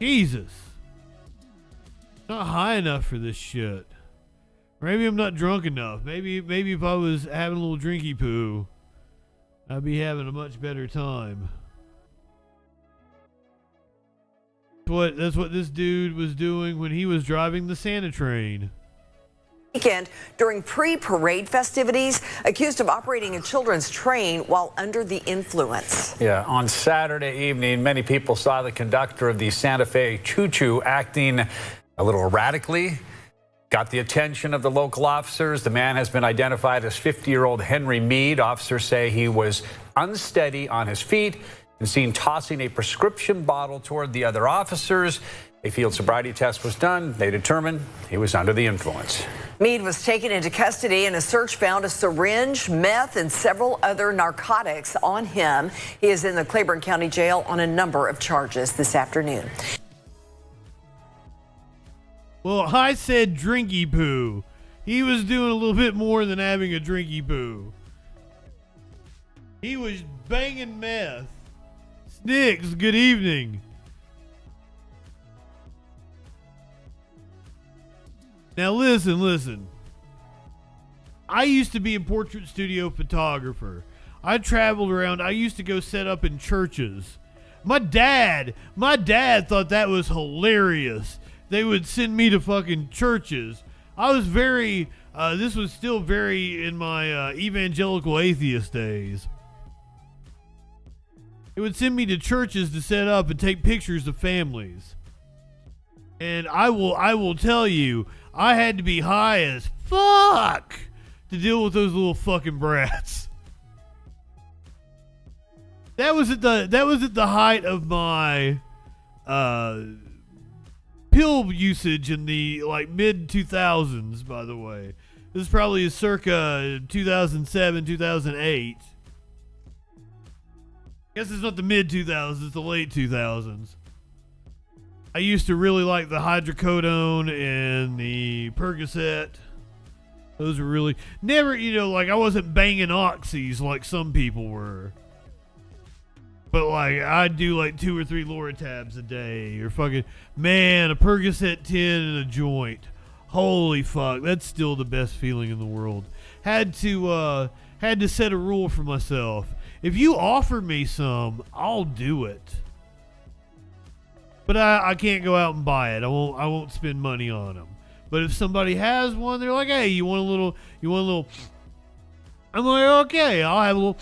Jesus. Not high enough for this shit. Maybe I'm not drunk enough. Maybe if I was having a little drinky poo, I'd be having a much better time. That's what this dude was doing when he was driving the Santa train. Weekend during pre-parade festivities, accused of operating a children's train while under the influence. Yeah, on Saturday evening, many people saw the conductor of the Santa Fe choo-choo acting a little erratically. Got the attention of the local officers. The man has been identified as 50-year-old Henry Mead. Officers say he was unsteady on his feet and seen tossing a prescription bottle toward the other officers. A field sobriety test was done. They determined he was under the influence. Mead was taken into custody and a search found a syringe, meth, and several other narcotics on him. He is in the Claiborne County Jail on a number of charges this afternoon. Well, I said drinky poo. He was doing a little bit more than having a drinky poo. He was banging meth. Snicks, good evening. Now listen. I used to be a portrait studio photographer. I traveled around. I used to go set up in churches. My dad thought that was hilarious. They would send me to fucking churches. I was this was still very in my evangelical atheist days. They would send me to churches to set up and take pictures of families. And I will tell you, I had to be high as fuck to deal with those little fucking brats. That was at the height of my pill usage in the mid 2000s, by the way. This is probably circa 2007, 2008. I guess it's not the mid 2000s, it's the late 2000s. I used to really like the hydrocodone and the Percocet. Those were really never, I wasn't banging oxys like some people were. But I'd do 2 or 3 Loratabs a day, or fucking a Percocet 10 and a joint. Holy fuck, that's still the best feeling in the world. Had to set a rule for myself. If you offer me some, I'll do it. But I can't go out and buy it. I won't spend money on them. But if somebody has one, they're like, hey, you want a little? I'm like, okay, I'll have a little.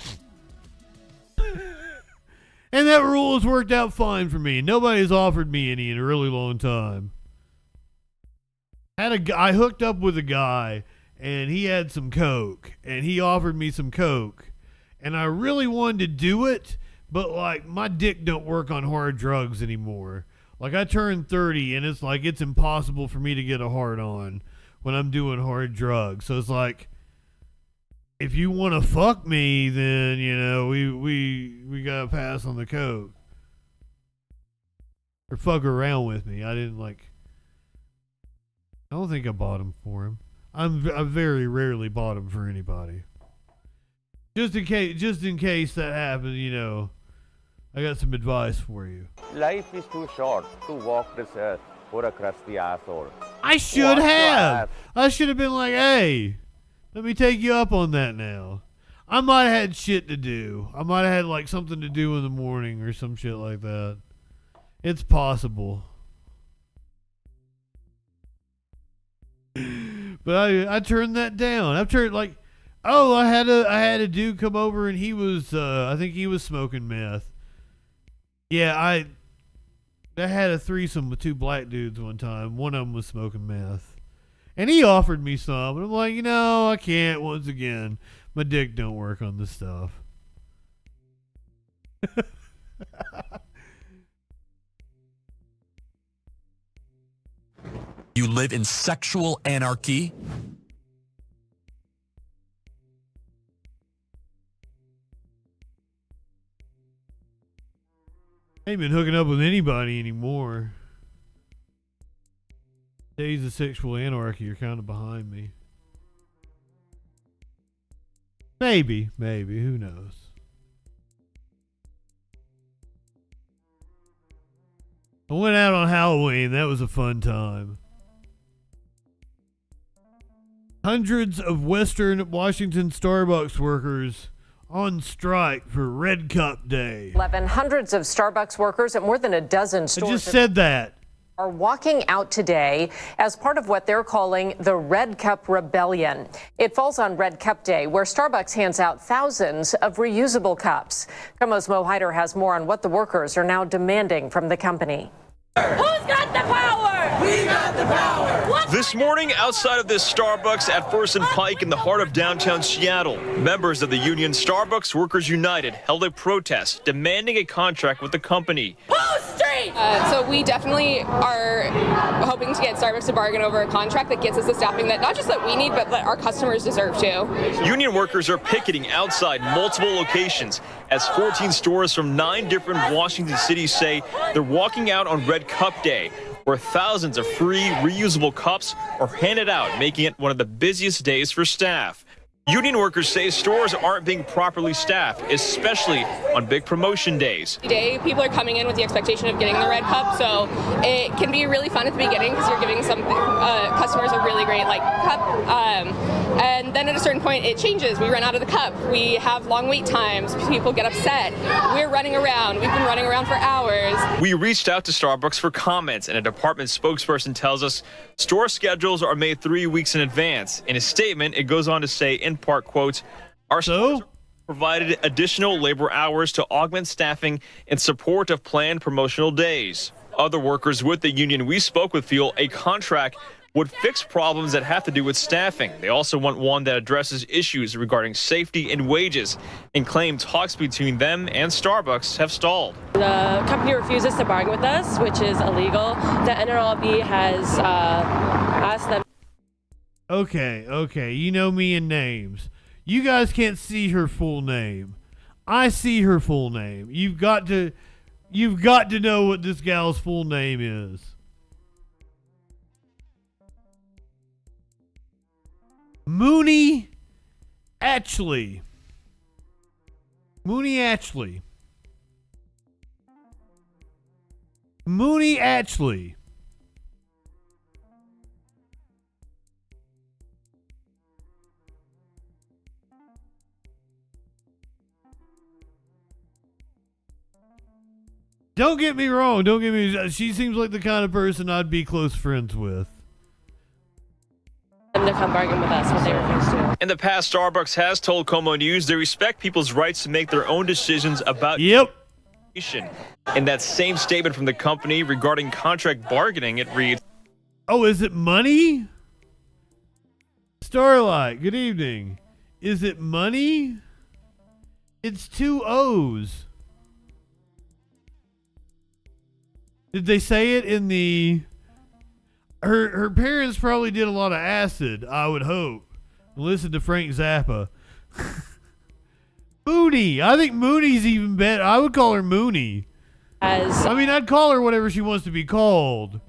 And that rule has worked out fine for me. Nobody's offered me any in a really long time. I hooked up with a guy, and he had some coke, and he offered me some coke, and I really wanted to do it, but my dick don't work on hard drugs anymore. I turned 30, and it's impossible for me to get a hard on when I'm doing hard drugs. So it's if you want to fuck me, then we gotta pass on the coke or fuck around with me. I don't think I bought them for him. I very rarely bought them for anybody. Just in case that happens, I got some advice for you. Life is too short to walk this earth for a crusty asshole. I should have. I should have been like, hey, let me take you up on that now. I might have had shit to do. I might have had something to do in the morning or some shit like that. It's possible. But I turned that down. I've turned I had a dude come over and he was I think he was smoking meth. Yeah, I had a threesome with 2 black dudes one time. One of them was smoking meth. And he offered me some. And I'm like, I can't. Once again, my dick don't work on this stuff. You live in sexual anarchy? I ain't been hooking up with anybody anymore. Days of Sexual Anarchy are kind of behind me. Maybe. Who knows? I went out on Halloween. That was a fun time. Hundreds of Western Washington Starbucks workers on strike for Red Cup Day. Hundreds of Starbucks workers at more than a dozen stores. I just said that. Are walking out today as part of what they're calling the Red Cup Rebellion. It falls on Red Cup Day, where Starbucks hands out thousands of reusable cups. Como's Mo Hyder has more on what the workers are now demanding from the company. Who's got the power? We got the power. This morning, outside of this Starbucks at First and Pike in the heart of downtown Seattle, members of the union Starbucks Workers United held a protest demanding a contract with the company. So we definitely are hoping to get Starbucks to bargain over a contract that gets us the staffing that not just that we need, but that our customers deserve too. Union workers are picketing outside multiple locations as 14 stores from 9 different Washington cities say they're walking out on Red Cup Day, where thousands of free reusable cups are handed out, making it one of the busiest days for staff. Union workers say stores aren't being properly staffed, especially on big promotion days. Today, people are coming in with the expectation of getting the Red Cup, so it can be really fun at the beginning because you're giving some customers a really great cup, and then at a certain point it changes. We run out of the cup. We have long wait times. People get upset. We're running around. We've been running around for hours. We reached out to Starbucks for comments, and a department spokesperson tells us store schedules are made 3 weeks in advance. In a statement, it goes on to say, in part, quote, our stores provided additional labor hours to augment staffing in support of planned promotional days. Other workers with the union we spoke with feel a contract would fix problems that have to do with staffing. They also want one that addresses issues regarding safety and wages, and claim talks between them and Starbucks have stalled. The company refuses to bargain with us, which is illegal. The NLRB has asked them. Okay, you know me and names. You guys can't see her full name. I see her full name. You've got to know what this gal's full name is. Mooney Ashley. Mooney Ashley. Mooney Ashley. Don't get me wrong. She seems like the kind of person I'd be close friends with. Them to come bargain with us, but they refuse to. In the past, Starbucks has told Como News they respect people's rights to make their own decisions about. In that same statement from the company regarding contract bargaining, it reads, "Oh, is it money?" Starlight, good evening. Is it money? It's 2 O's. Did they say it in the... Her parents probably did a lot of acid, I would hope. Listen to Frank Zappa. Mooney. I think Mooney's even better. I would call her Mooney. I'd call her whatever she wants to be called.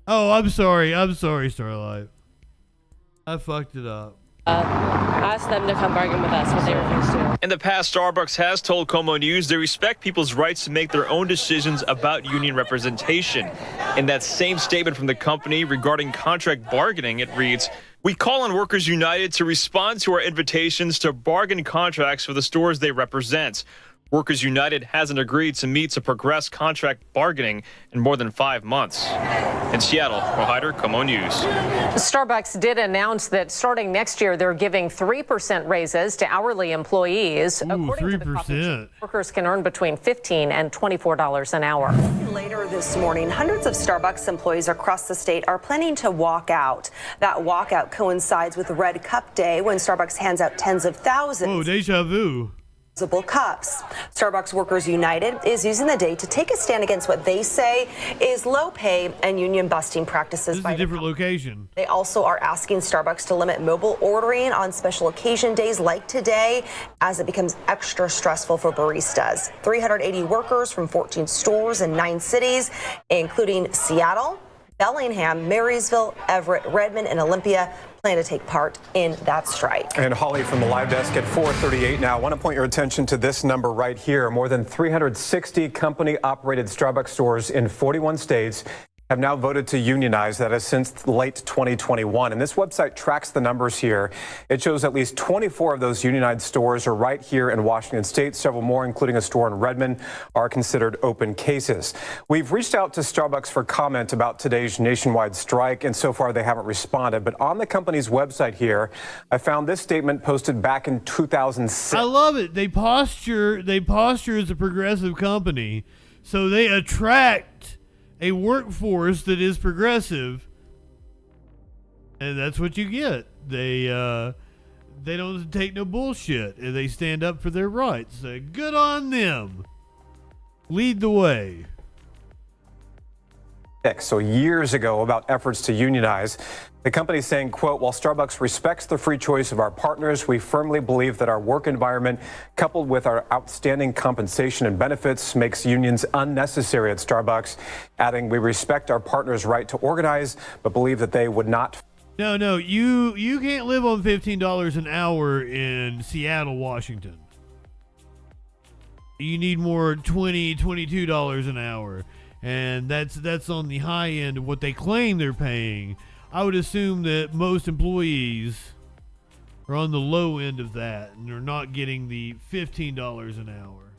Oh, I'm sorry, Starlight. I fucked it up. Ask them to come bargain with us, but they refuse to. In the past, Starbucks has told Como News they respect people's rights to make their own decisions about union representation. In that same statement from the company regarding contract bargaining, it reads, we call on Workers United to respond to our invitations to bargain contracts for the stores they represent. Workers United hasn't agreed to meet to progress contract bargaining in more than 5 months. In Seattle, Mo Hyder, Como News. Starbucks did announce that starting next year, they're giving 3% raises to hourly employees. Ooh, according 3%. to the company, workers can earn between $15 and $24 an hour. Later this morning, hundreds of Starbucks employees across the state are planning to walk out. That walkout coincides with Red Cup Day, when Starbucks hands out tens of thousands. Oh, deja vu. Cups. Starbucks Workers United is using the day to take a stand against what they say is low pay and union busting practices. This is a different location. They also are asking Starbucks to limit mobile ordering on special occasion days like today, as it becomes extra stressful for baristas. 380 workers from 14 stores in 9 cities, including Seattle, Bellingham, Marysville, Everett, Redmond, and Olympia plan to take part in that strike. And Holly from the live desk at 4:38 now. I want to point your attention to this number right here. More than 360 company-operated Starbucks stores in 41 states have now voted to unionize. That is since late 2021. And this website tracks the numbers here. It shows at least 24 of those unionized stores are right here in Washington state. Several more, including a store in Redmond, are considered open cases. We've reached out to Starbucks for comment about today's nationwide strike, and so far they haven't responded. But on the company's website here, I found this statement posted back in 2006. I love it. They posture as a progressive company, so they attract a workforce that is progressive, and that's what you get. They don't take no bullshit, and they stand up for their rights. Good on them. Lead the way. So years ago, about efforts to unionize, the company saying, quote, while Starbucks respects the free choice of our partners, we firmly believe that our work environment, coupled with our outstanding compensation and benefits, makes unions unnecessary at Starbucks, adding, we respect our partners' right to organize, but believe that they would not. No, you can't live on $15 an hour in Seattle, Washington. You need more $20, $22 an hour. And that's on the high end of what they claim they're paying. I would assume that most employees are on the low end of that and are not getting the $15 an hour.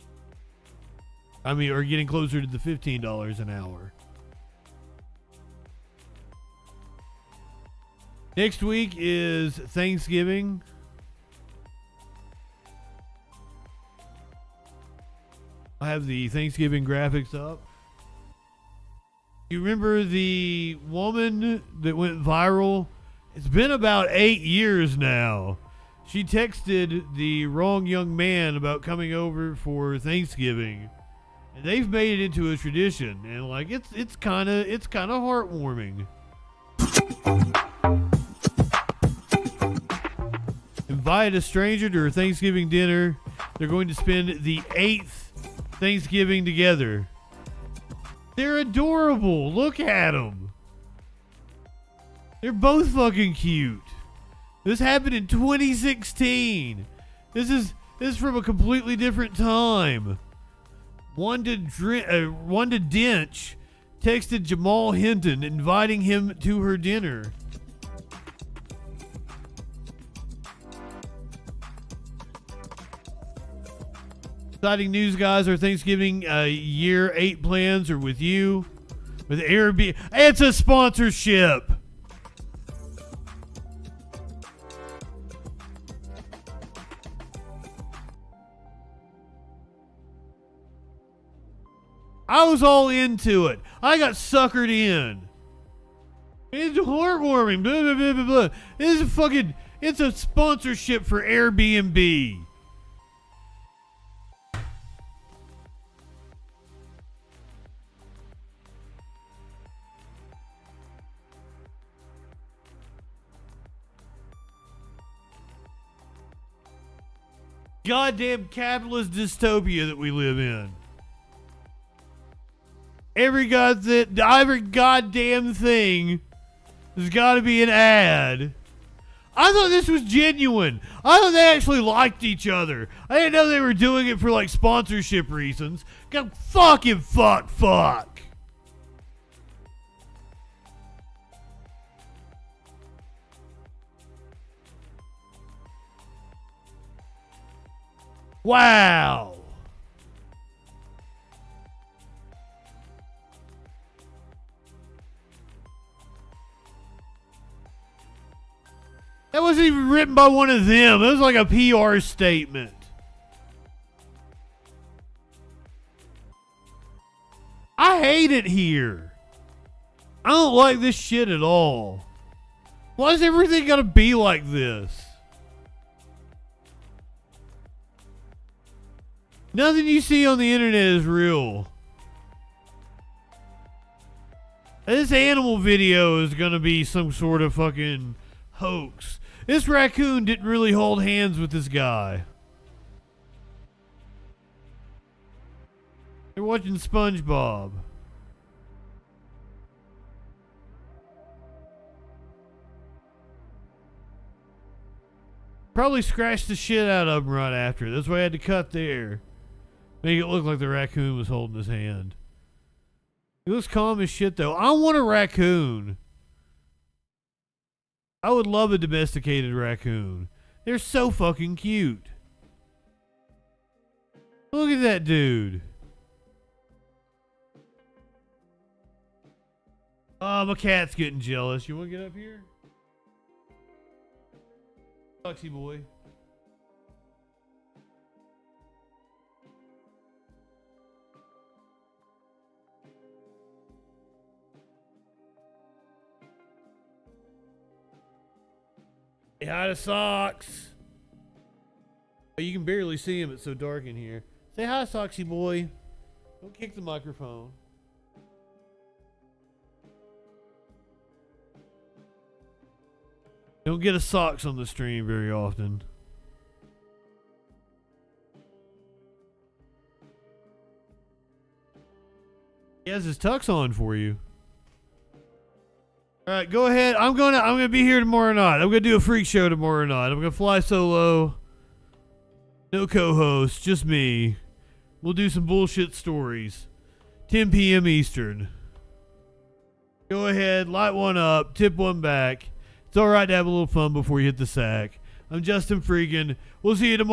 I mean, are getting closer to the $15 an hour. Next week is Thanksgiving. I have the Thanksgiving graphics up. You remember the woman that went viral? It's been about 8 years now. She texted the wrong young man about coming over for Thanksgiving, and they've made it into a tradition. And like it's kind of heartwarming. Invite a stranger to her Thanksgiving dinner. They're going to spend the 8th Thanksgiving together. They're adorable. Look at them. They're both fucking cute. This happened in 2016. This is from a completely different time. Wanda Dench texted Jamal Hinton inviting him to her dinner. Exciting news, guys. Our Thanksgiving year 8 plans are with you. With Airbnb. It's a sponsorship. I was all into it. I got suckered in. It's heartwarming. Blah, blah, blah, blah, blah. It's a sponsorship for Airbnb. Goddamn capitalist dystopia that we live in. Every goddamn thing has got to be an ad. I thought this was genuine. I thought they actually liked each other. I didn't know they were doing it for like sponsorship reasons. Go fucking fuck. Wow. That wasn't even written by one of them. That was like a PR statement. I hate it here. I don't like this shit at all. Why is everything gotta be like this? Nothing you see on the internet is real. This animal video is gonna be some sort of fucking hoax. This raccoon didn't really hold hands with this guy. They're watching SpongeBob. Probably scratched the shit out of him right after. That's why I had to cut there. Make it look like the raccoon was holding his hand. He looks calm as shit, though. I want a raccoon. I would love a domesticated raccoon. They're so fucking cute. Look at that dude. Oh, my cat's getting jealous. You want to get up here? Foxy boy. Say hi to Socks. Oh, you can barely see him. It's so dark in here. Say hi, Soxy boy. Don't kick the microphone. Don't get a Socks on the stream very often. He has his tux on for you. All right, go ahead. I'm gonna be here tomorrow night. I'm gonna do a freak show tomorrow night. I'm gonna fly solo. No co-host, just me. We'll do some bullshit stories. 10 p.m. Eastern. Go ahead, light one up, tip one back. It's all right to have a little fun before you hit the sack. I'm JustinFREAKIN. We'll see you tomorrow.